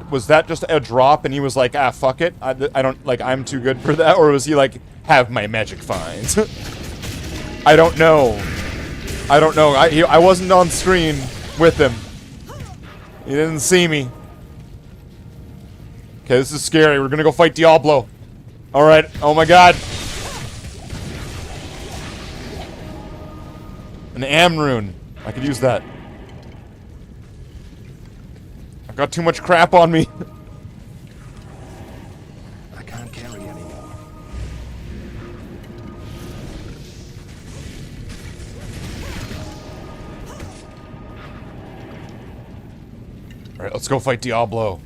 Was that just a drop and he was like, ah, fuck it? I don't, like, I'm too good for that? Or was he like, have my magic finds? I don't know. I wasn't on screen with him. He didn't see me. Okay, this is scary. We're gonna go fight Diablo. Alright. Oh my god. An Amrune. I could use that. I've got too much crap on me. I can't carry anymore. Alright, let's go fight Diablo.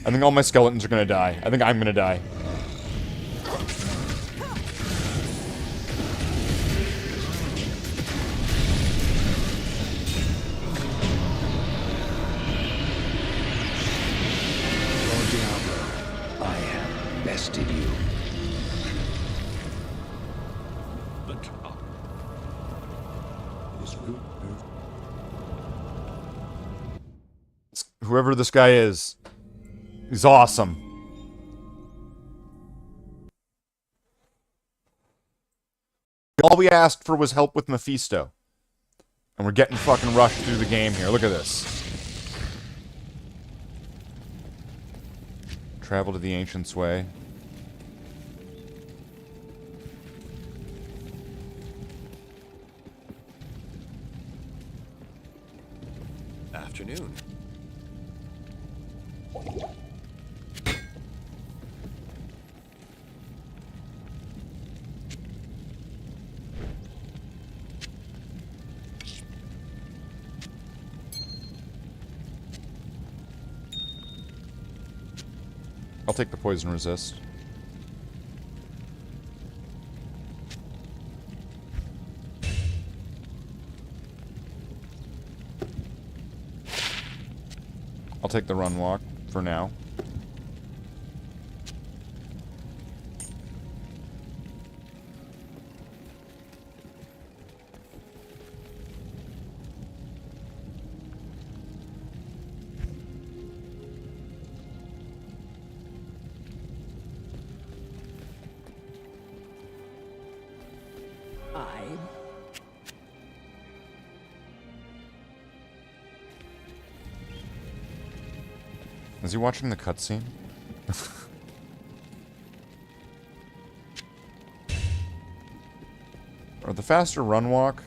I think all my skeletons are gonna die. I think I'm gonna die. Lord Diablo, I have bested you. But Whoever this guy is, he's awesome. All we asked for was help with Mephisto. And we're getting fucking rushed through the game here. Look at this. Travel to the Ancient's Way. Afternoon. I'll take the poison resist. I'll take the run walk for now. Is he watching the cutscene? Or the faster run walk?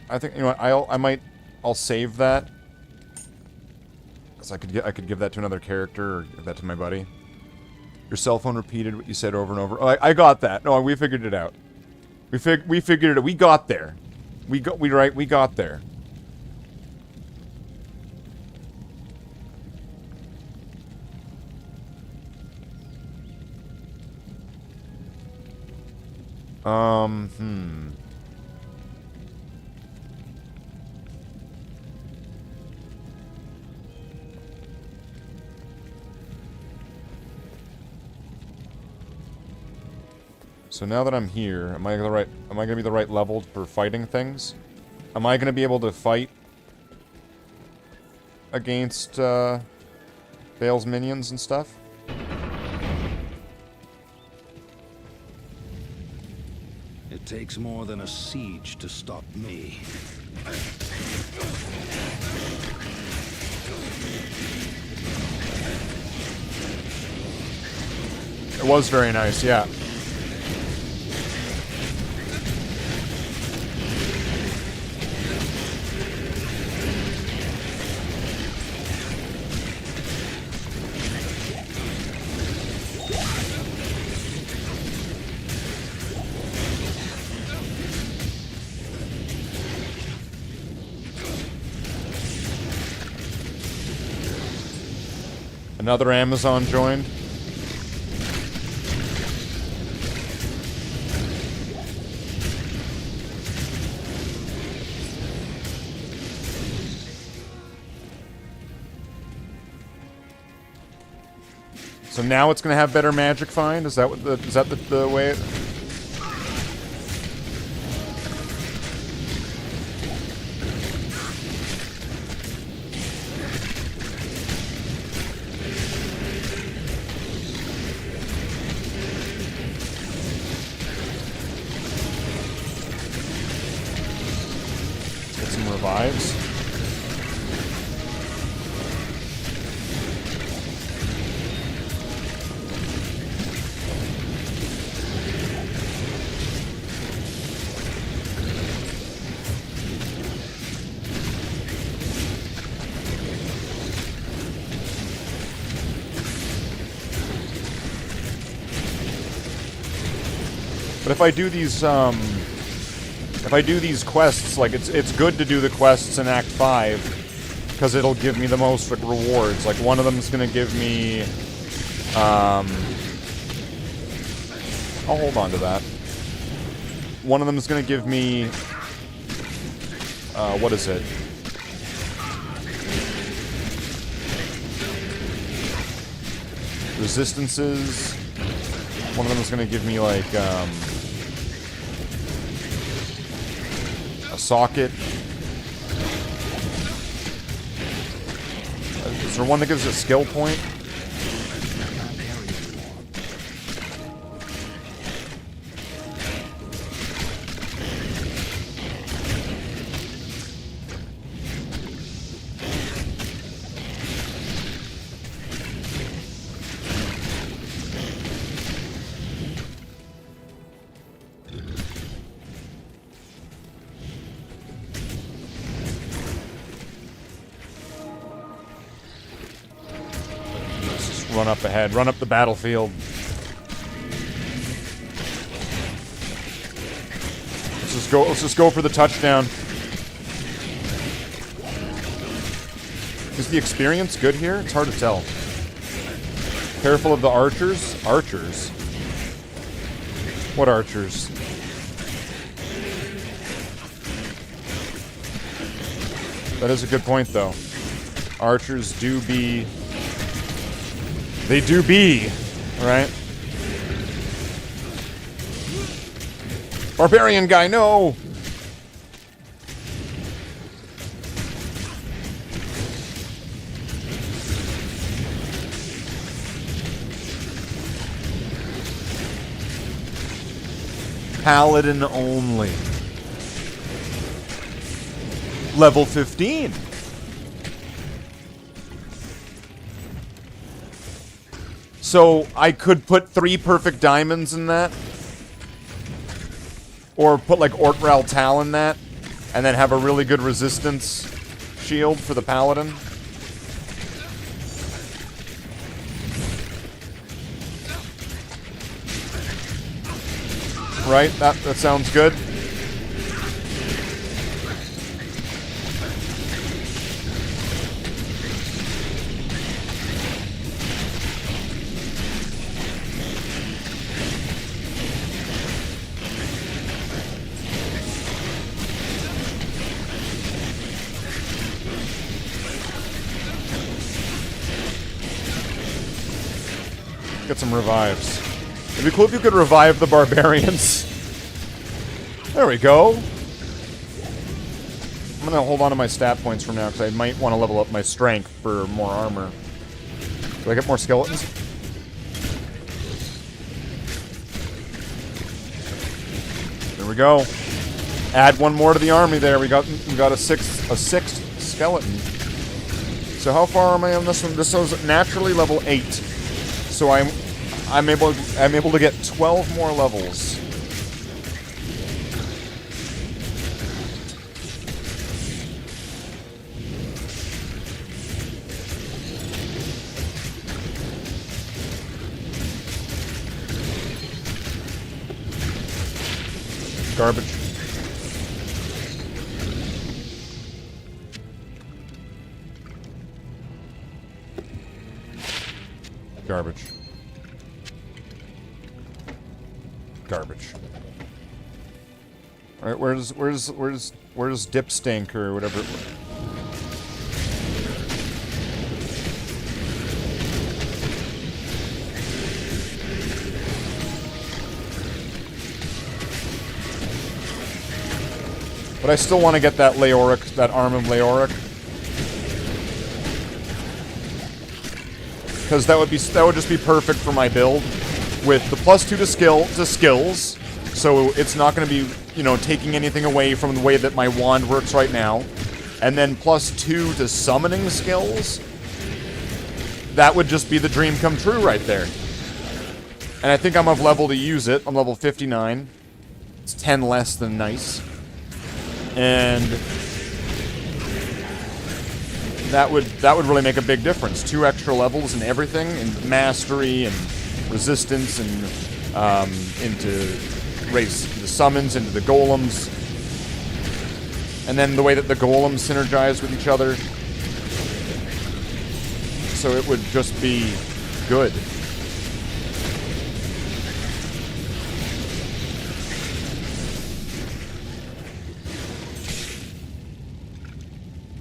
I think, you know what, I'll save that. Cause I could give that to another character or give that to my buddy. Your cell phone repeated what you said over and over. Oh, I got that. No, we figured it out. We figured it out. We got there. We got there. So now that I'm here, am I gonna be the right level for fighting things? Am I gonna be able to fight against Bale's minions and stuff? It takes more than a siege to stop me. It was very nice, yeah. Another Amazon joined. So now it's going to have better magic find? Is that what the way it... Get some revives. But if I do these quests, like it's good to do the quests in Act 5 because it'll give me the most like rewards. Like one of them's gonna give me, I'll hold on to that. One of them's gonna give me, what is it? Resistances. One of them is going to give me, like, a socket. Is there one that gives a skill point? run up ahead. Run up the battlefield. Let's just go for the touchdown. Is the experience good here? It's hard to tell. Careful of the archers. Archers? What archers? That is a good point, though. Archers do be... They do be, right? Barbarian guy, no! Paladin only. Level 15. So I could put 3 perfect diamonds in that. Or put like Ortral Tal in that. And then have a really good resistance shield for the paladin. Right? That sounds good. Get some revives. It'd be cool if you could revive the barbarians. There we go. I'm gonna hold on to my stat points from now because I might want to level up my strength for more armor. Do I get more skeletons? There we go. Add one more to the army there. We got a sixth skeleton. So how far am I on this one? This was naturally level 8. So I'm able to get 12 more levels. Garbage. Garbage. Garbage. All right, where's Dip Stink or whatever? But I still want to get that Leoric, that Arm of Leoric. Because that would just be perfect for my build. With the +2 to skills. So it's not going to be, you know, taking anything away from the way that my wand works right now. And then +2 to summoning skills. That would just be the dream come true right there. And I think I'm of level to use it. I'm level 59. It's 10 less than nice. And that would really make a big difference. 2 extra levels in everything, in mastery and resistance, and into raise the summons, into the golems, and then the way that the golems synergize with each other. So it would just be good.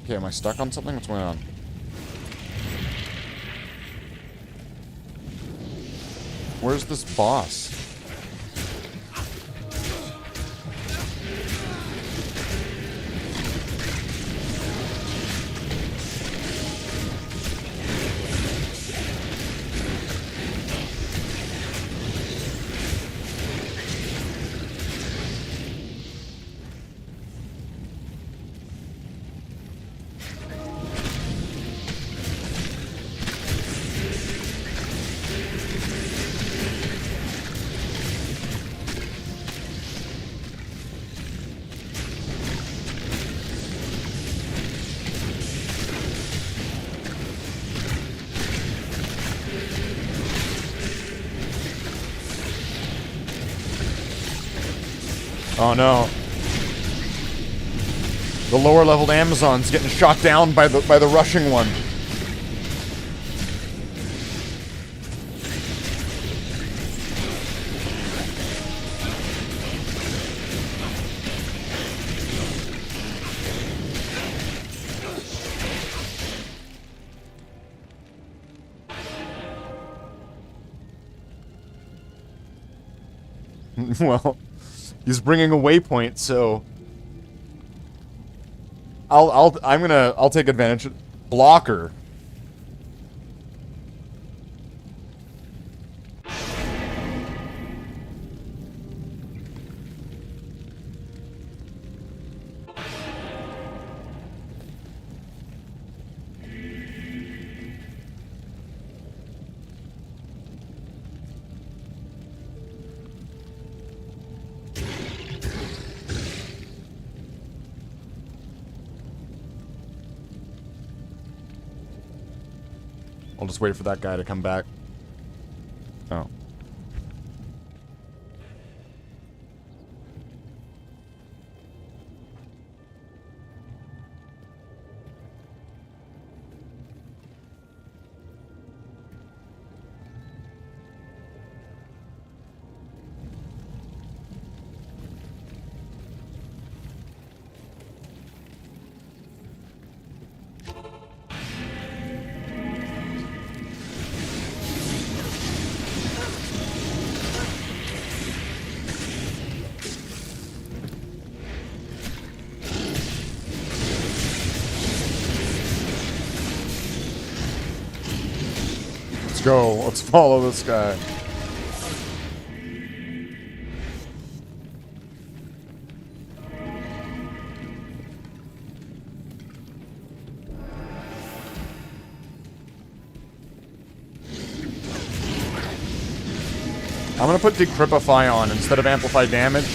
Okay, am I stuck on something? What's going on? Where's this boss? Oh no. The lower leveled Amazon's getting shot down by the rushing one. Well, he's bringing a waypoint, so I'll take advantage. Blocker. I'll just wait for that guy to come back. Oh. Go. Let's follow this guy. I'm gonna put Decrypify on instead of Amplify Damage.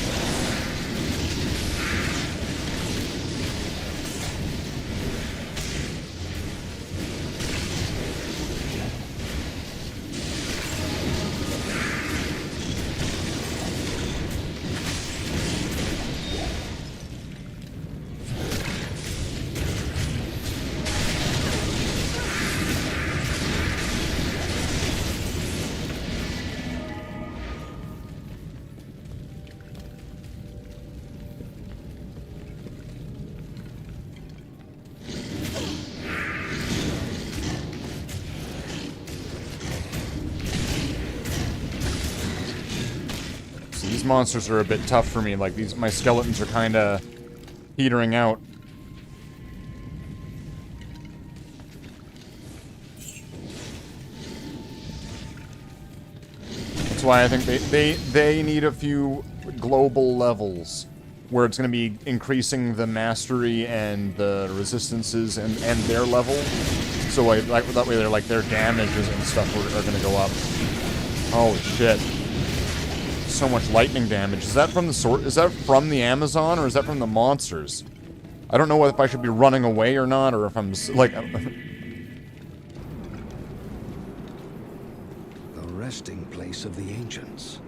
These monsters are a bit tough for me. Like, my skeletons are kind of petering out. That's why I think they need a few global levels where it's going to be increasing the mastery and the resistances and their level. So like that way, their damages and stuff are going to go up. Holy shit! So much lightning damage. Is that from the sword? Is that from the Amazon or is that from the monsters? I don't know if I should be running away or not, or if I'm like. The resting place of the ancients.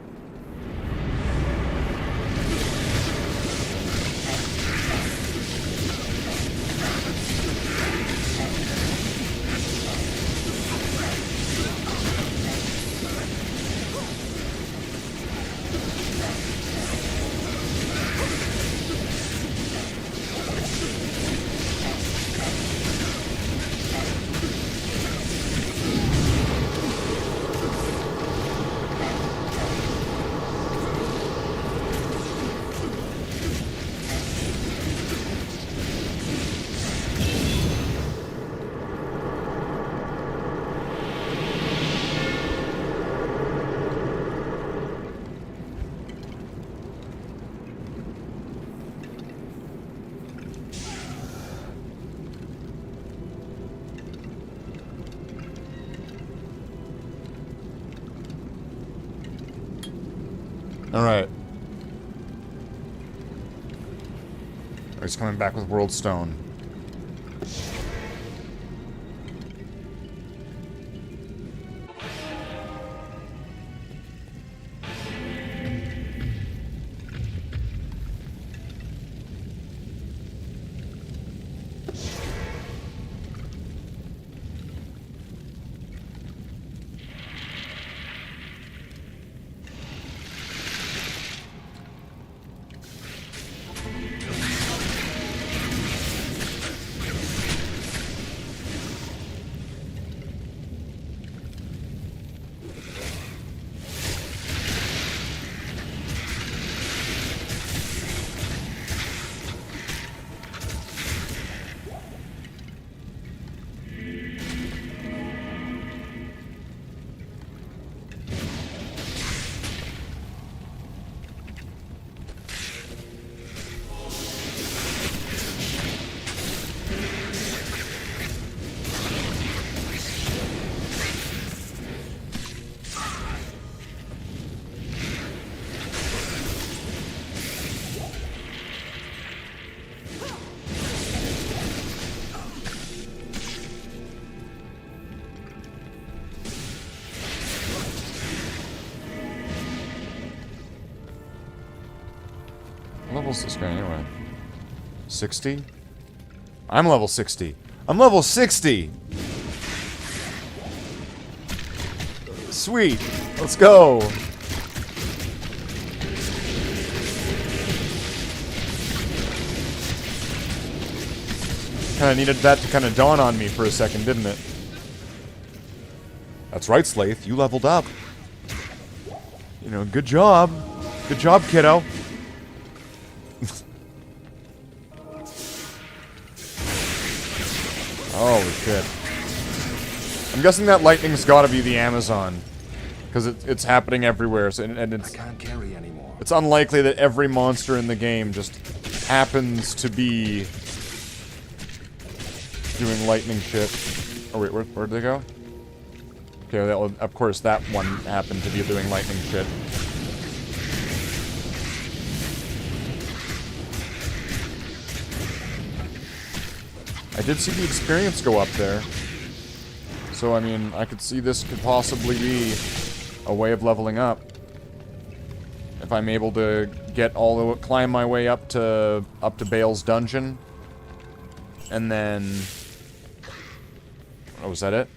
Alright. He's coming back with World Stone. level's this guy anyway? 60? I'm level 60. I'm level 60! Sweet! Let's go! Kinda needed that to kinda dawn on me for a second, didn't it? That's right, Slathe. You leveled up. You know, good job. Good job, kiddo. Holy shit. I'm guessing that lightning's gotta be the Amazon. Because it's happening everywhere, so, and it's... I can't carry anymore. It's unlikely that every monster in the game just happens to be... doing lightning shit. Oh wait, where'd they go? Okay, well, of course that one happened to be doing lightning shit. I did see the experience go up there. So, I mean, I could see this could possibly be a way of leveling up. If I'm able to get all the climb my way up to Bale's dungeon. And then... Oh, was that it?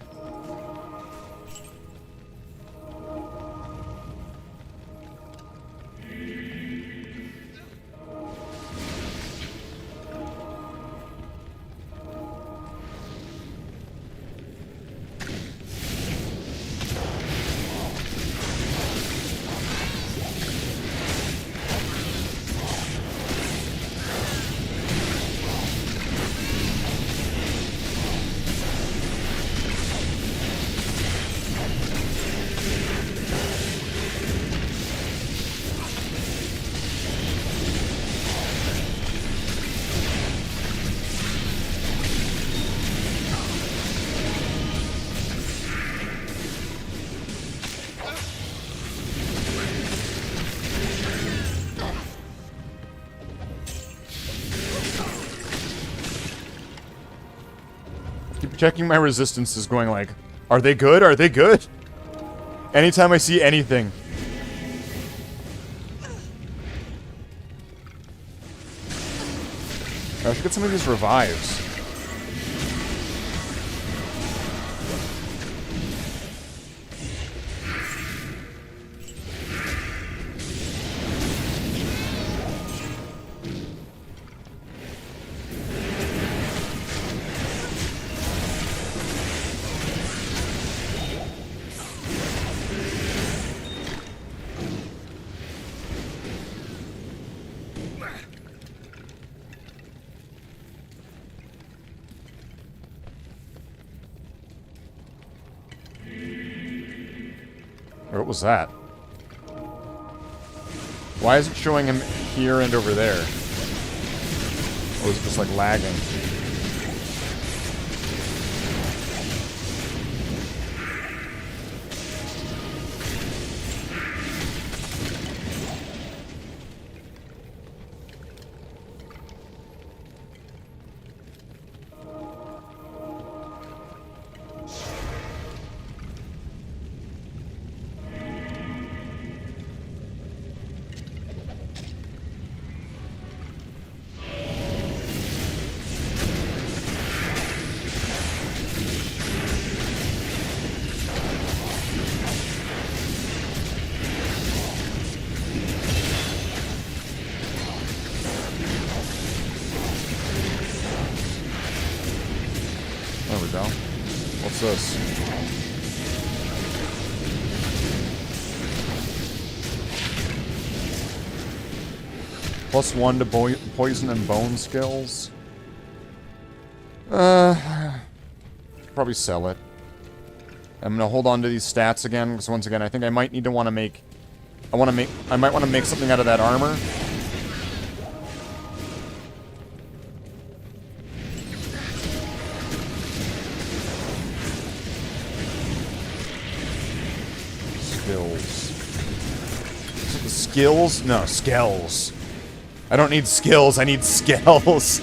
Checking my resistances, going like, are they good? Are they good? Anytime I see anything. I should get some of these revives. What was that? Why is it showing him here and over there? Or is it just like lagging? There we go. What's this? +1 to poison and bone skills. Probably sell it. I'm gonna hold on to these stats again, because once again, I think I might need to want to make... I might want to make something out of that armor. Skills? No, skills. I don't need skills, I need skills.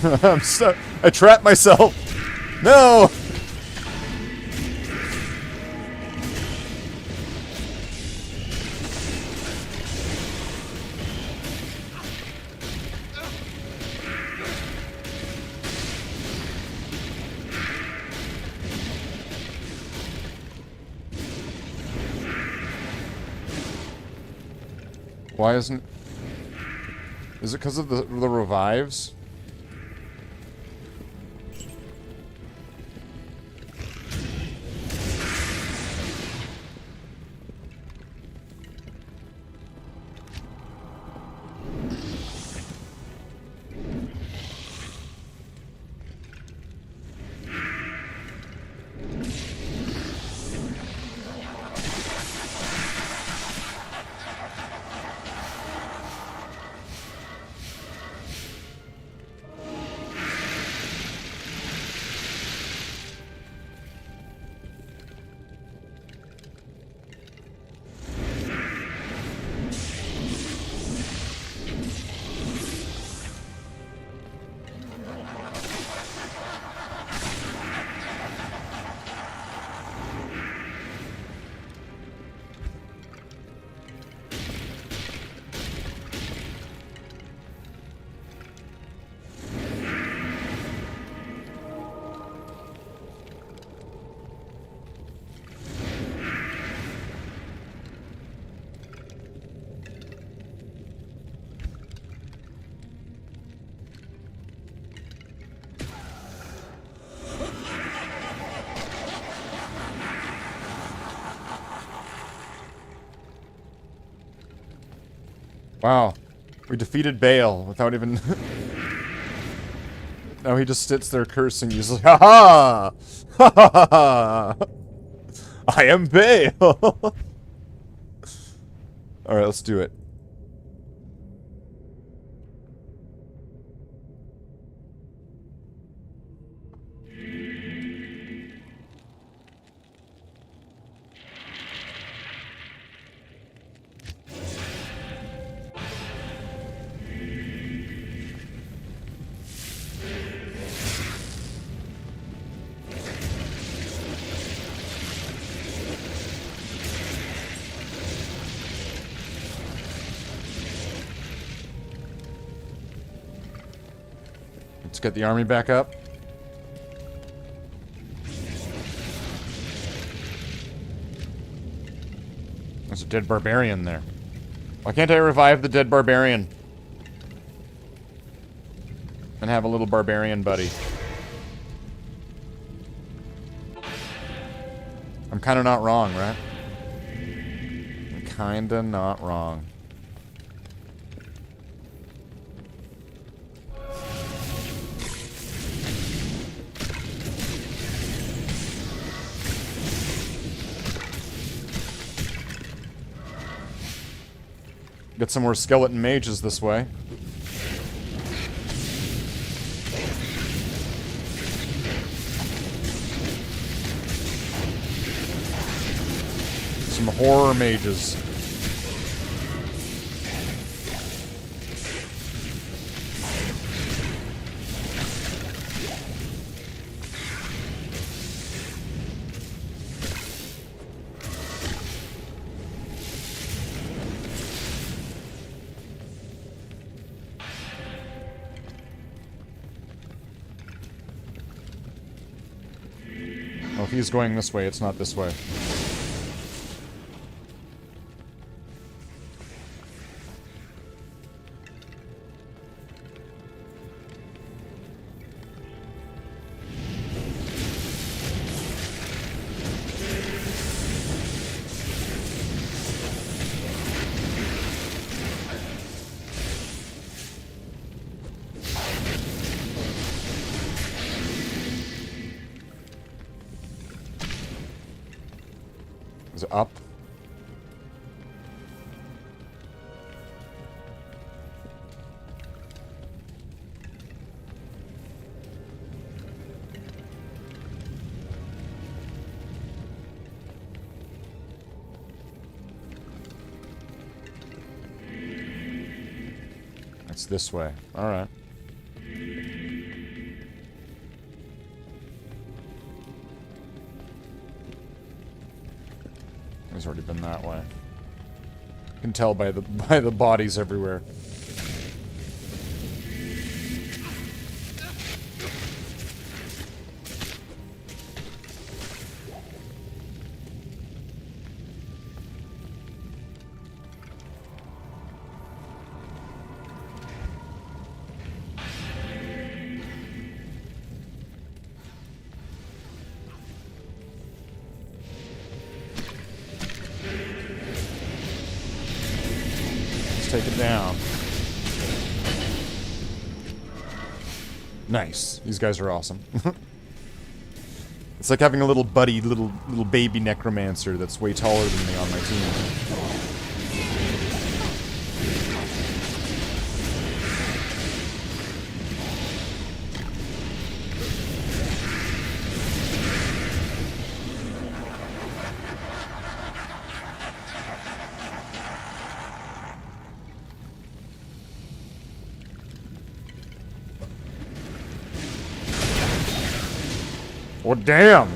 I'm stuck. I trapped myself. No! Why isn't... Is it because of the revives? Wow. We defeated Bale without even... Now he just sits there cursing. He's like, ha ha! Ha ha ha! I am Bale! Alright, let's do it. Let's get the army back up. There's a dead barbarian there. Why can't I revive the dead barbarian? And have a little barbarian buddy. I'm kinda not wrong, right? I'm kinda not wrong. Get some more skeleton mages this way. Some horror mages. Well, if he's going this way, it's not this way. Is it up? It's this way. All right. He's already been that way. You can tell by the bodies everywhere. Take it down. Nice. These guys are awesome. It's like having a little buddy, little baby necromancer that's way taller than me on my team. Oh, damn!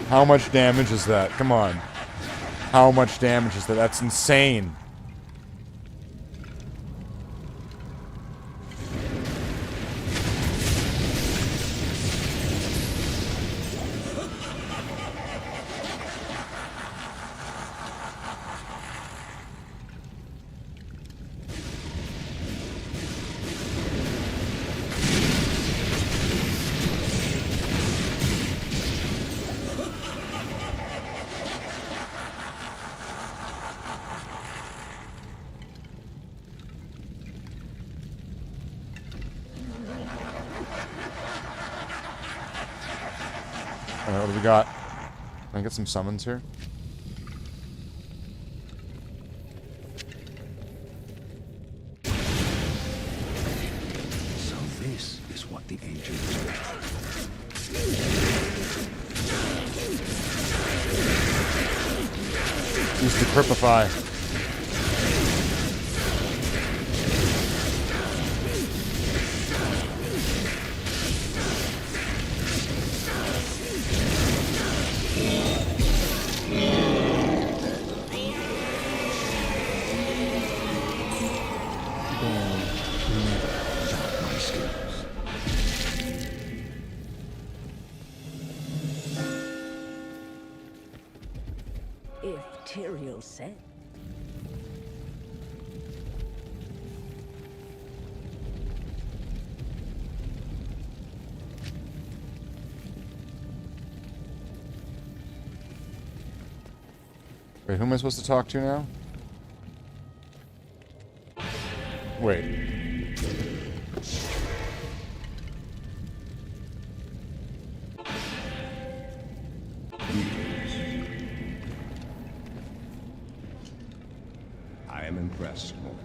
How much damage is that? Come on. How much damage is that? That's insane. Alright, what do we got? Can I get some summons here? So this is what the ancients Use the Cripify. If Tyrael said. Wait, who am I supposed to talk to now? Wait. I am impressed, Morris.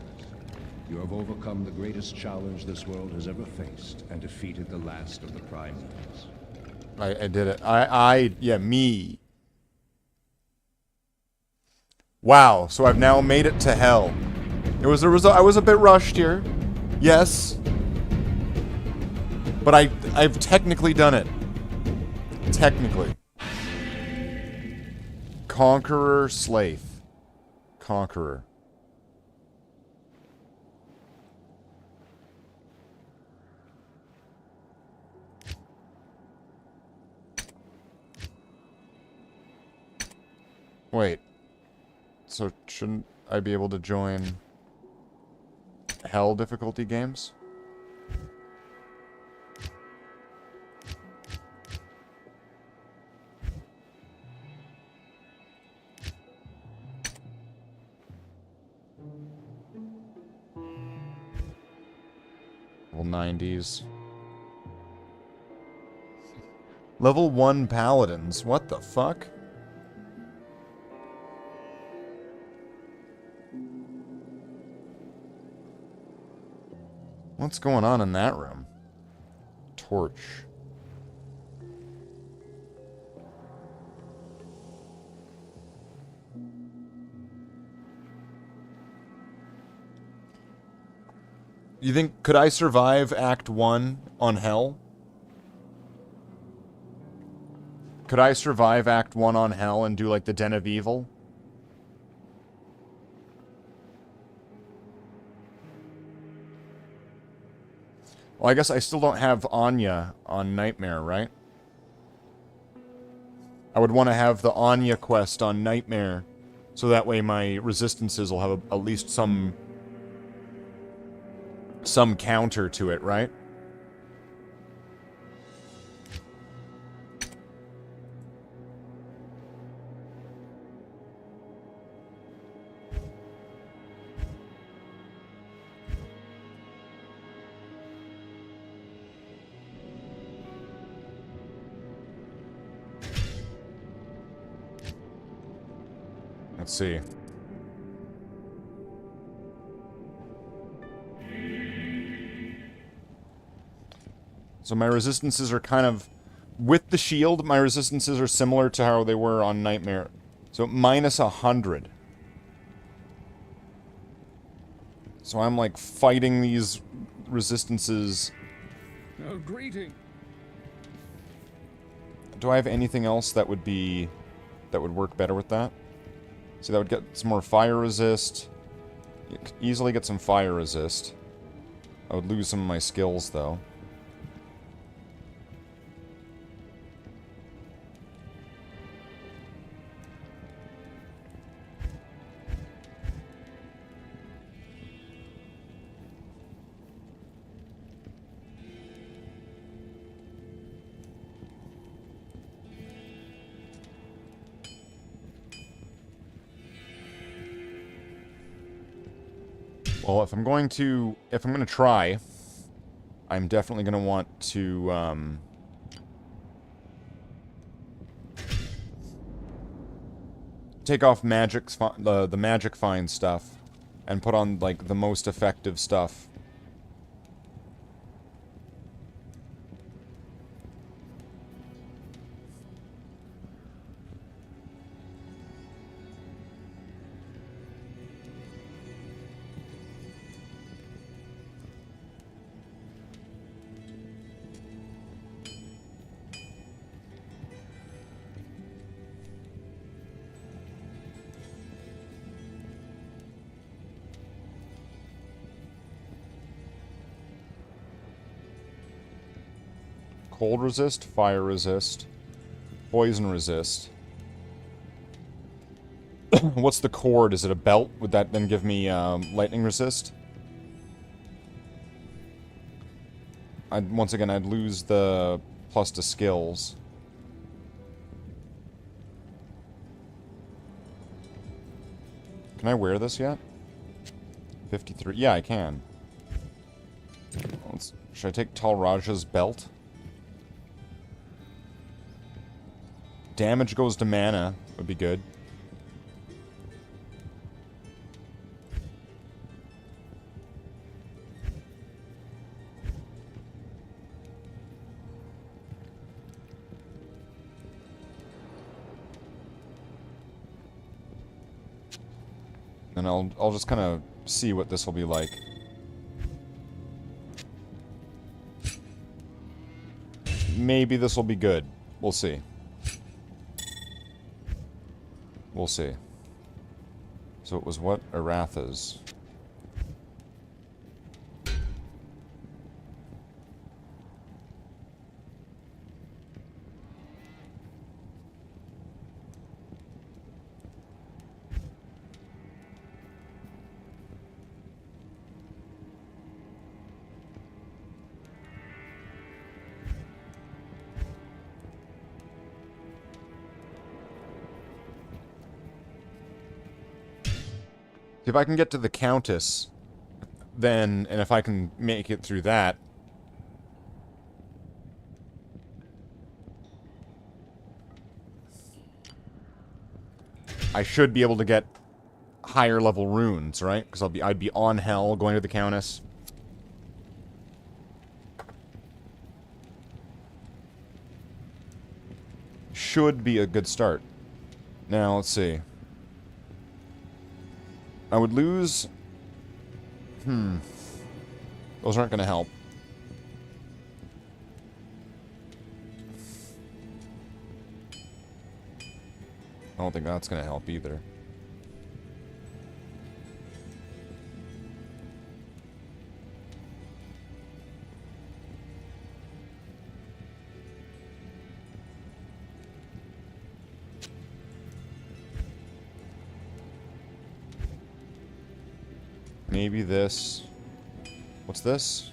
You have overcome the greatest challenge this world has ever faced and defeated the last of the primates. I did it. Yeah, me. Wow, so I've now made it to hell. It was a result. I was a bit rushed here. Yes. But I've technically done it. Technically. Conqueror Slathe. Conqueror. Wait. So shouldn't I be able to join hell difficulty games? Level 90s. Level 1 paladins. What the fuck? What's going on in that room? Torch. You think, could I survive Act 1 on Hell? Could I survive Act 1 on Hell and do, like, the Den of Evil? Well, I guess I still don't have Anya on Nightmare, right? I would want to have the Anya quest on Nightmare, so that way my resistances will have at least some counter to it, right? Let's see. So my resistances are kind of... With the shield, my resistances are similar to how they were on Nightmare. So minus 100. So I'm like fighting these resistances. Oh, greeting. Do I have anything else that would work better with that? See, that would get some more fire resist. You could easily get some fire resist. I would lose some of my skills, though. Well, if I'm going to try, I'm definitely going to want to, take off the magic find stuff, and put on, like, the most effective stuff. Cold resist, fire resist, poison resist. What's the cord? Is it a belt? Would that then give me lightning resist? Once again, I'd lose the plus to skills. Can I wear this yet? 53. Yeah, I can. Should I take Tal Raja's belt? Damage goes to mana. Would be good. And I'll just kind of see what this will be like. Maybe this will be good. We'll see. We'll see. So it was what? Aratha's. If I can get to the Countess, then, and if I can make it through that, I should be able to get higher level runes, right? Because I'd be on Hell going to the Countess. should be a good start. Now, let's see. I would lose... Those aren't going to help. I don't think that's going to help either. Maybe this. What's this?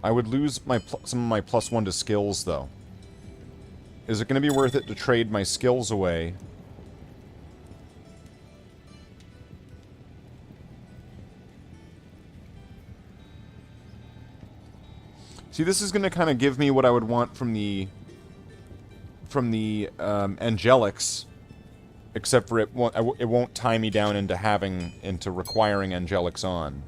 I would lose my some of my +1 to skills, though. Is it going to be worth it to trade my skills away? See, this is going to kind of give me what I would want from the angelics, except for it won't tie me down into requiring angelics on.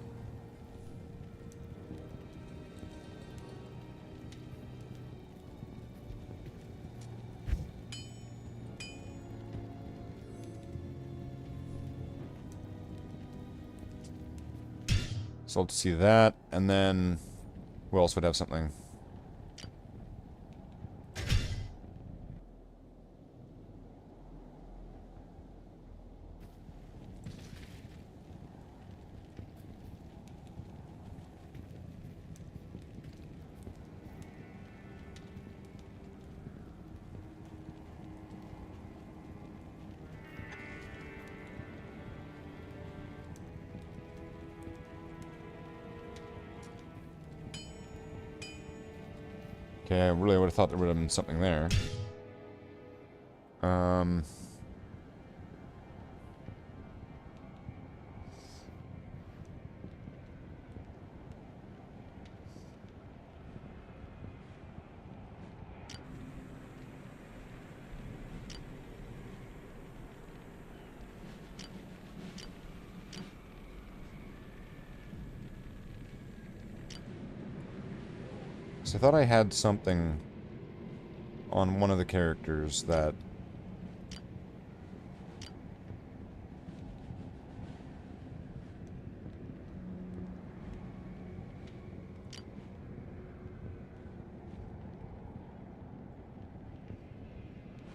So let's see that, and then who else would have something? Okay, I really would have thought there would have been something there. So I thought I had something on one of the characters that...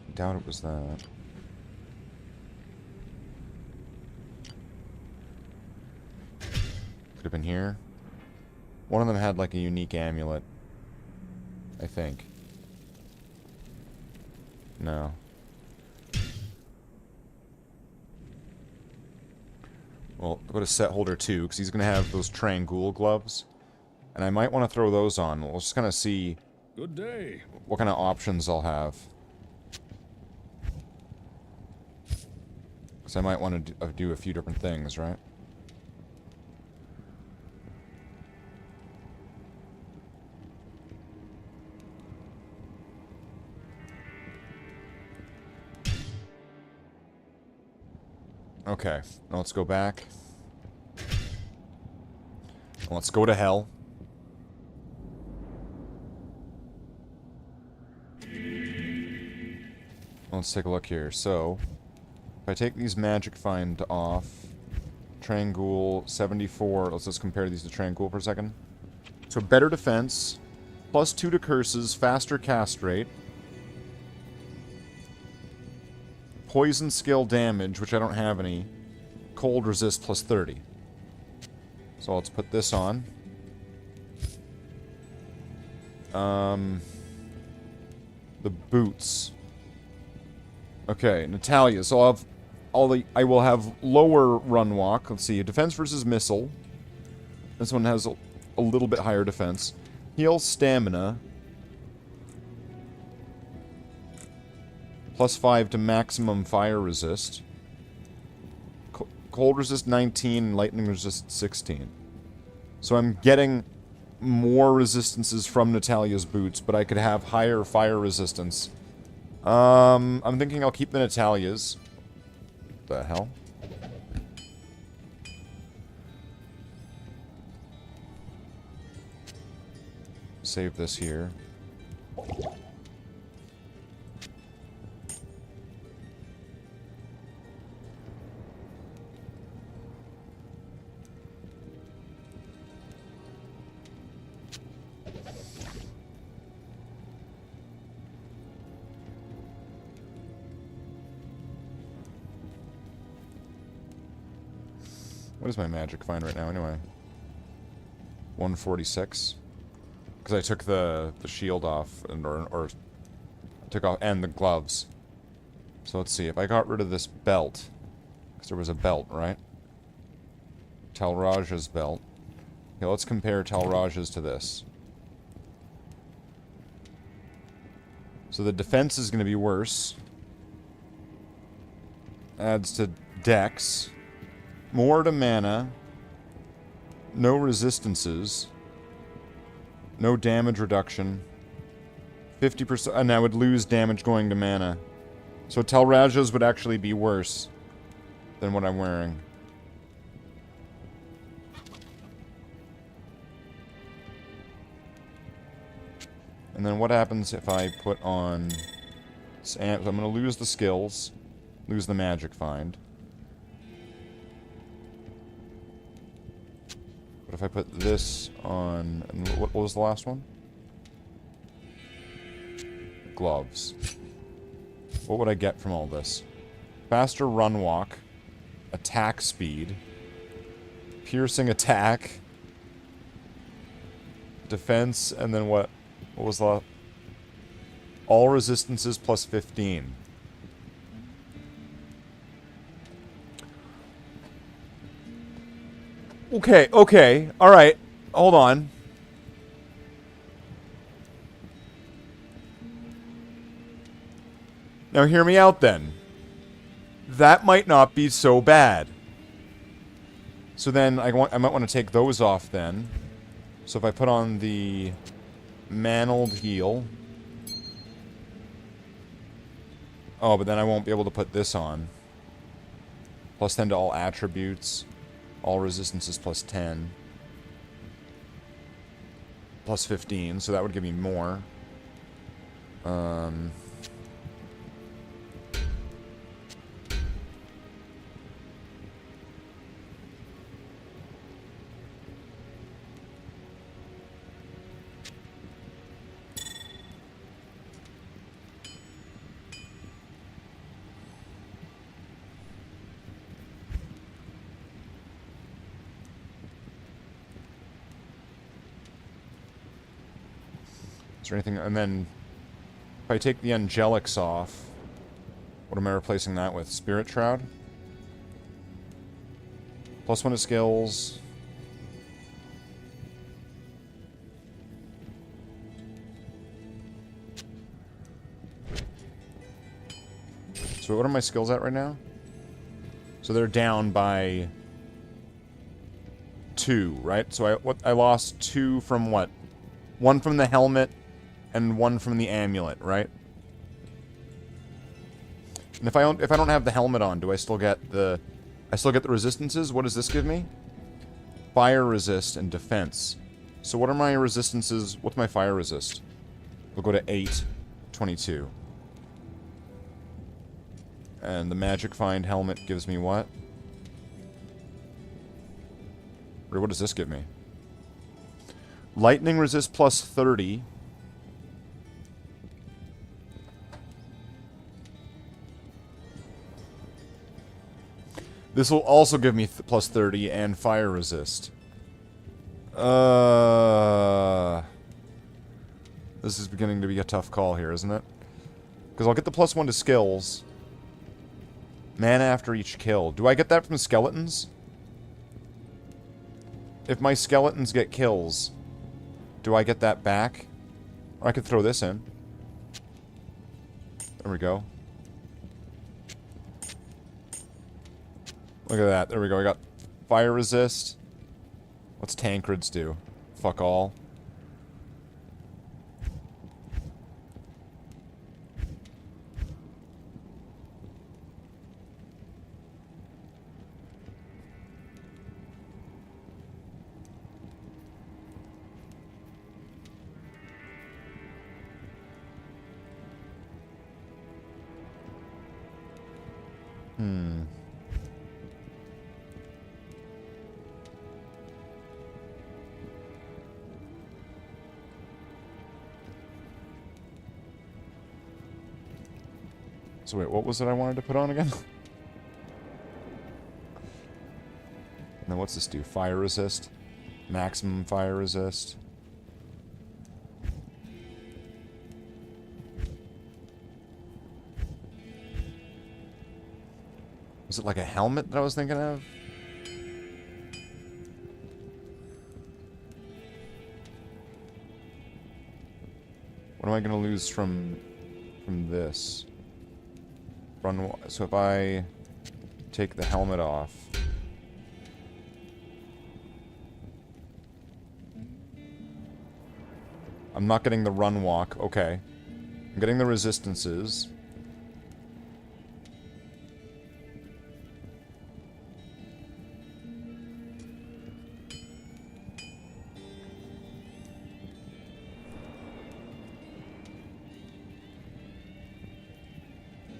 I doubt it was that. Could have been here. One of them had like a unique amulet, I think. No. Well, I'll go to set holder 2, because he's going to have those triangle gloves. And I might want to throw those on. We'll just kind of see Good day. what kind of options I'll have. Because I might want to do a few different things, right? Okay, now let's go back. Let's go to hell. Let's take a look here. So, if I take these magic find off, Trangul 74, let's just compare these to Trangul for a second. So better defense, +2 to curses, faster cast rate, poison skill damage, which I don't have any, cold resist +30. So let's put this on. The boots. Okay, Natalia. So I will have lower run walk. Let's see, defense versus missile. This one has a little bit higher defense. Heal stamina. +5 to maximum fire resist. Cold resist 19, lightning resist 16. So I'm getting more resistances from Natalia's boots, but I could have higher fire resistance. I'm thinking I'll keep the Natalia's. What the hell? Save this here. What is my magic find right now, anyway? 146. Because I took the shield off, and or took off, and the gloves. So let's see, if I got rid of this belt, because there was a belt, right? Talraja's belt. Okay, let's compare Talraja's to this. So the defense is going to be worse. Adds to dex. More to mana. No resistances. No damage reduction. 50%, and I would lose damage going to mana. So Talraja's would actually be worse than what I'm wearing. And then what happens if I put on... So I'm going to lose the skills. Lose the magic find. But if I put this on... And what was the last one? Gloves. What would I get from all this? Faster run walk. Attack speed. Piercing attack. Defense, and then what? What was the... All resistances plus 15. Okay, alright. Hold on. Now hear me out then. That might not be so bad. So then I might want to take those off then. So if I put on the mantled heal. Oh, but then I won't be able to put this on. Plus 10 to all attributes. All resistances plus 10. Plus 15, so that would give me more. Or anything, and then if I take the angelics off, what am I replacing that with? Spirit Shroud? Plus 1 to skills. So what are my skills at right now? So they're down by 2, right? So I lost 2 from what? 1 from the helmet. And 1 from the amulet, right? And if I don't have the helmet on, do I still get the... I still get the resistances? What does this give me? Fire resist and defense. So what are my resistances? What's my fire resist? We'll go to 8, 22. And the magic find helmet gives me what? Or what does this give me? Lightning resist plus 30. This will also give me plus 30 and fire resist. This is beginning to be a tough call here, isn't it? Because I'll get the plus 1 to skills. Mana after each kill. Do I get that from skeletons? If my skeletons get kills, do I get that back? Or I could throw this in. There we go. Look at that. There we go. I got fire resist. What's Tancreds do? Fuck all. So wait, what was it I wanted to put on again? And then what's this do? Fire resist? Maximum fire resist. Was it like a helmet that I was thinking of? What am I going to lose from this? So if I take the helmet off... I'm not getting the run walk. Okay. I'm getting the resistances.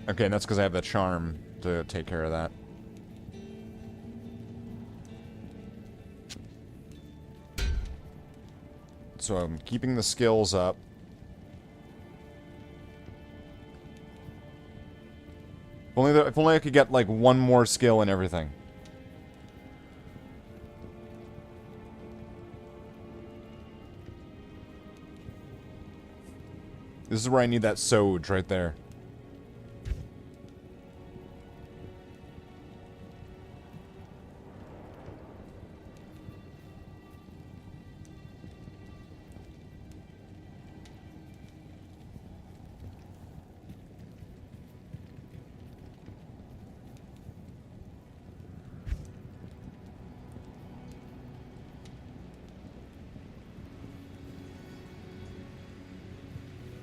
Okay, and that's because I have the charm to take care of that. So I'm keeping the skills up. If only I could get, like, one more skill and everything. This is where I need that Soj right there.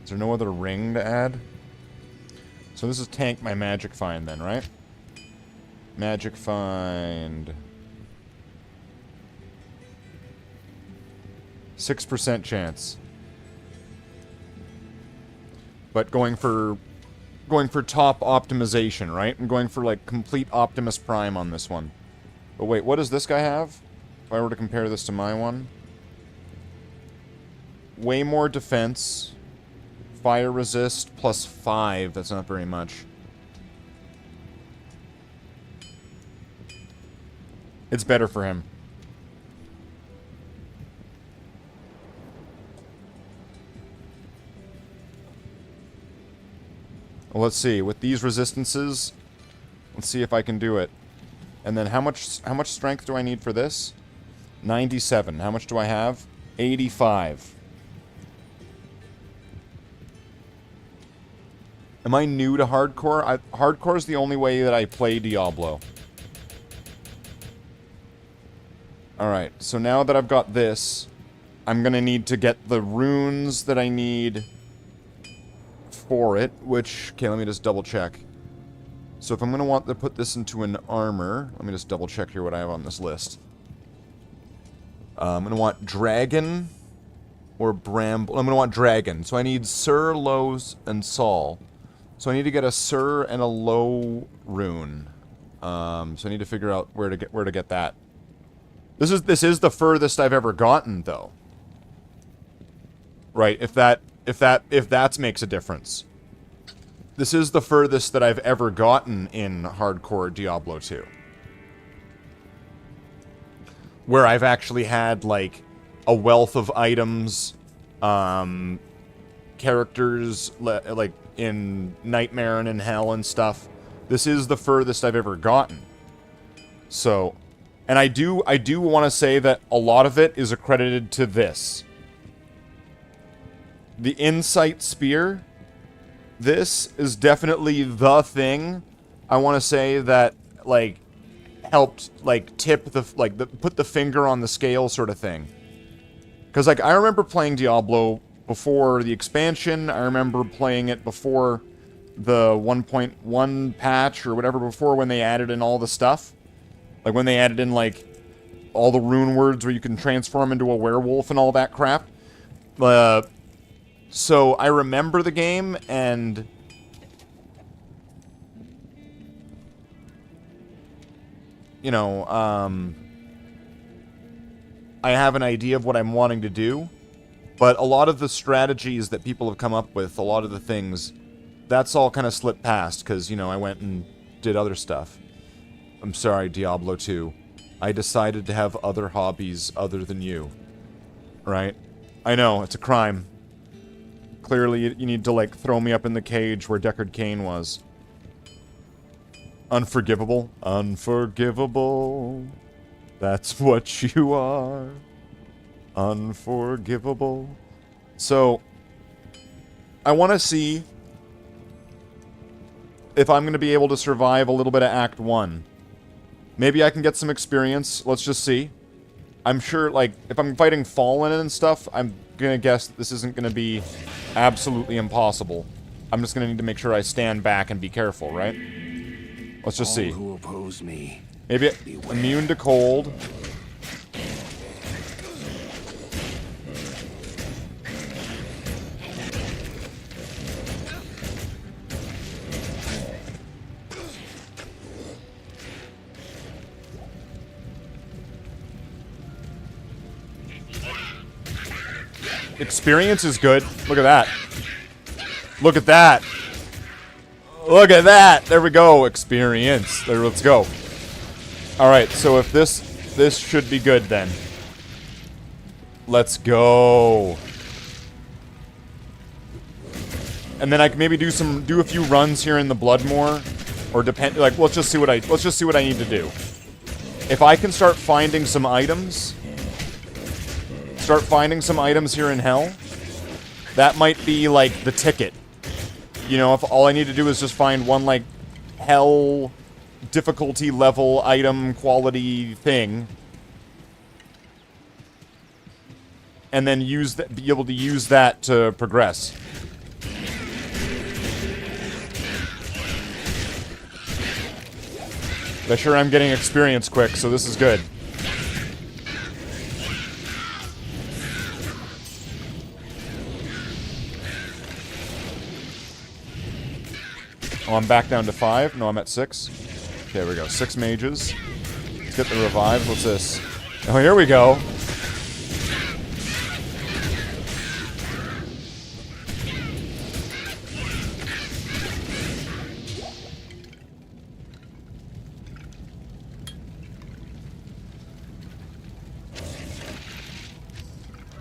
Is there no other ring to add? So this is tank my magic find then, right? Magic find. 6% chance. But going for top optimization, right? I'm going for like complete Optimus Prime on this one. But wait, what does this guy have? If I were to compare this to my one. Way more defense. Fire resist plus 5. That's not very much. It's better for him. Well, let's see. With these resistances, let's see if I can do it. And then how much strength do I need for this? 97. How much do I have? 85. Am I new to hardcore? Hardcore is the only way that I play Diablo. Alright, so now that I've got this, I'm gonna need to get the runes that I need for it, which... Okay, let me just double check. So if I'm gonna want to put this into an armor, let me just double check here what I have on this list. I'm gonna want dragon or bramble. I'm gonna want dragon. So I need Sir, Lows, and Sol. So I need to get a Sir and a Low rune. So I need to figure out where to get that. This is the furthest I've ever gotten, though. Right? If that makes a difference. This is the furthest that I've ever gotten in hardcore Diablo 2. Where I've actually had, like, a wealth of items, characters, like, in Nightmare and in Hell and stuff. This is the furthest I've ever gotten. So, and I do want to say that a lot of it is accredited to this. The Insight Spear, this is definitely the thing, I want to say, that, like, helped, like, tip the, like, put the finger on the scale sort of thing. Because, like, I remember playing Diablo before the expansion. I remember playing it before the 1.1 patch or whatever, before when they added in all the stuff. Like, when they added in, like, all the rune words where you can transform into a werewolf and all that crap. So, I remember the game, and you know, I have an idea of what I'm wanting to do, but a lot of the strategies that people have come up with, a lot of the things, that's all kind of slipped past, because, you know, I went and did other stuff. I'm sorry, Diablo 2. I decided to have other hobbies other than you. Right? I know, it's a crime. Clearly, you need to, like, throw me up in the cage where Deckard Cain was. Unforgivable. Unforgivable. That's what you are. Unforgivable. So, I want to see if I'm going to be able to survive a little bit of Act 1. Maybe I can get some experience. Let's just see. I'm sure, like, if I'm fighting Fallen and stuff, I'm going to guess that this isn't going to be absolutely impossible. I'm just going to need to make sure I stand back and be careful, right? Let's just see. Who oppose me, maybe immune to cold. Experience is good. Look at that. Look at that. Look at that. There we go. Experience. There, let's go. Alright, so if this should be good then. Let's go. And then I can maybe do a few runs here in the Bloodmoor. Or like, let's just see what I need to do. If I can start finding some items here in Hell, that might be, like, the ticket. You know, if all I need to do is just find one, like, Hell difficulty level item quality thing, and then be able to use that to progress. But sure, I'm getting experience quick, so this is good. Oh, I'm back down to 5. No, I'm at 6. Okay, there we go. 6 mages. Let's get the revive. What's this? Oh, here we go.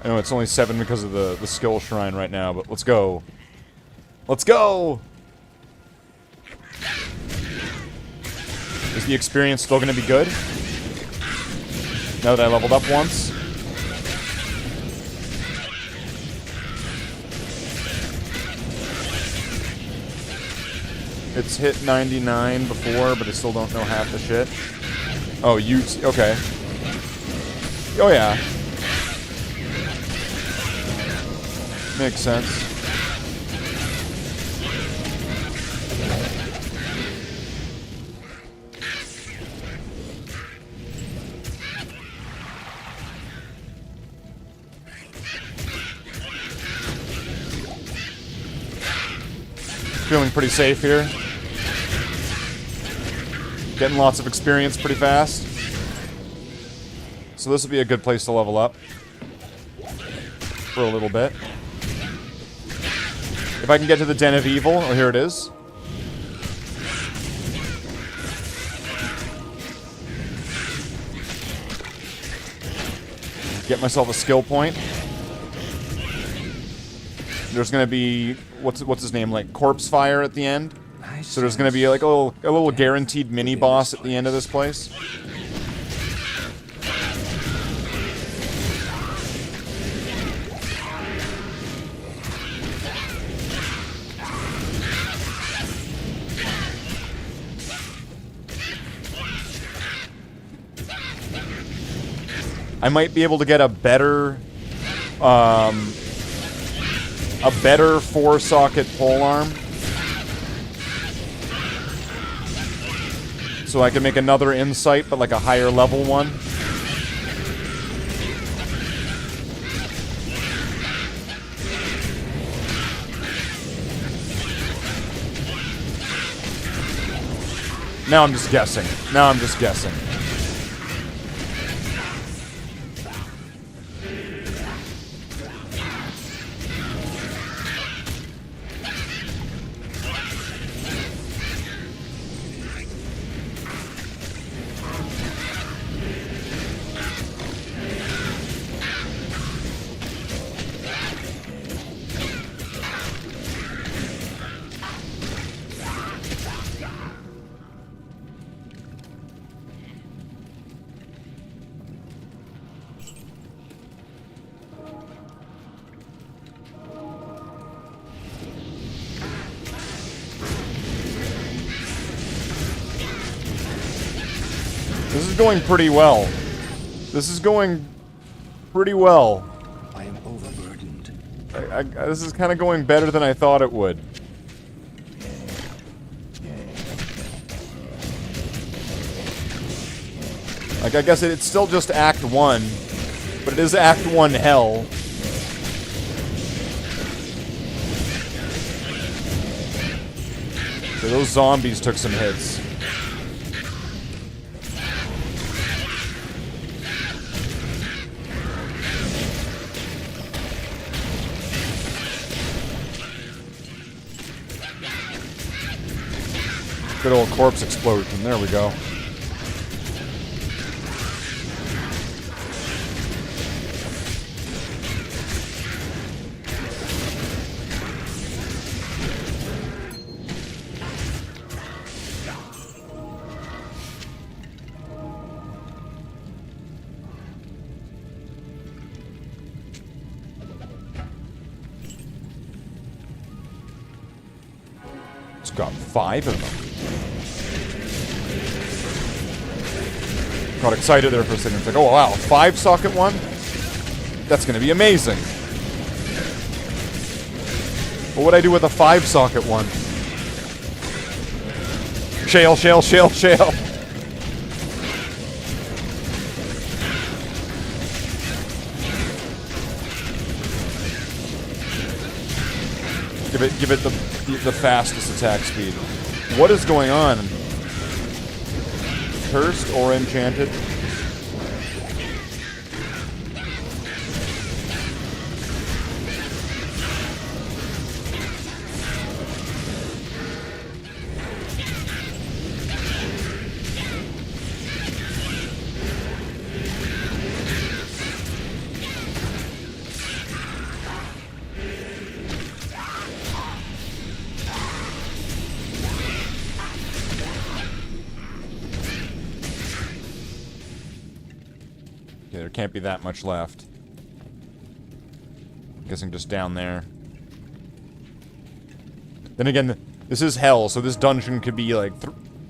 I know it's only 7 because of the skill shrine right now, but let's go. Let's go! Is the experience still going to be good? Now that I leveled up once? It's hit 99 before, but I still don't know half the shit. Oh, okay. Oh, yeah. Makes sense. Feeling pretty safe here. Getting lots of experience pretty fast. So this will be a good place to level up. For a little bit. If I can get to the Den of Evil, oh, here it is. Get myself a skill point. There's gonna be what's his name, like corpse fire at the end. So there's gonna be like a little guaranteed mini boss at the end of this place. I might be able to get a better 4-socket polearm. So I can make another insight, but like a higher level one. Now I'm just guessing. This is going pretty well. This is going pretty well. I am overburdened. This is kind of going better than I thought it would. Like, I guess it's still just Act 1, but it is Act 1 hell. So those zombies took some hits. Good old corpse explosion. There we go. It's got 5 of them. Got excited there for a second. It's like, oh wow, 5-socket one? That's gonna be amazing. What would I do with a 5-socket one? Shale, shale, shale, shale. Give it the fastest attack speed. What is going on? Cursed or enchanted? There can't be that much left. I'm guessing just down there. Then again, this is hell, so this dungeon could be like...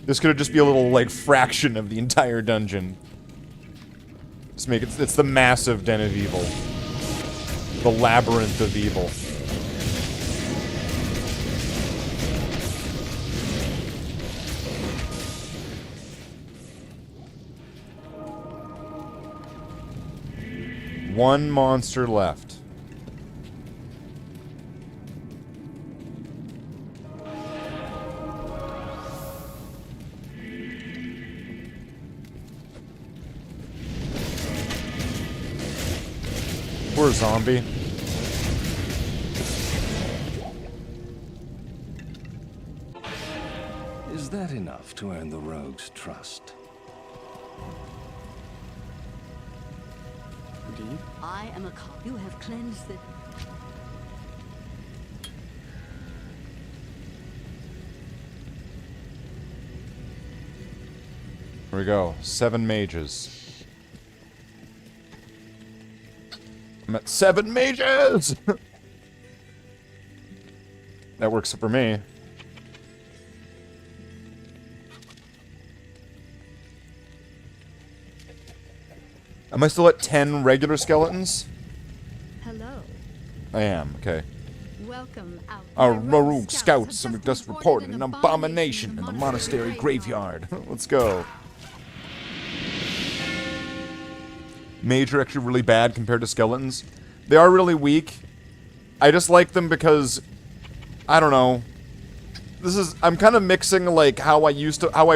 this could just be a little, like, fraction of the entire dungeon. Just make it... it's the massive den of evil. The labyrinth of evil. One monster left. Poor zombie. Is that enough to earn the rogue's trust? Indeed, I am a cop. You have cleansed the... Here we go. 7 mages. I'm at 7 mages! That works for me. Am I still at 10 regular skeletons? Hello. I am, okay. Welcome out. Our rogue scouts have just reported an abomination in the monastery graveyard. Let's go. Mage are actually really bad compared to skeletons. They are really weak. I just like them because, I don't know. I'm kind of mixing like how I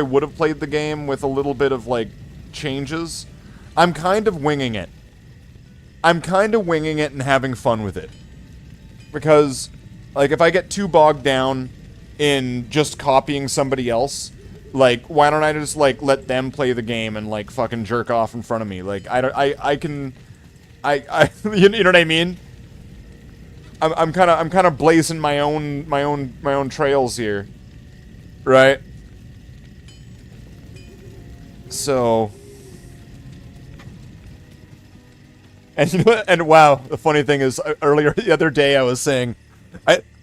would have played the game with a little bit of like changes. I'm kind of winging it. I'm kind of winging it and having fun with it. Because, like, if I get too bogged down in just copying somebody else, like, why don't I just, like, let them play the game and, like, fucking jerk off in front of me? Like, I can, you know what I mean? I'm kind of blazing my own trails here, right? So, and you know what? And wow, the funny thing is, earlier the other day I was saying,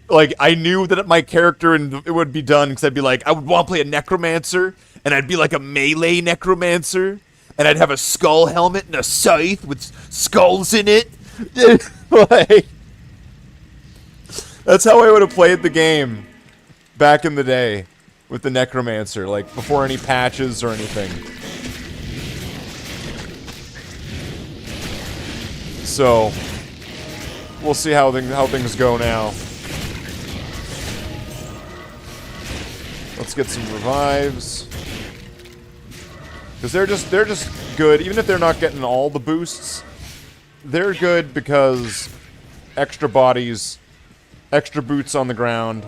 like, I knew that my character and it would be done because I'd be like, I would want to play a Necromancer, and I'd be like a melee Necromancer, and I'd have a skull helmet and a scythe with skulls in it. Like, that's how I would have played the game back in the day with the Necromancer, like, before any patches or anything. So, we'll see how things go now. Let's get some revives. Because they're just good, even if they're not getting all the boosts. They're good because extra bodies, extra boots on the ground,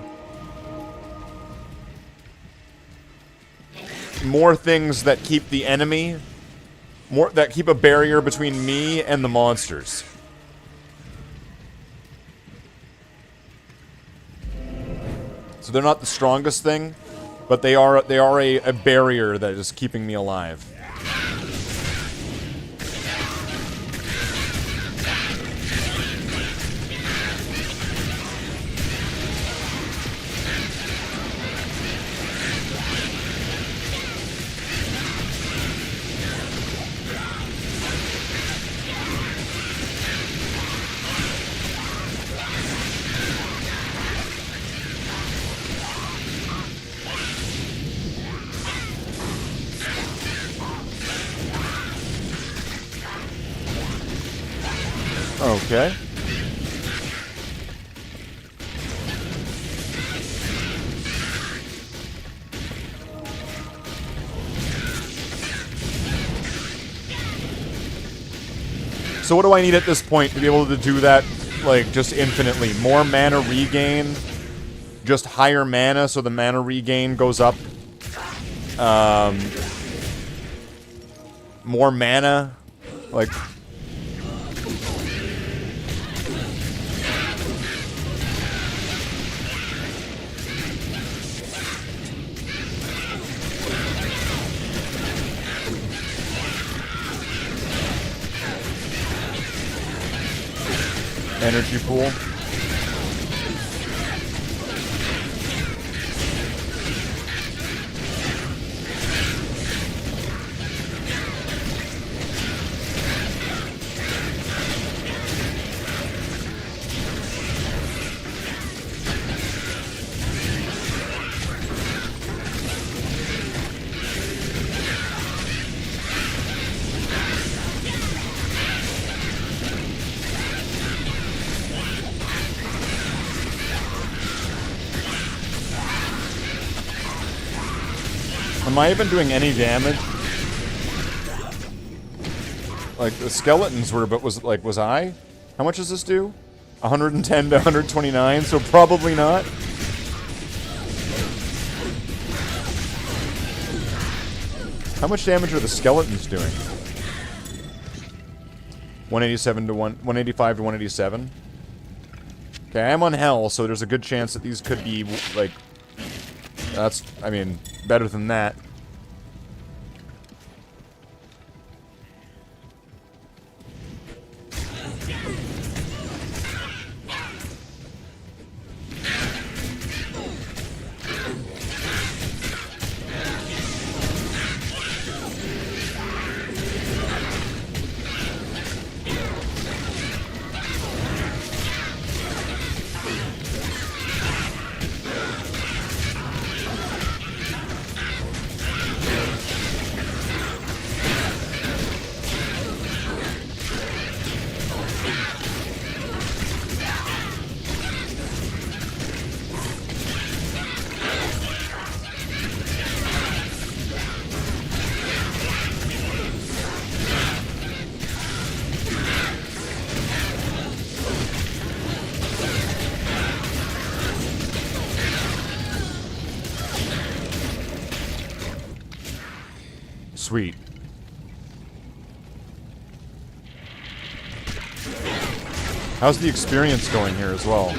more things that keep the enemy, that keep a barrier between me and the monsters. So they're not the strongest thing, but they are a barrier that is keeping me alive. Okay. So what do I need at this point to be able to do that, like, just infinitely? More mana regain, just higher mana so the mana regain goes up. More mana, like... Energy pool. Am I even doing any damage? Like, the skeletons were, but was I? How much does this do? 110 to 129, so probably not. How much damage are the skeletons doing? 187 to 185 to 187. Okay, I'm on hell, so there's a good chance that these could be, like... That's, I mean, better than that. Sweet. How's the experience going here as well?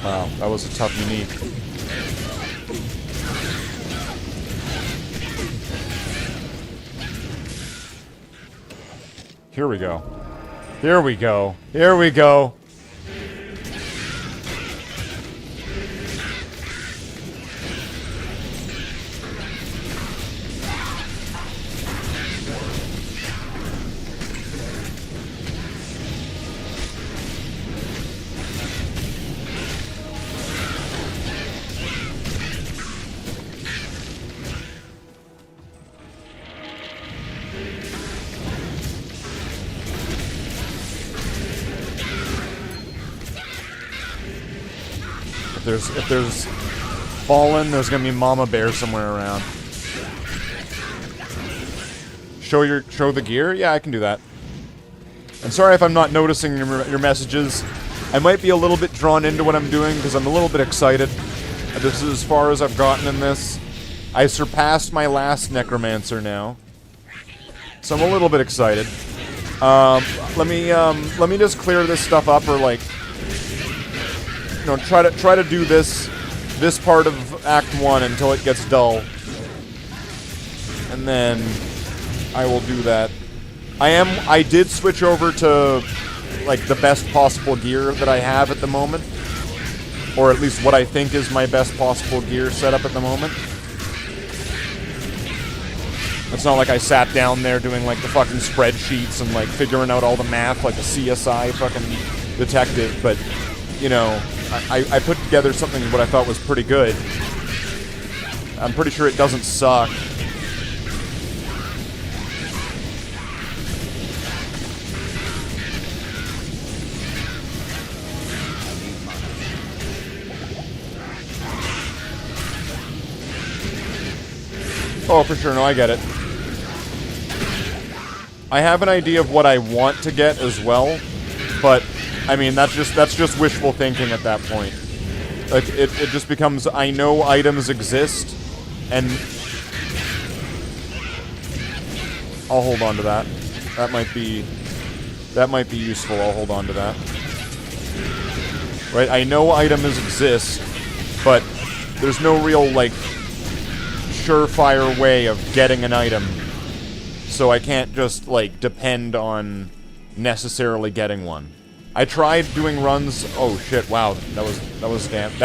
Wow, that was a tough unique. Here we go. Here we go. Here we go. If there's Fallen, there's gonna be Mama Bear somewhere around. Show the gear? Yeah, I can do that. And sorry if I'm not noticing your messages. I might be a little bit drawn into what I'm doing because I'm a little bit excited. This is as far as I've gotten in this. I surpassed my last Necromancer now, so I'm a little bit excited. Let me just clear this stuff up, or like, you know, try to do this part of Act 1 until it gets dull, and then I will do that. I did switch over to like the best possible gear that I have at the moment, or at least what I think is my best possible gear setup at the moment. It's not like I sat down there doing like the fucking spreadsheets and like figuring out all the math like a CSI fucking detective, but you know, I put together something what I thought was pretty good. I'm pretty sure it doesn't suck. Oh, for sure. No, I get it. I have an idea of what I want to get as well, but I mean that's just wishful thinking at that point. Like it just becomes, I know items exist, and I'll hold on to that. That might be useful. I'll hold on to that. Right? I know items exist, but there's no real like surefire way of getting an item, so I can't just like depend on necessarily getting one. I tried doing runs. Oh shit! Wow, that was damage.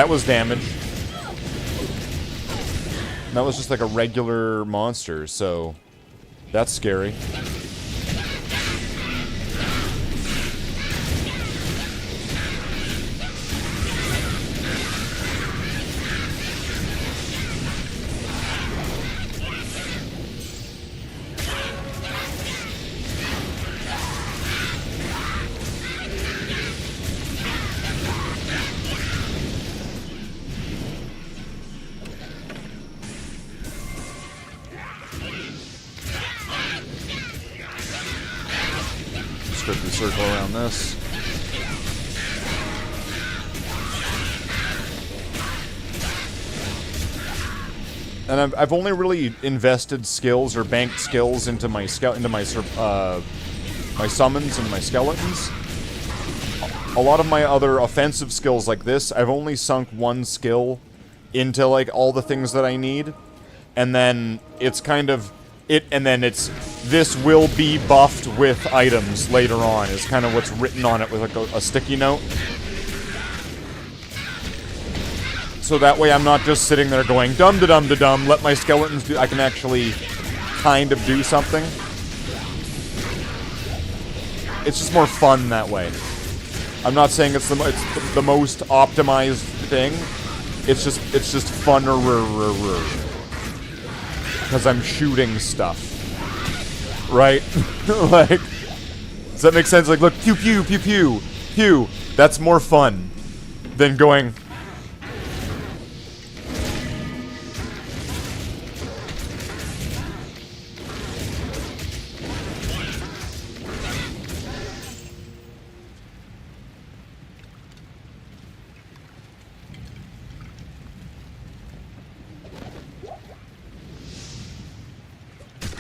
That was just like a regular monster, so that's scary. Quickly circle around this. And I've only really invested skills or banked skills into my my summons and my skeletons. A lot of my other offensive skills like this, I've only sunk one skill into like all the things that I need, and then it's kind of this will be buffed with items later on, is kind of what's written on it with like a sticky note. So that way I'm not just sitting there going dum-da-dum-da-dum, let my skeletons do, I can actually kind of do something. It's just more fun that way. I'm not saying it's the most optimized thing. It's just funner. Because I'm shooting stuff, right? Like, does that make sense? Like, look, pew pew pew pew pew. That's more fun than going.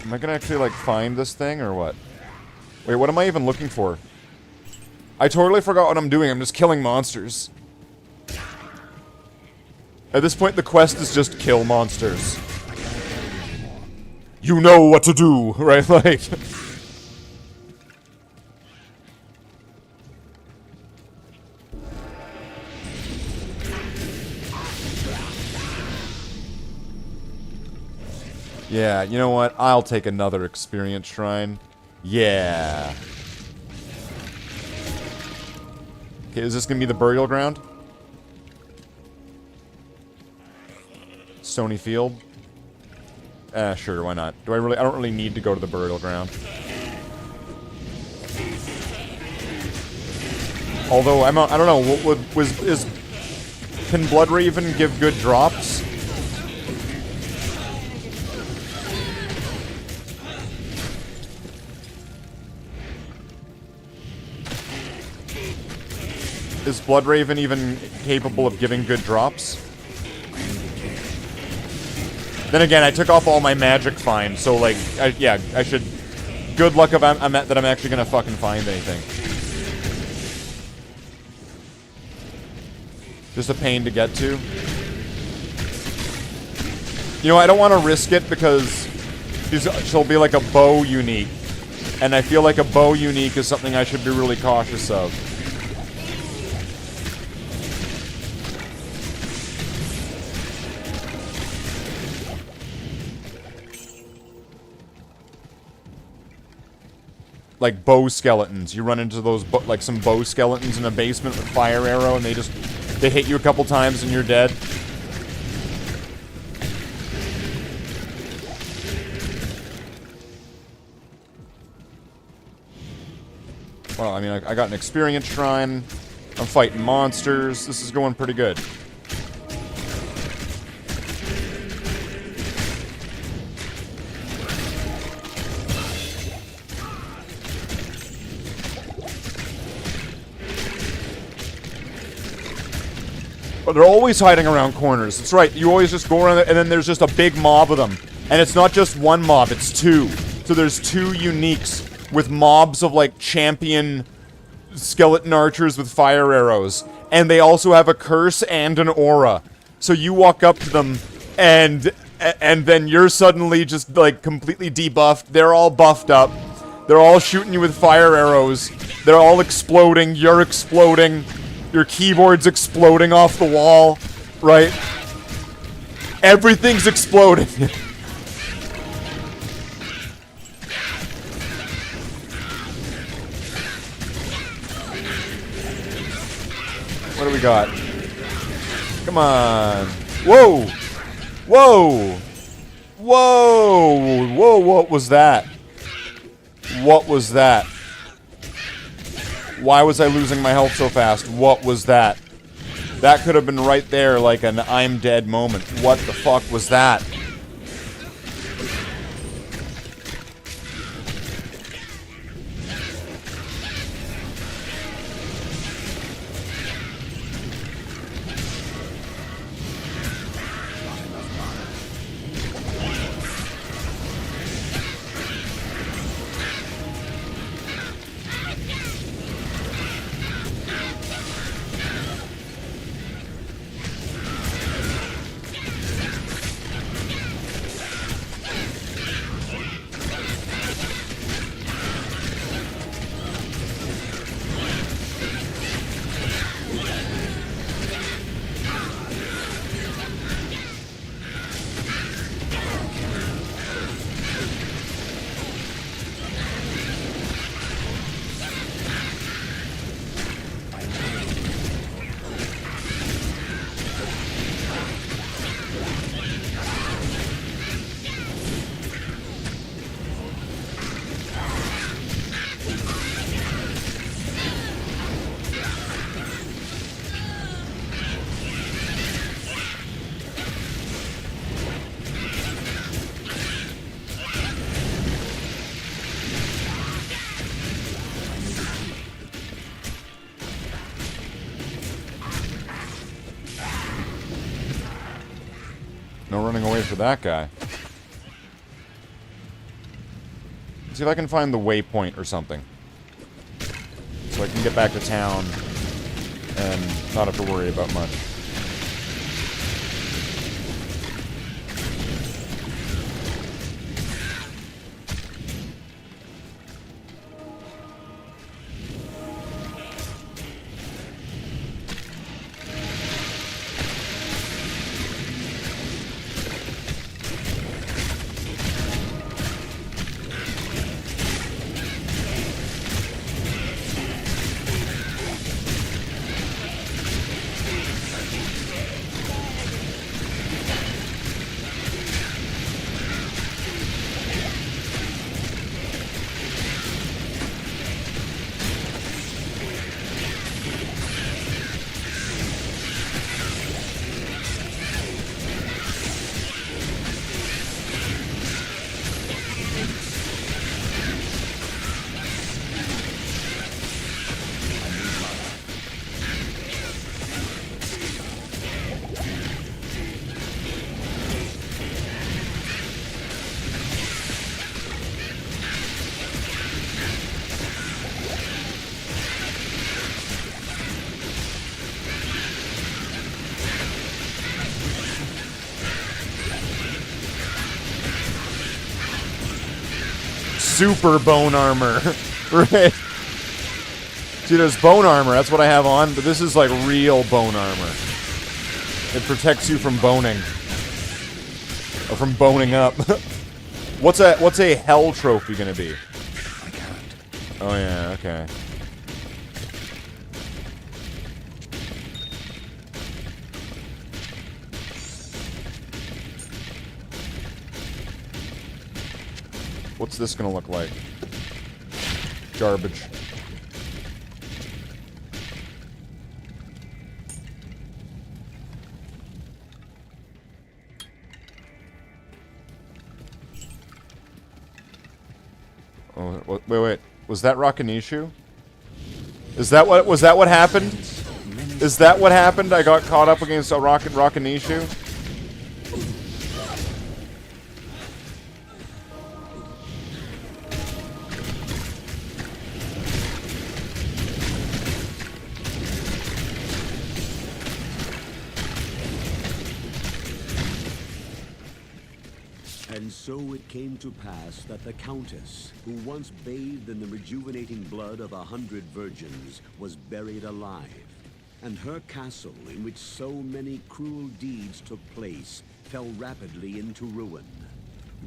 Am I gonna actually, like, find this thing, or what? Wait, what am I even looking for? I totally forgot what I'm doing. I'm just killing monsters. At this point, the quest is just kill monsters. You know what to do, right? Like... Yeah, you know what? I'll take another experience shrine. Yeah. Okay, is this gonna be the burial ground? Stony Field? Sure, why not? I don't really need to go to the burial ground. Although, I don't know, can Bloodraven give good drops? Is Bloodraven even capable of giving good drops? Then again, I took off all my magic find, so like, yeah, I should... Good luck if that I'm actually gonna fucking find anything. Just a pain to get to. You know, I don't want to risk it because she'll be like a bow unique. And I feel like a bow unique is something I should be really cautious of. Like bow skeletons. You run into those, like some bow skeletons in a basement with fire arrow, and they hit you a couple times and you're dead. Well, I mean, I got an experience shrine. I'm fighting monsters. This is going pretty good. But they're always hiding around corners. That's right. You always just go around there, and then there's just a big mob of them. And it's not just one mob, it's two. So there's two uniques with mobs of, like, champion skeleton archers with fire arrows. And they also have a curse and an aura. So you walk up to them, and then you're suddenly just, like, completely debuffed. They're all buffed up. They're all shooting you with fire arrows. They're all exploding. You're exploding. Your keyboard's exploding off the wall, right? Everything's exploding. What do we got? Come on. Whoa! Whoa! Whoa! Whoa, what was that? What was that? Why was I losing my health so fast? What was that? That could have been right there, like an I'm dead moment. What the fuck was that? No running away for that guy. Let's see if I can find the waypoint or something. So I can get back to town and not have to worry about much. super bone armor. Right. See, there's bone armor. That's what I have on, but this is like real bone armor. It protects you from boning. Or from boning up. What's a hell trophy gonna be? I can't. Oh yeah, okay. What's this gonna look like? Garbage. Oh, wait. Was that Rakanishu? Was that what happened? Is that what happened? I got caught up against a Rakanishu? And so it came to pass that the Countess, who once bathed in the rejuvenating blood of 100 virgins, was buried alive. And her castle, in which so many cruel deeds took place, fell rapidly into ruin.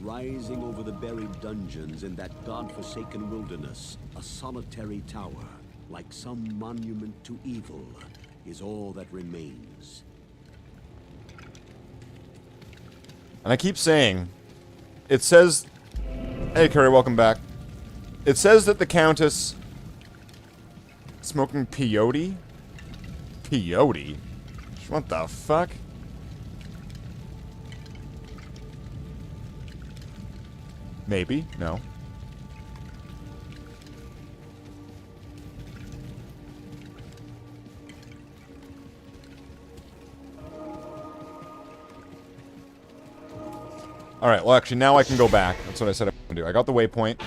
Rising over the buried dungeons in that god-forsaken wilderness, a solitary tower, like some monument to evil, is all that remains. And I keep saying, it says... Hey, Curry, welcome back. It says that the Countess... Smoking peyote? Peyote? What the fuck? Maybe? No. Alright, well actually now I can go back. That's what I said I was going to do. I got the waypoint.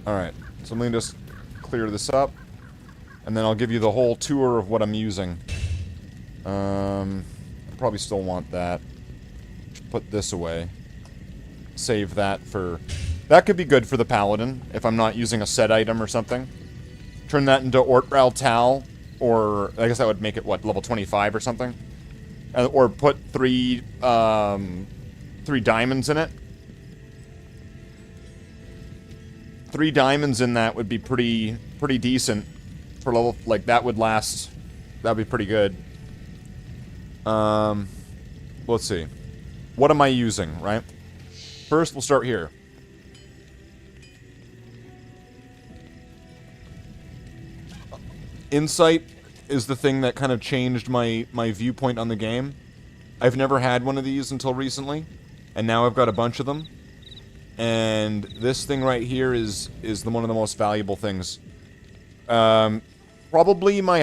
Alright, so let me just clear this up. And then I'll give you the whole tour of what I'm using. I probably still want that. Put this away. Save that for... That could be good for the Paladin, if I'm not using a set item or something. Turn that into Ortral Tal, or... I guess that would make it, what, level 25 or something? Or put three diamonds in it. 3 diamonds in that would be pretty decent. For level, like, that would last... That would be pretty good. Let's see. What am I using, right? First, we'll start here. Insight is the thing that kind of changed my viewpoint on the game. I've never had one of these until recently, and now I've got a bunch of them. And this thing right here is one of the most valuable things. Probably my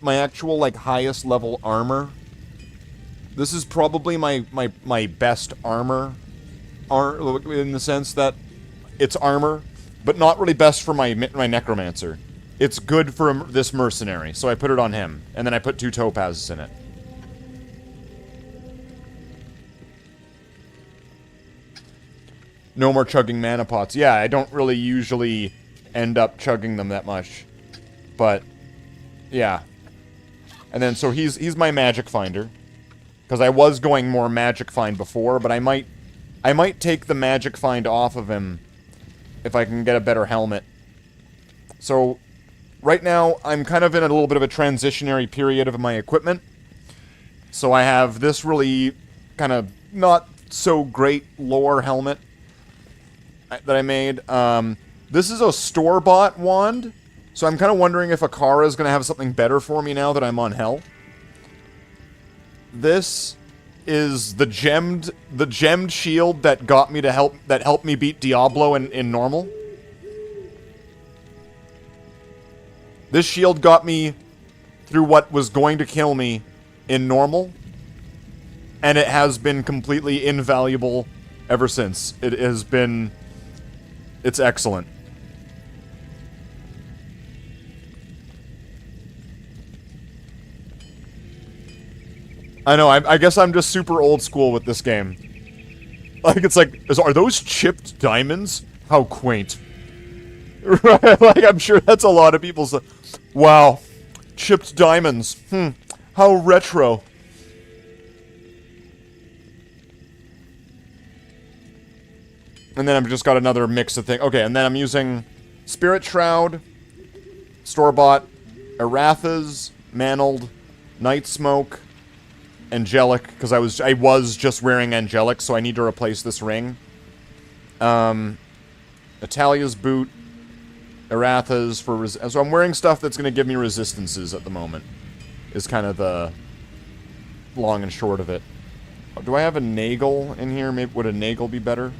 actual, like, highest level armor. This is probably my best armor. In the sense that it's armor, but not really best for my Necromancer. It's good for this mercenary, so I put it on him. And then I put 2 topazes in it. No more chugging mana pots. Yeah, I don't really usually end up chugging them that much. But, yeah. And then, so he's my magic finder. Because I was going more magic find before, but I might take the magic find off of him if I can get a better helmet. So, right now, I'm kind of in a little bit of a transitionary period of my equipment. So I have this really kind of not so great lore helmet that I made. This is a store-bought wand, so I'm kind of wondering if Akara is going to have something better for me now that I'm on hell. This is the gemmed shield that got me to helped me beat Diablo in normal. This shield got me through what was going to kill me in normal, and it has been completely invaluable ever since. It's excellent. I know, I guess I'm just super old school with this game. Like, it's like, are those chipped diamonds? How quaint. Right, like, I'm sure that's a lot of people's... Wow. Chipped diamonds. How retro. And then I've just got another mix of things. Okay, and then I'm using Spirit Shroud, Store-Bought, Arathas, Mantled, Night Smoke, Angelic, because I was just wearing Angelic, so I need to replace this ring. Italia's Boot, Arathas for... So I'm wearing stuff that's going to give me resistances at the moment, is kind of the long and short of it. Do I have a Nagel in here? Maybe would a Nagel be better?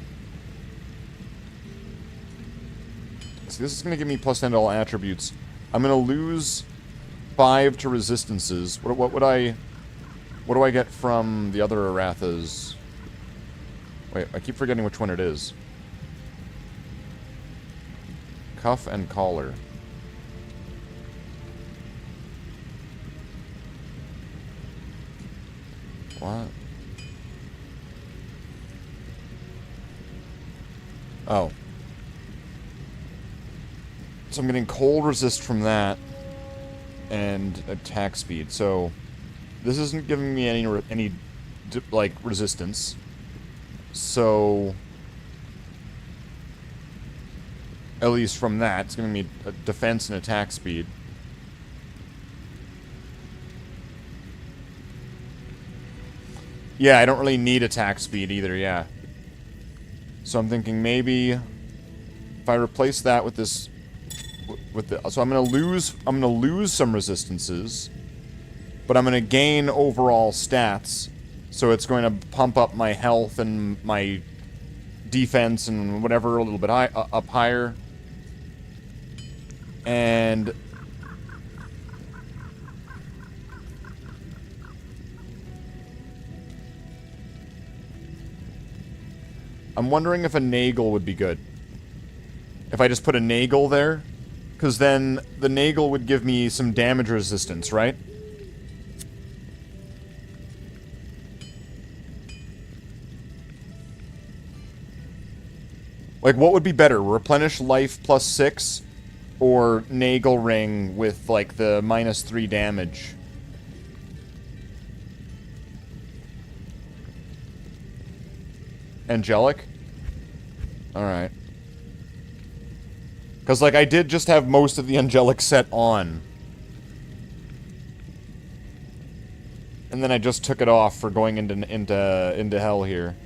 See, this is going to give me plus 10 to all attributes. I'm going to lose 5 to resistances. What would I... What do I get from the other Arathas? Wait, I keep forgetting which one it is. Cuff and collar. What? Oh. So I'm getting cold resist from that. And attack speed. So this isn't giving me any like resistance. So at least from that, it's giving me a defense and attack speed. Yeah, I don't really need attack speed either, yeah. So I'm thinking maybe if I replace that with this so I'm gonna lose some resistances, but I'm gonna gain overall stats. So it's going to pump up my health and my defense and whatever a little bit up higher. And I'm wondering if a Nagel would be good. If I just put a Nagel there, because then the Nagel would give me some damage resistance, right? Like, what would be better? Replenish life plus 6? Or Nagel ring with, like, the -3 damage? Angelic? Alright. Because, like, I did just have most of the Angelic set on. And then I just took it off for going into hell here.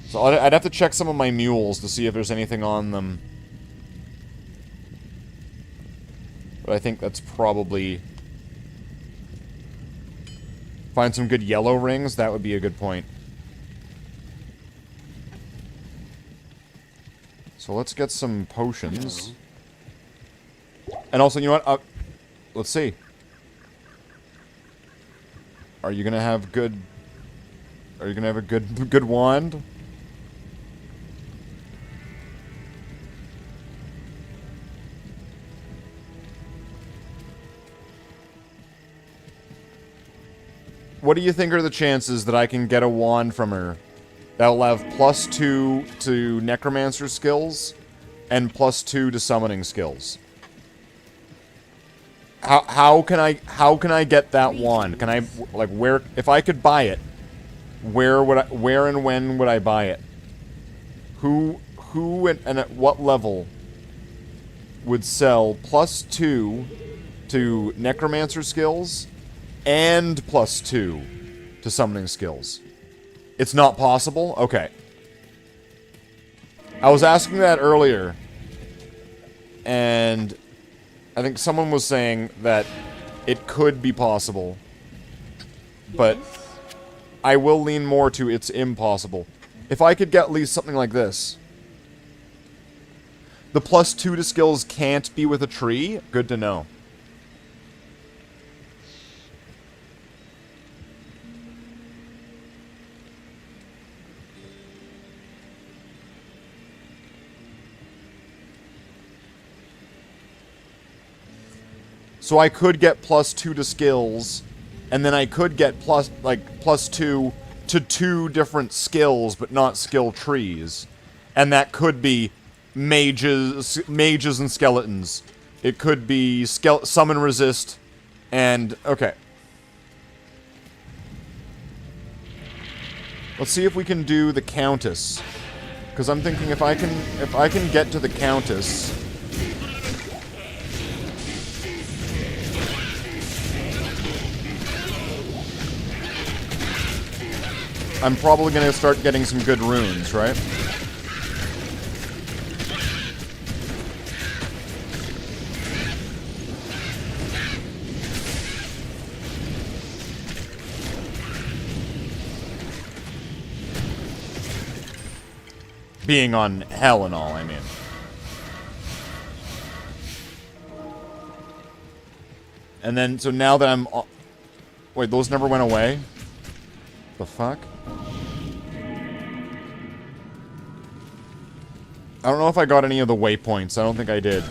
So I'd have to check some of my mules to see if there's anything on them. But I think that's probably... Find some good yellow rings, that would be a good point. So let's get some potions. And also, you know what? Let's see. Are you gonna have good... Are you gonna have a good wand? What do you think are the chances that I can get a wand from her that'll have +2 to Necromancer skills and +2 to summoning skills? How can I get that wand? Can I, like, where, if I could buy it, where and when would I buy it? Who and at what level would sell +2 to Necromancer skills and +2 to summoning skills? It's not possible? Okay. I was asking that earlier, and I think someone was saying that it could be possible, but I will lean more to it's impossible. If I could get at least something like this. The +2 to skills can't be with a tree? Good to know. So I could get +2 to skills, and then I could get +2 to 2 different skills, but not skill trees. And that could be mages and skeletons. It could be summon resist, and okay. Let's see if we can do the Countess, because I'm thinking if I can get to the Countess. I'm probably gonna start getting some good runes, right? Being on hell and all, I mean. And then, so now that I'm... Wait, those never went away? The fuck? I don't know if I got any of the waypoints. I don't think I did.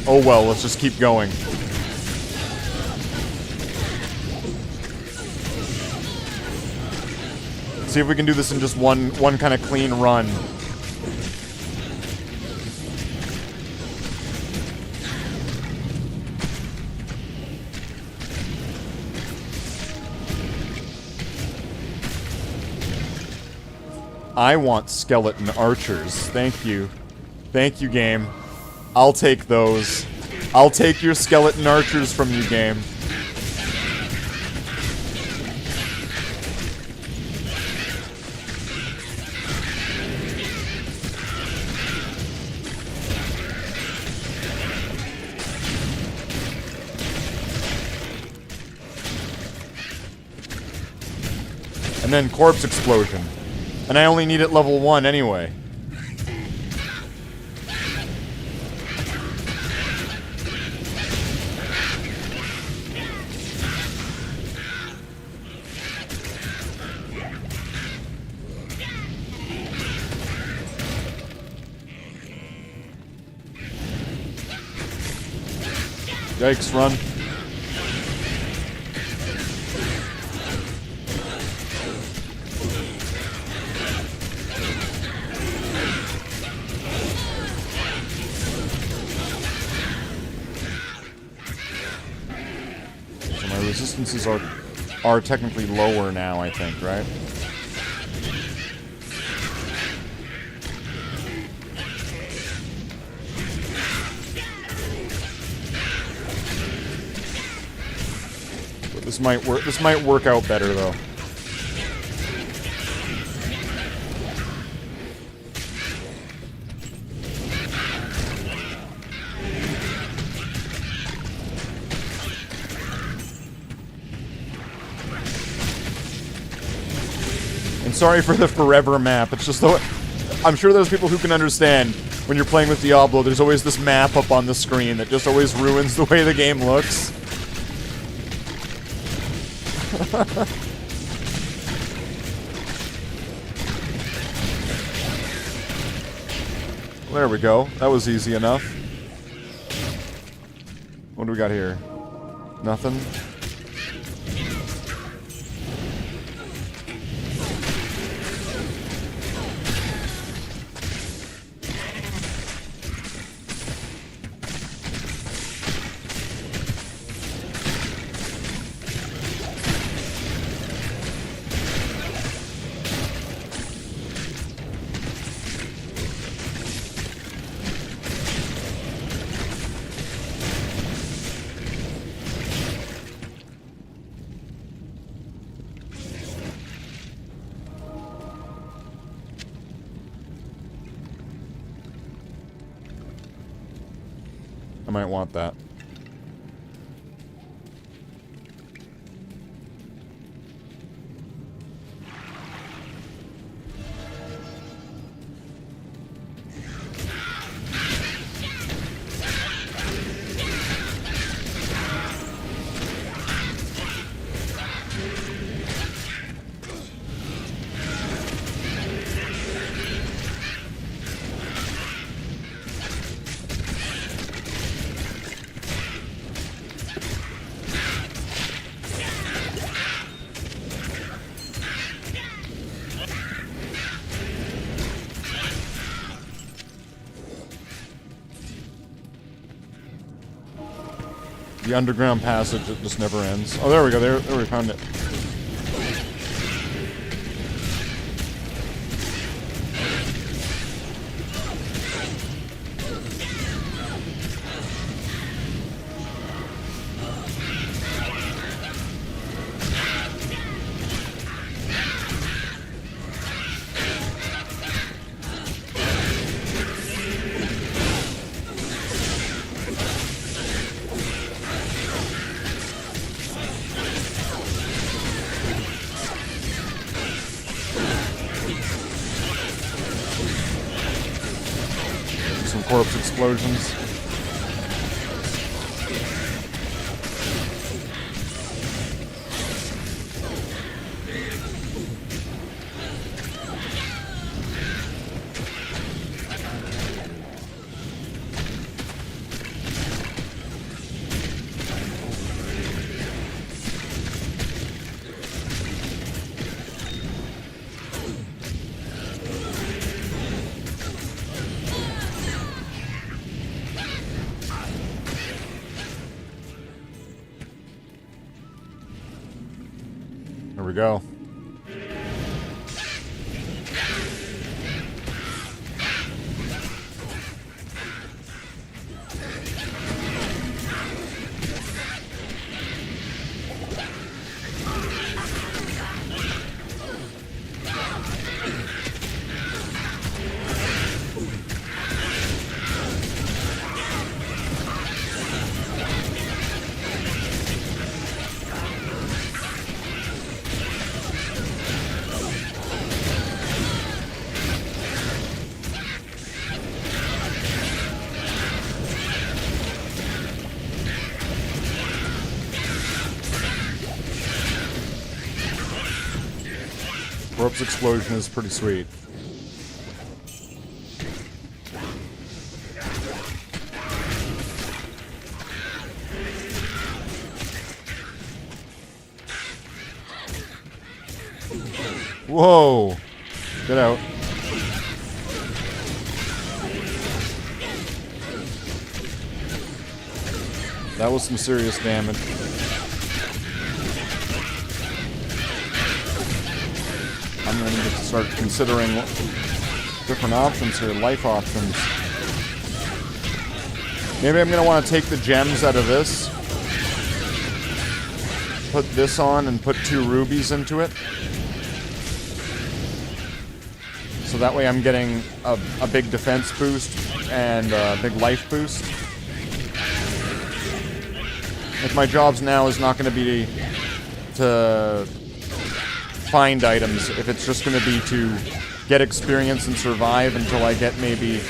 Oh well, let's just keep going. See if we can do this in just one kind of clean run. I want skeleton archers. Thank you. Thank you, game. I'll take those. I'll take your skeleton archers from you, game. And then corpse explosion. And I only need it level 1 anyway. Yikes, run. Resistances are technically lower now, I think, right? But this might work out better though. Sorry for the forever map. It's just though I'm sure there's people who can understand when you're playing with Diablo, there's always this map up on the screen that just always ruins the way the game looks. There we go. That was easy enough. What do we got here? Nothing? I might want that. The underground passage that just never ends. Oh, there we go. There we found it. Some corpse explosions. There we go. Corpse explosion is pretty sweet. Whoa! Get out. That was some serious damage. I'm going to start considering different options here, life options. Maybe I'm going to want to take the gems out of this, put this on, and put 2 rubies into it. So that way I'm getting a big defense boost and a big life boost. If my jobs now is not going to be to find items, if it's just going to be to get experience and survive until I get maybe,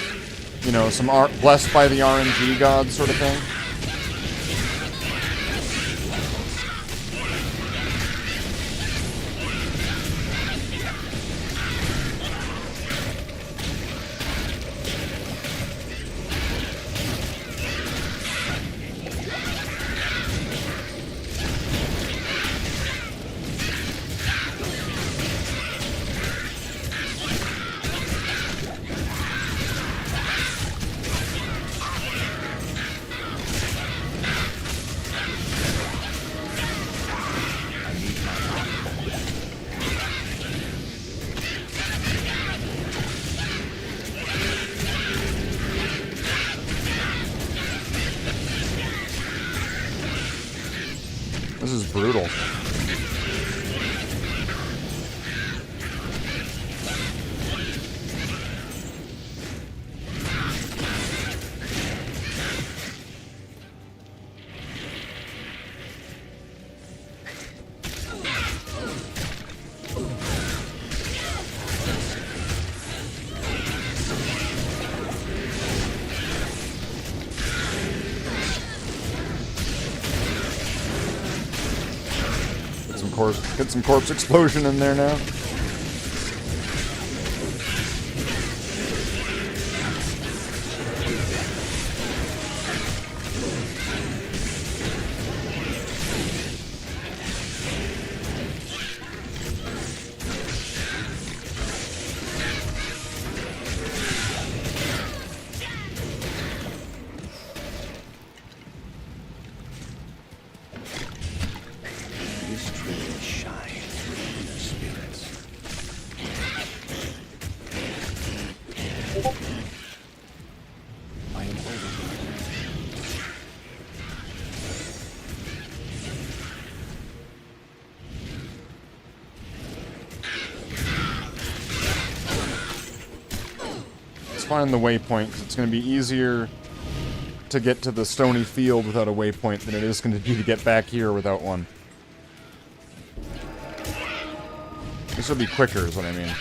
you know, some blessed by the RNG god sort of thing. This is brutal. Get some corpse explosion in there now. find the waypoint, because it's going to be easier to get to the stony field without a waypoint than it is going to be to get back here without one. This will be quicker, is what I mean.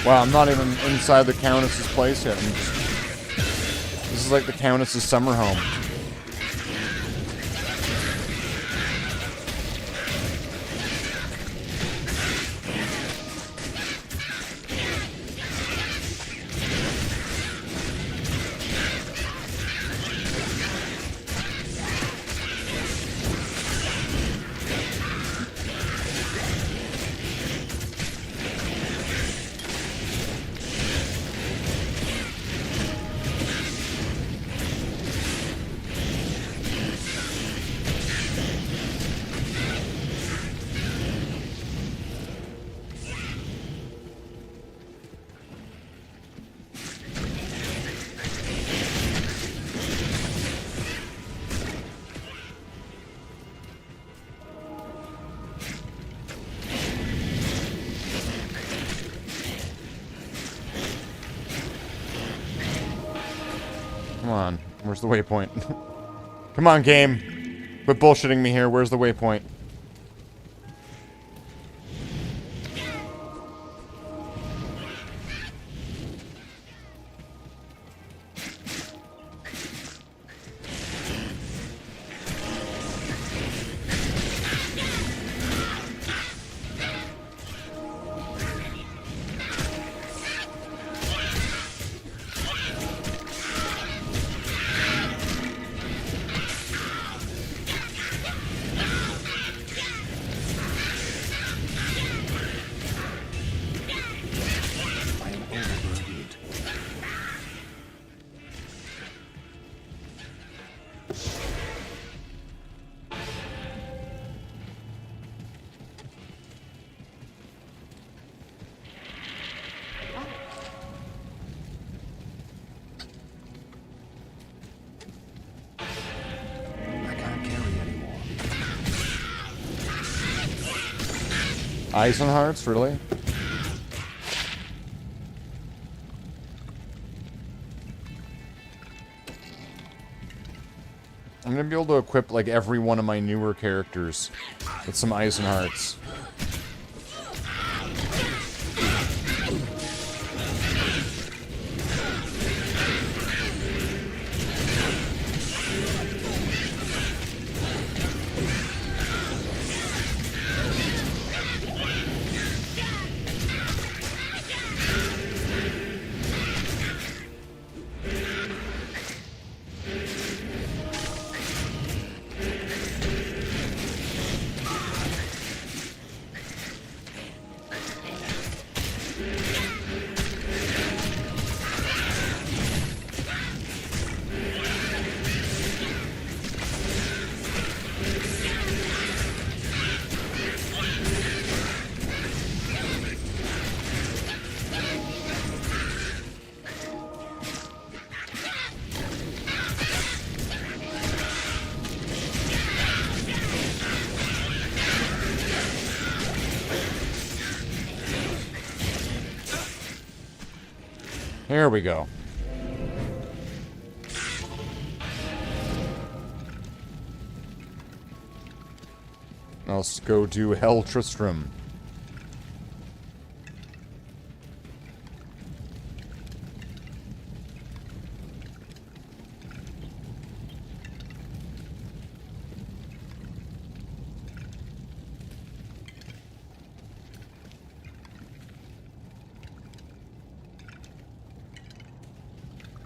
Wow, I'm not even inside the Countess's place yet. This is like the Countess's summer home. Come on, where's the waypoint? Come on, game. Quit bullshitting me here. Where's the waypoint? Eisenharts, really? I'm gonna be able to equip like every one of my newer characters with some Eisenharts. There we go. Let's go to Hell Tristram.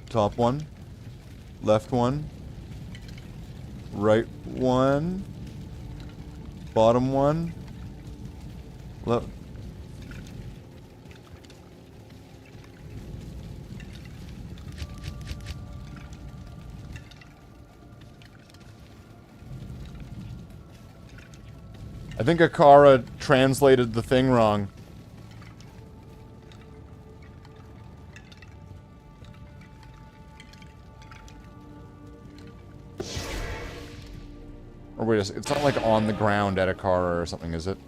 Top one. Left one. Right one. Bottom one. Left. I think Akara translated the thing wrong. Or wait, it's not like on the ground at Akara or something, is it?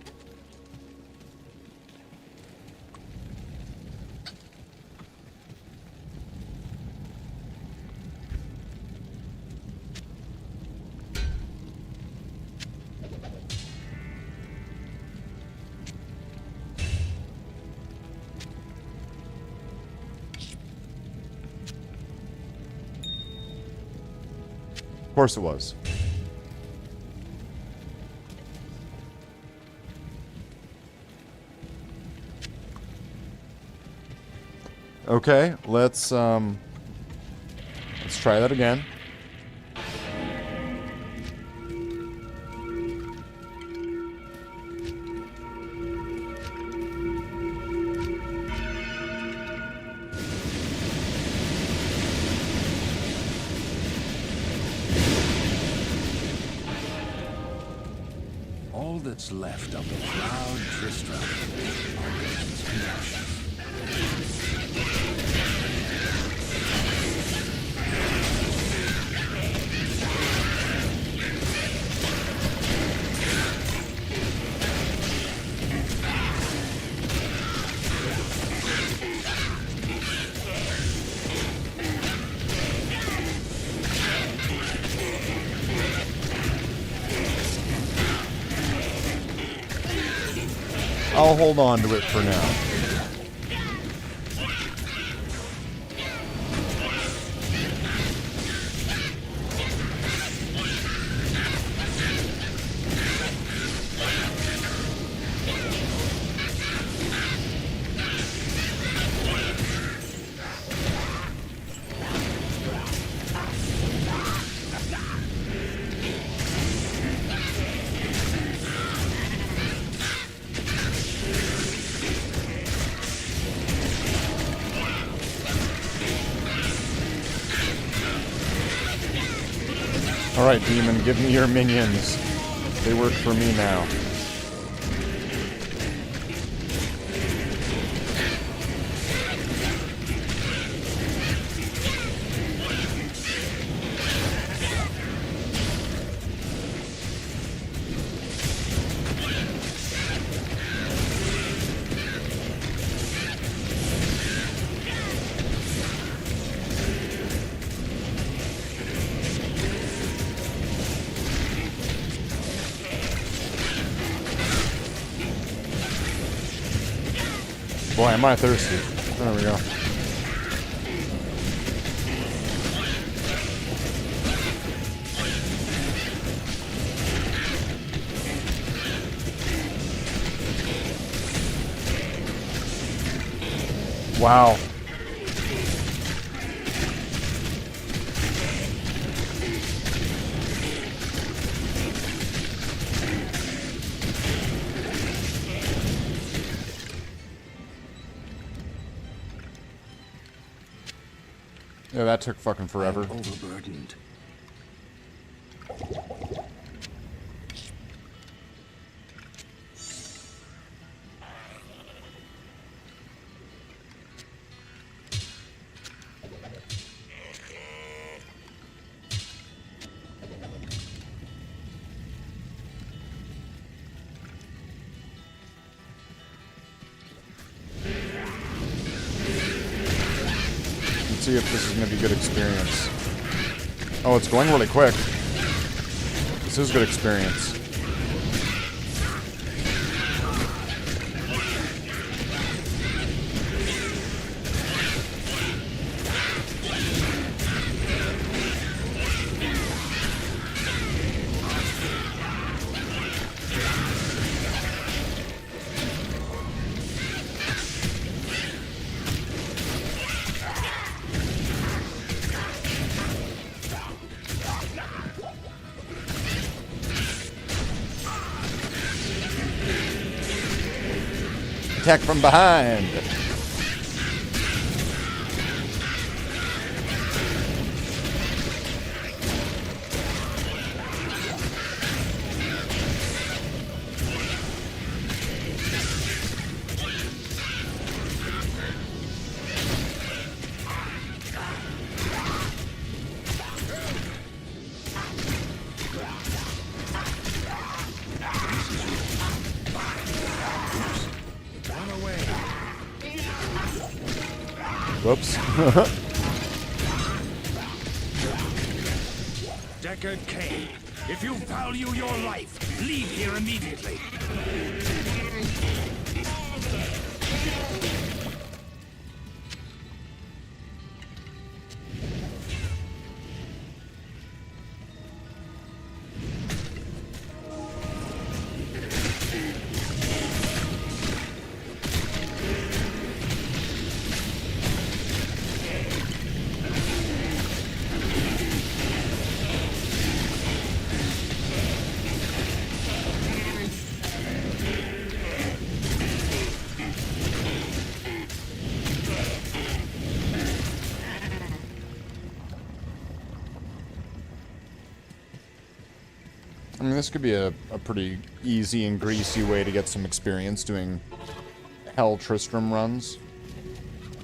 Of course it was. Okay, let's try that again. All that's left of the proud Tristram are Legion's connection. I'll hold on to it for now. Alright, demon, give me your minions. They work for me now. Boy, am I thirsty. There we go. Wow. Yeah, that took fucking forever. I'm overburdened. See if this is going to be a good experience. Oh, it's going really quick. This is good experience. Attack from behind. Whoops. Deckard Cain, if you value your life, leave here immediately. I mean, this could be a pretty easy and greasy way to get some experience doing Hell Tristram runs.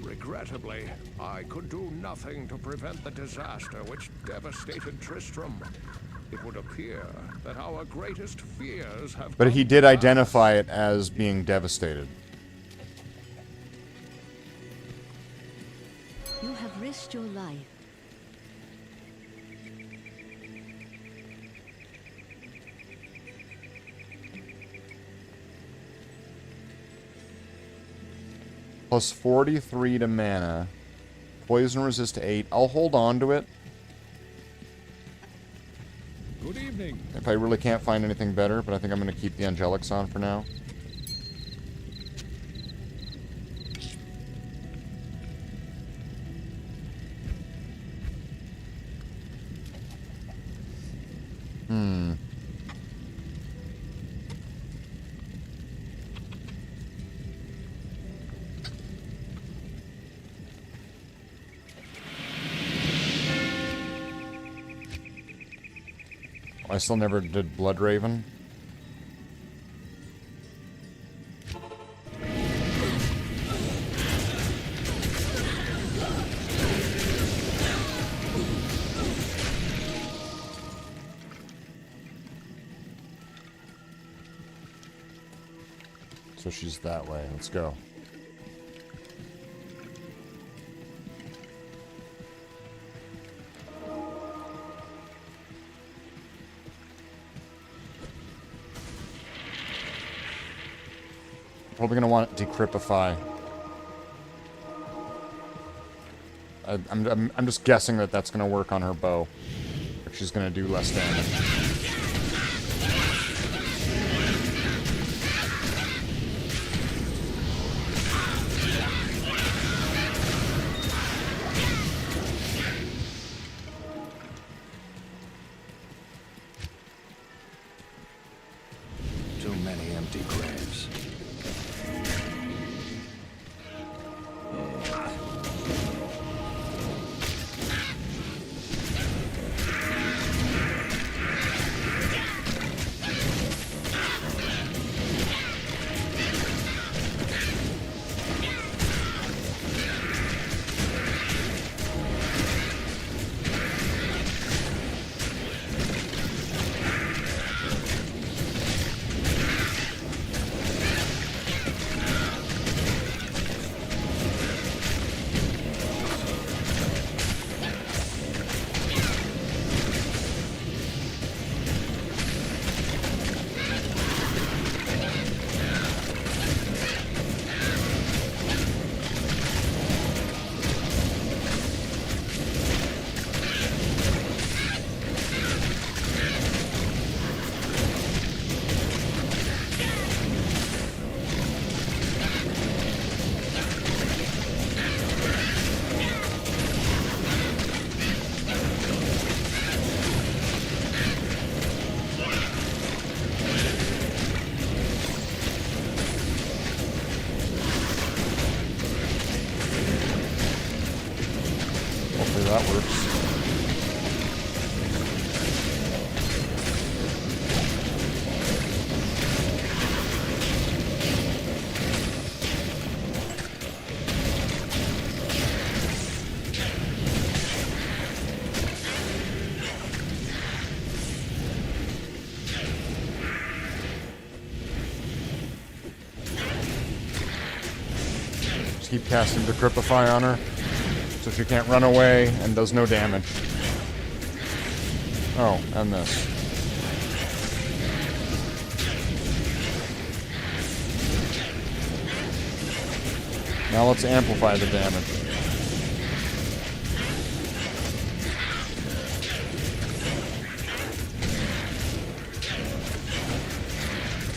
Regrettably, I could do nothing to prevent the disaster which devastated Tristram. It would appear that our greatest fears have... But he did identify it as being devastated. You have risked your life. Plus 43 to mana. Poison resist to 8. I'll hold on to it. Good evening. If I really can't find anything better, but I think I'm going to keep the Angelics on for now. I still never did Bloodraven. So she's that way. Let's go. Probably gonna want Decrypify. I'm just guessing that that's gonna work on her bow. But she's gonna do less damage. Too many empty graves. corpse. Just keep casting Decrypify on her, so she can't run away and does no damage. Oh, and this. Now let's amplify the damage.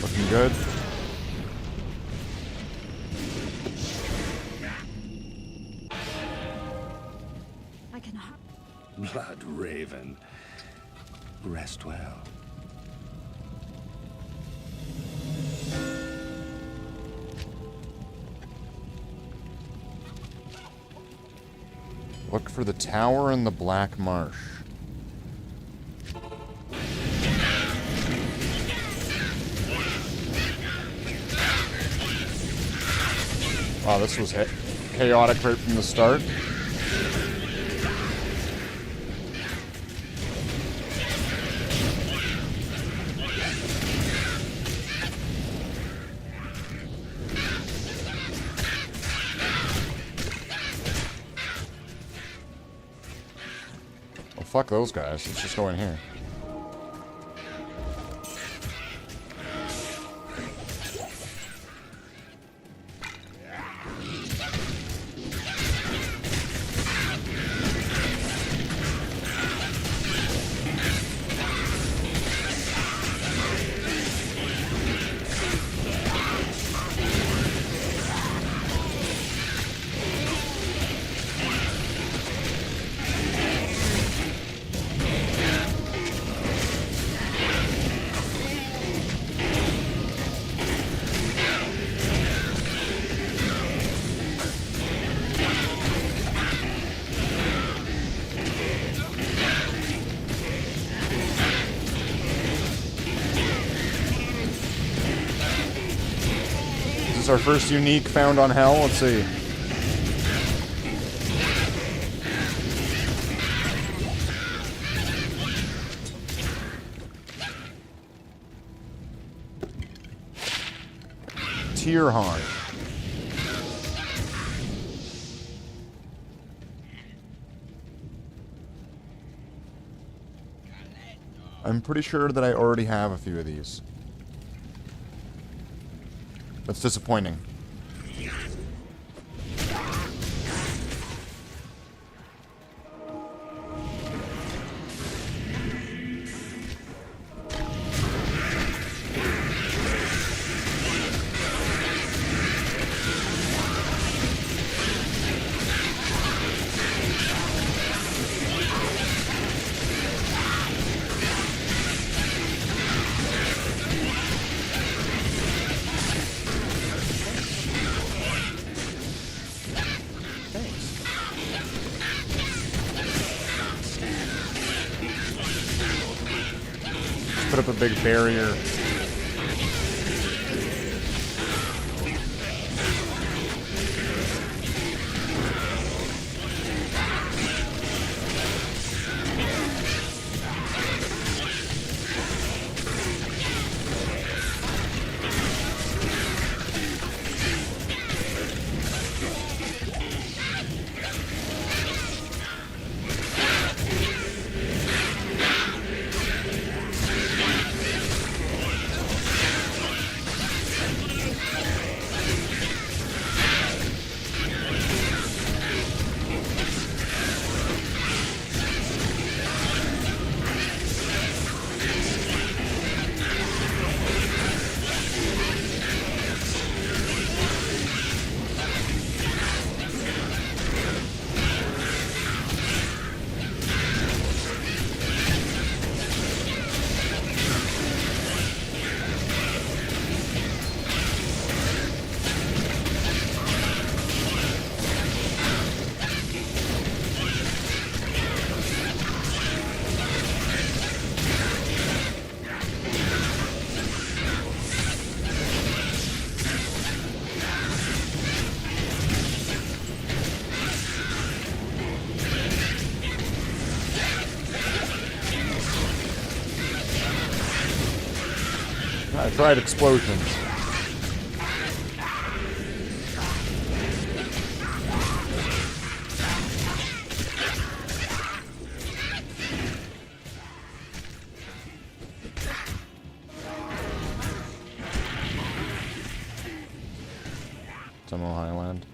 Looking good. I cannot. Blood Raven. Rest well. Look for the tower in the Black Marsh. Wow, this was chaotic right from the start. Well, fuck those guys. Let's just go in here. This is our first unique found on Hell. Let's see. Tear Haunt. I'm pretty sure that I already have a few of these. That's disappointing. Put up a big barrier. tried explosions. Tunnel Highland.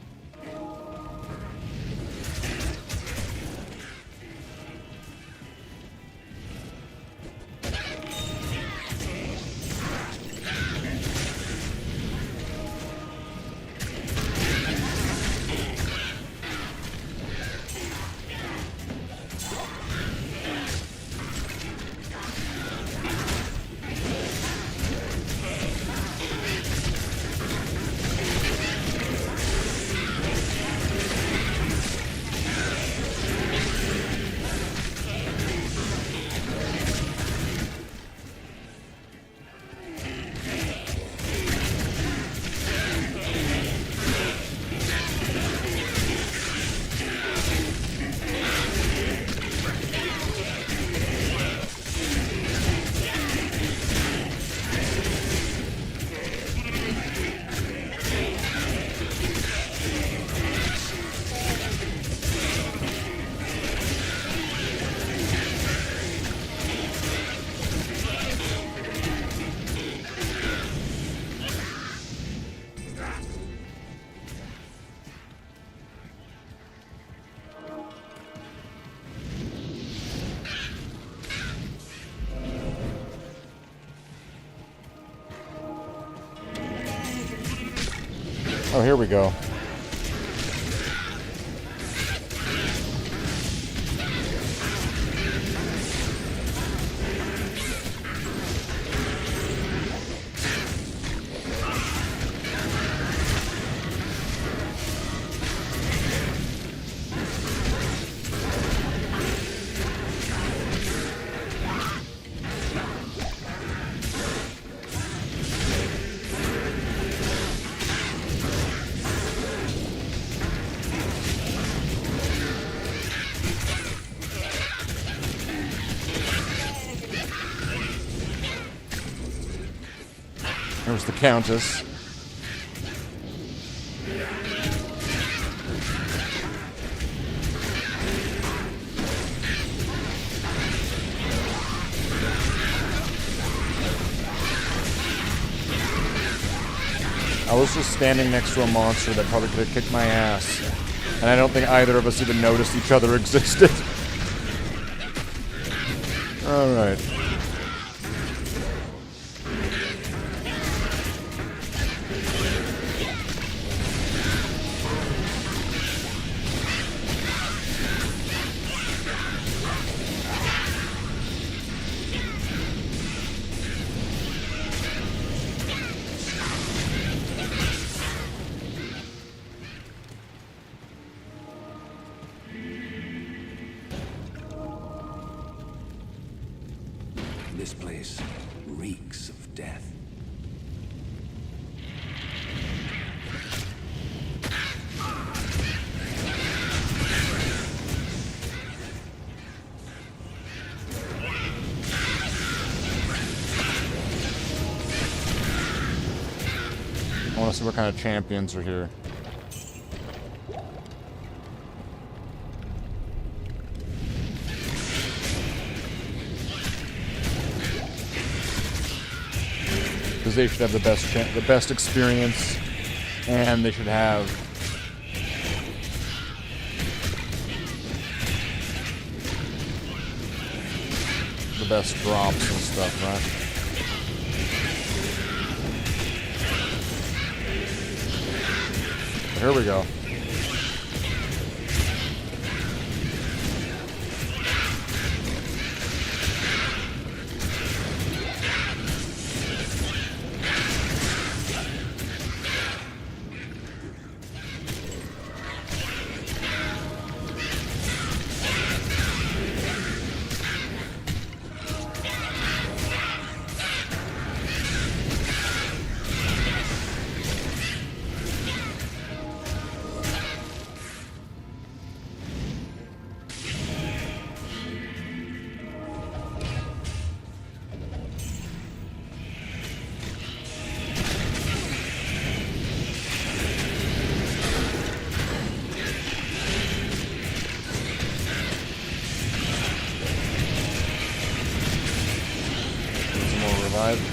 Oh, here we go. There's the Countess. I was just standing next to a monster that probably could have kicked my ass. And I don't think either of us even noticed each other existed. Alright. This place reeks of death. I want to see what kind of champions are here. Because they should have the best experience, and they should have the best drops and stuff, right? Here we go.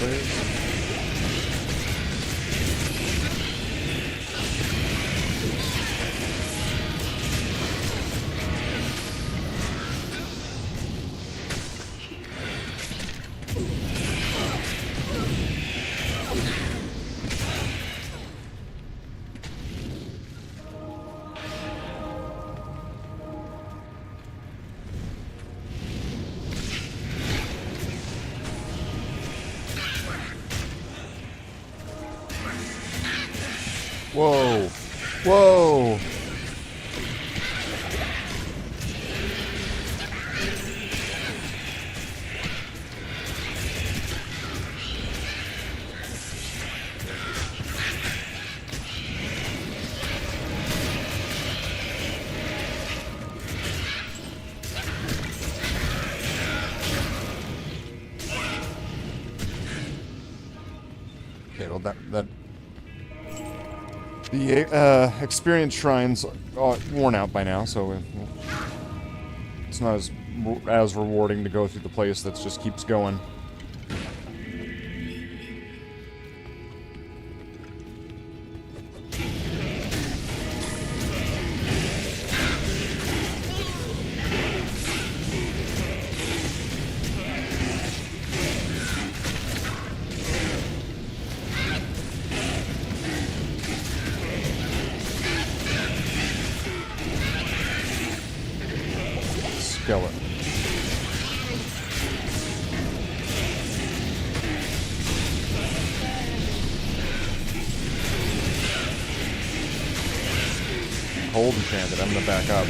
please. Whoa. Whoa. Okay, well that the experience shrines are worn out by now, so it's not as rewarding to go through the place that just keeps going. Skeleton. Hold enchanted. I'm gonna back up.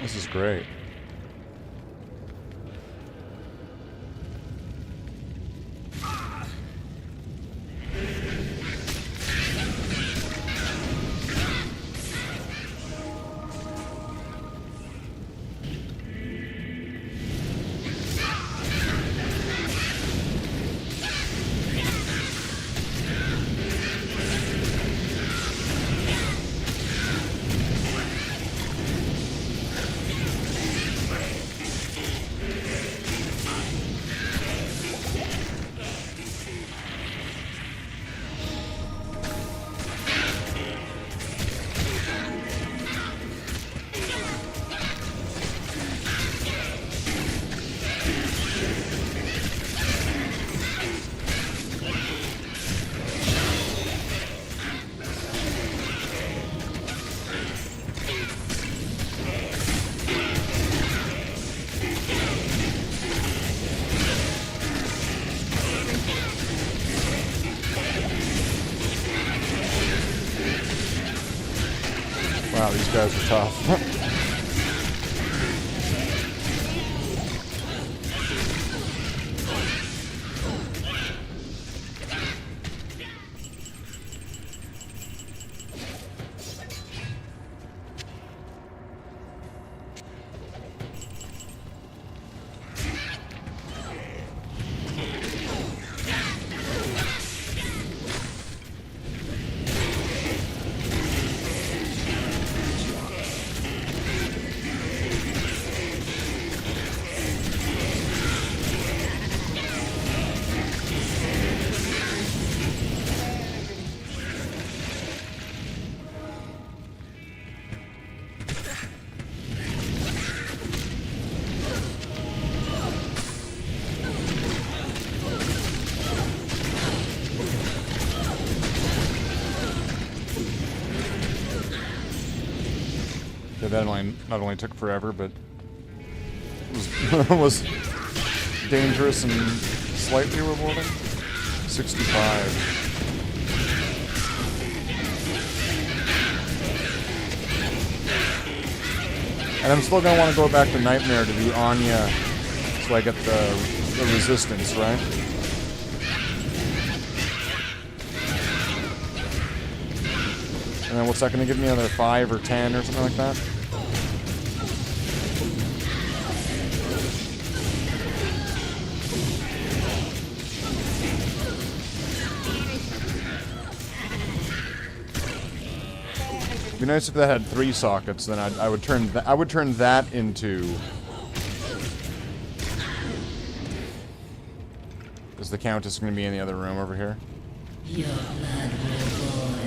This is great. Wow, these guys are tough. that not only took forever, but was dangerous and slightly rewarding. 65. And I'm still gonna want to go back to Nightmare to do Anya, so I get the resistance, right? And then what's that gonna give me? Another 5 or 10 or something like that? It'd be nice if that had 3 sockets. Then I would turn that into. Is the Countess going to be in the other room over here? Your blood will boil.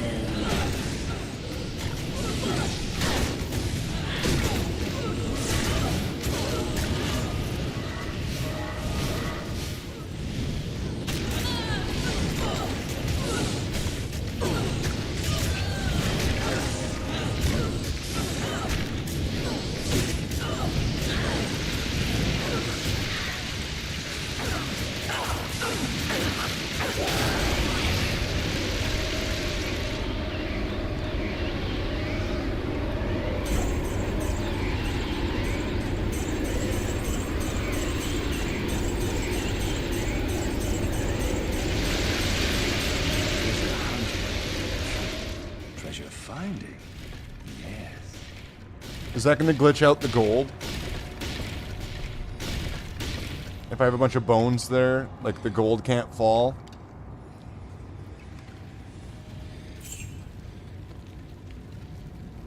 Finding? Yes. Is that going to glitch out the gold? If I have a bunch of bones there, like the gold can't fall?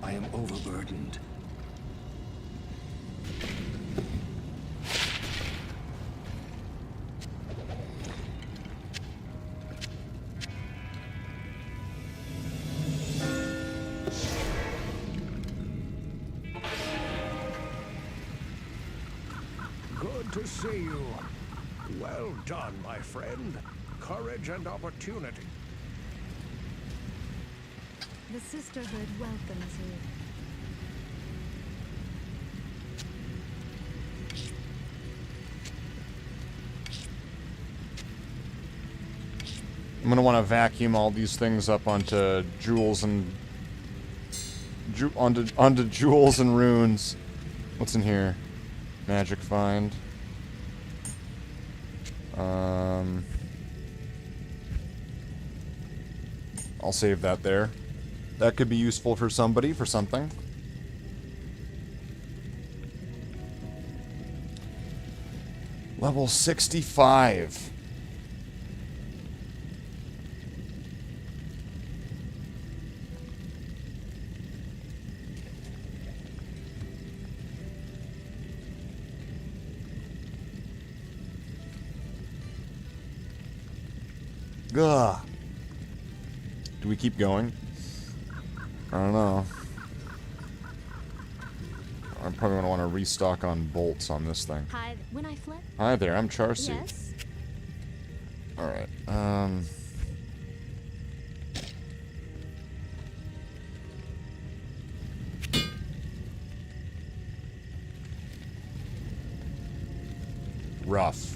I am overburdened. To see you. Well done, my friend. Courage and opportunity. The Sisterhood welcomes you. I'm gonna want to vacuum all these things up onto jewels and onto jewels and runes. What's in here? Magic find. I'll save that there. That could be useful for somebody, for something. Level 65. Ugh. Do we keep going? I don't know. I'm probably gonna want to restock on bolts on this thing. Hi, when I fled? Hi there, I'm Charcy. Yes. Alright, rough.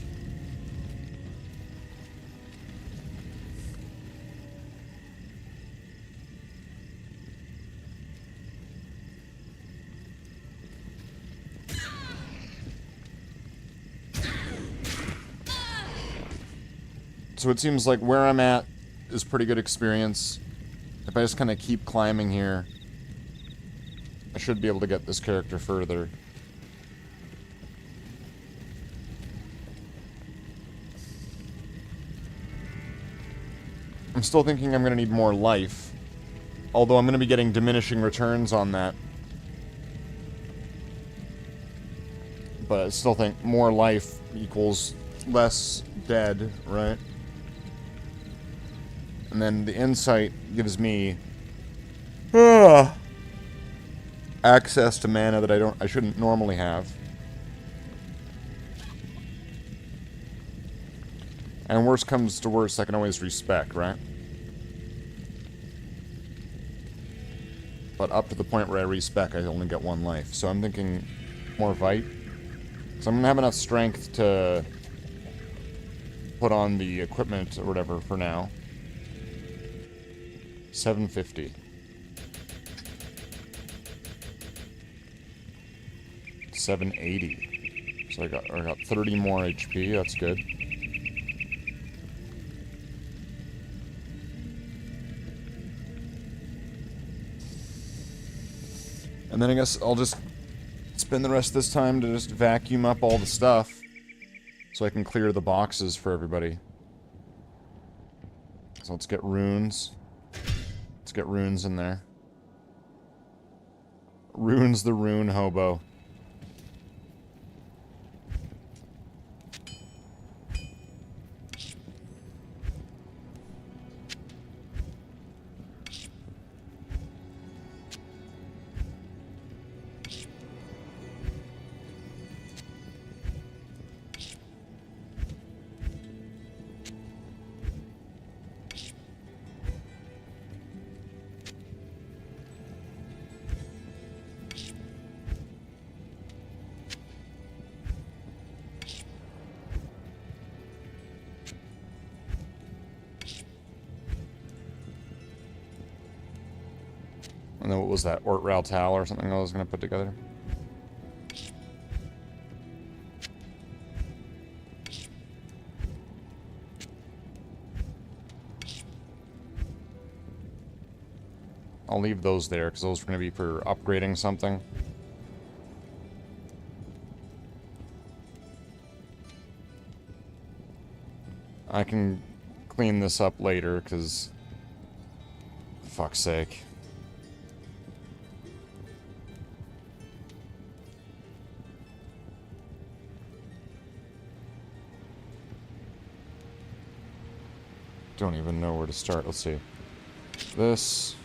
So it seems like where I'm at is pretty good experience. If I just kind of keep climbing here, I should be able to get this character further. I'm still thinking I'm going to need more life, although I'm going to be getting diminishing returns on that. But I still think more life equals less dead, right? And then the insight gives me access to mana that I shouldn't normally have. And worst comes to worst, I can always respec, right? But up to the point where I respec, I only get 1 life. So I'm thinking more Vite. So I'm gonna have enough strength to put on the equipment or whatever for now. 750. 780. So I got 30 more HP. That's good. And then I guess I'll just spend the rest of this time to just vacuum up all the stuff so I can clear the boxes for everybody. So let's get runes. Let's get runes in there. Runes the rune hobo. And then what was that? Ort Raltal or something I was going to put together? I'll leave those there because those are going to be for upgrading something. I can clean this up later because, for fuck's sake. Don't even know where to start. Let's see. This.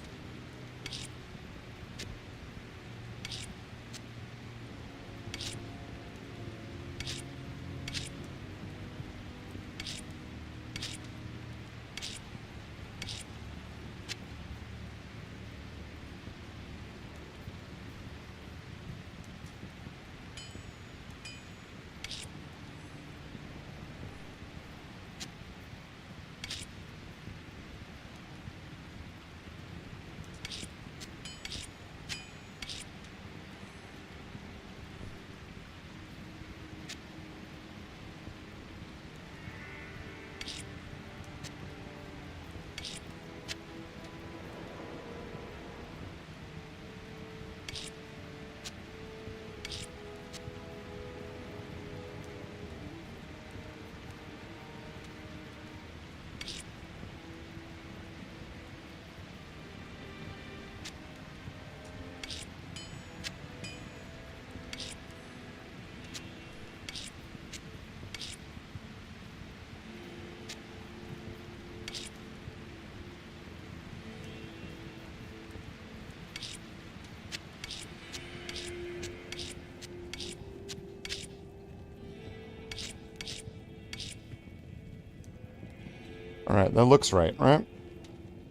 Alright, that looks right, right?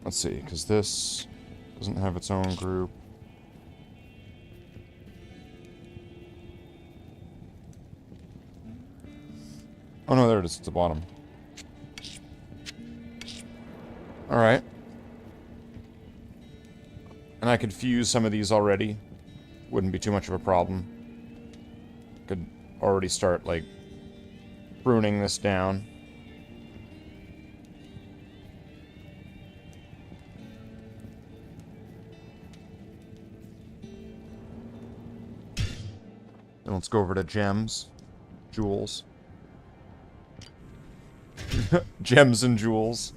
Let's see, because this doesn't have its own group. Oh no, there it is, at the bottom. Alright. And I could fuse some of these already. Wouldn't be too much of a problem. Could already start, like, pruning this down. Then let's go over to gems. Jewels. Gems and jewels.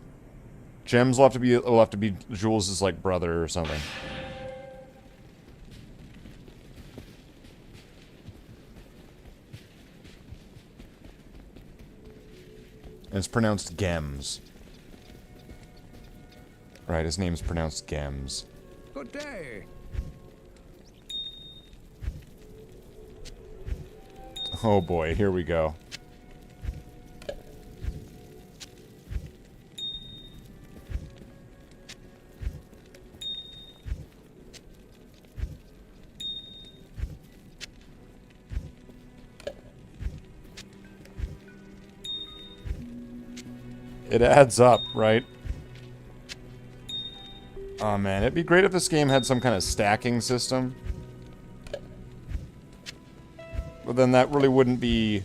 Gems will have to be Jules' like brother or something. And it's pronounced Gems. Right, his name's pronounced Gems. Good day. Oh boy, here we go. It adds up, right? Oh man, it'd be great if this game had some kind of stacking system. But then that really wouldn't be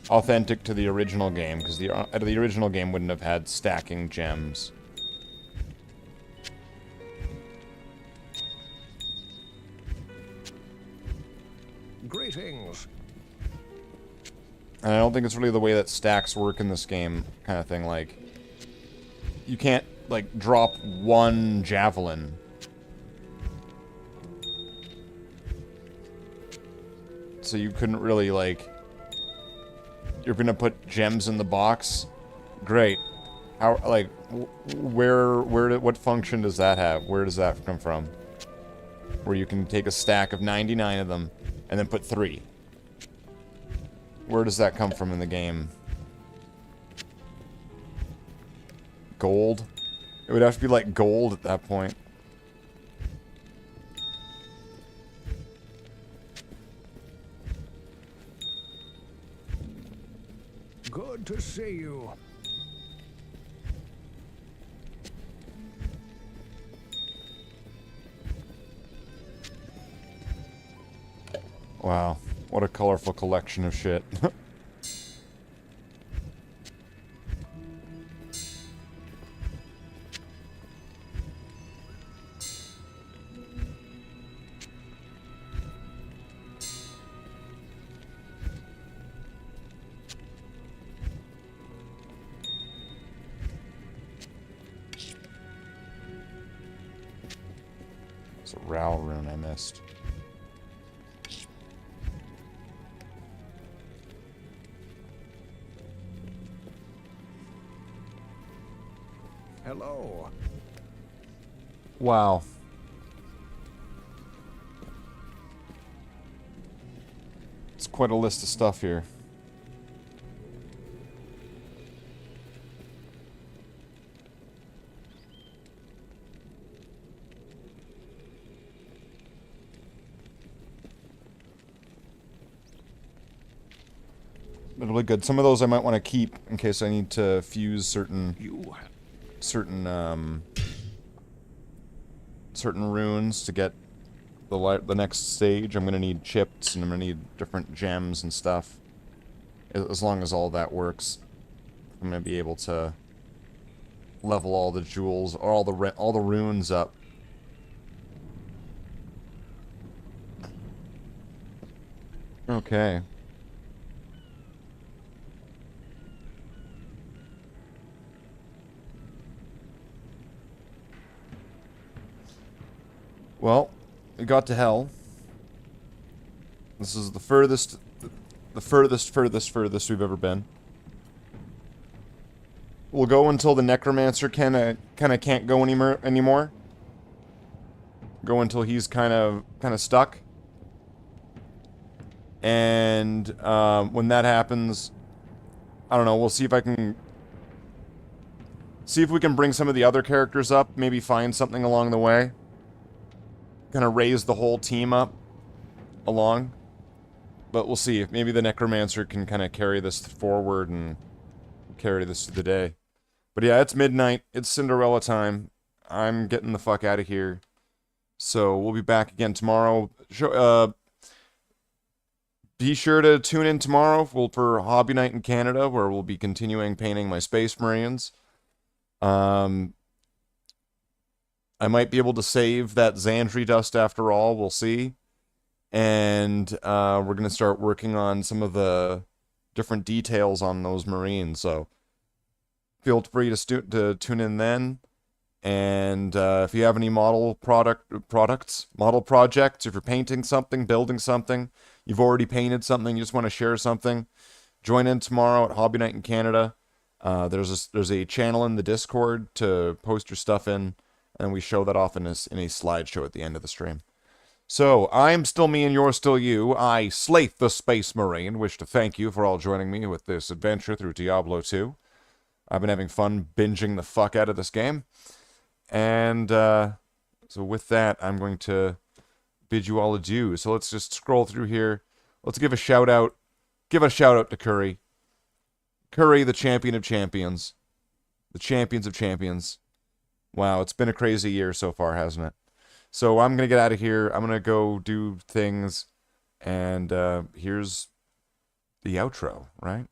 authentic to the original game, because the original game wouldn't have had stacking gems. Greetings. And I don't think it's really the way that stacks work in this game, kind of thing. Like, you can't, like, drop one javelin. So you couldn't really, like... You're gonna put gems in the box? Great. How, like, what function does that have? Where does that come from? Where you can take a stack of 99 of them, and then put 3. Where does that come from in the game? Gold? It would have to be like gold at that point. Good to see you. Wow. What a colorful collection of shit. It's a Ral rune I missed. Hello. Wow. It's quite a list of stuff here. It'll be good. Some of those I might want to keep in case I need to fuse certain runes to get the next stage. I'm gonna need chips and I'm gonna need different gems and stuff. As long as all that works, I'm gonna be able to level all the jewels or all the runes up. Okay. Well, we got to hell. This is the furthest we've ever been. We'll go until the Necromancer kind of can't go anymore. Go until he's kind of stuck. And when that happens, I don't know. We'll see if we can bring some of the other characters up. Maybe find something along the way. Kind of raise the whole team up along. But we'll see. Maybe the Necromancer can kind of carry this forward and carry this through the day. But yeah, it's midnight. It's Cinderella time. I'm getting the fuck out of here. So we'll be back again tomorrow. Be sure to tune in tomorrow for Hobby Night in Canada, where we'll be continuing painting my Space Marines. I might be able to save that Xandri dust after all. We'll see. And we're going to start working on some of the different details on those Marines. So feel free to tune in then. And if you have any model projects, if you're painting something, building something, you've already painted something, you just want to share something, join in tomorrow at Hobby Night in Canada. There's a channel in the Discord to post your stuff in. And we show that off in a slideshow at the end of the stream. So, I'm still me and you're still you. I, Slathe the Space Marine, wish to thank you for all joining me with this adventure through Diablo 2. I've been having fun binging the fuck out of this game. And, so with that, I'm going to bid you all adieu. So let's just scroll through here. Let's give a shout out. Give a shout out to Curry. Curry, the champion of champions. the champions of champions. Wow, it's been a crazy year so far, hasn't it? So I'm going to get out of here. I'm going to go do things. And here's the outro, right?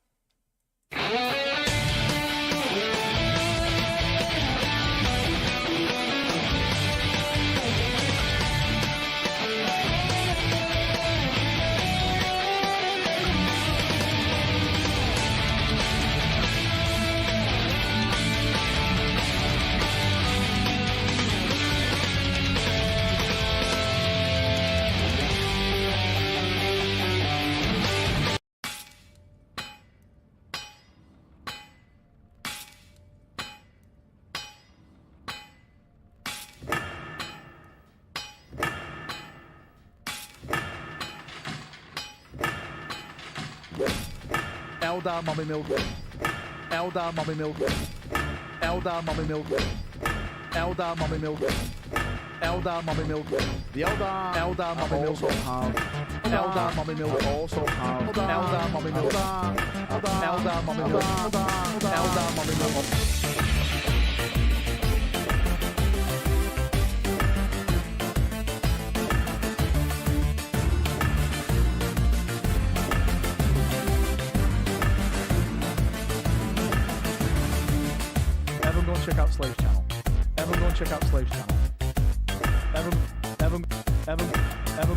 Eldar Mommy Milk. Eldar Mommy Milk. Eldar Mommy Milk. Eldar Mommy Milk. Eldar Mommy Milk. The Eldar Mommy Milk also have. Eldar Mommy Milk also have. Eldar Mommy Milk. Eldar Mommy Milk. Eldar Mommy Milk. Check out Slathe's channel. Everyone go and check out Slathe's channel. Everyone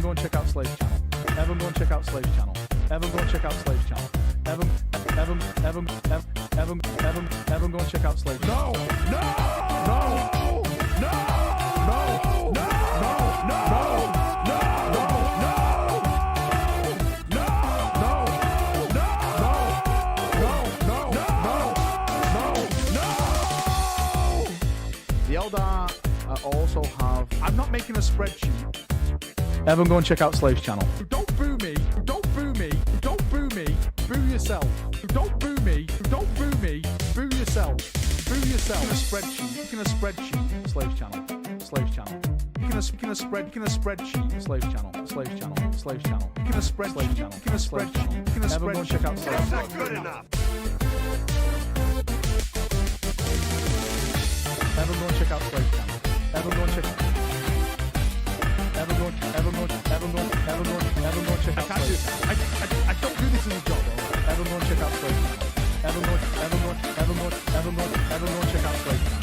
go and check out Slathe's channel. Everyone go and check out Slathe's channel. Everyone go and check out Slathe's channel. Everyone go and check out Slathe's channel. Eldar also have. I'm not making a spreadsheet. Everyone go and check out Slathe's channel. Don't boo me. Don't boo me. Don't boo me. Boo yourself. Don't boo me. Don't boo me. Boo yourself. Boo yourself. Making a spreadsheet. Making a spreadsheet. Slathe's channel. Slathe's channel. Making a spreadsheet. Slathe's channel. Slathe's channel. Slathe's channel. Making a spreadsheet. Channel. Making a spreadsheet. Making a spreadsheet. Everyone go and check out Slathe's channel. That's not good enough. Everyone go and check out Slathe's channel. Everyone go and check. Everyone go and check out Slathe's channel. I don't do this as a job. Everyone go and check out Slathe's channel. Everyone go and check out Slathe's channel.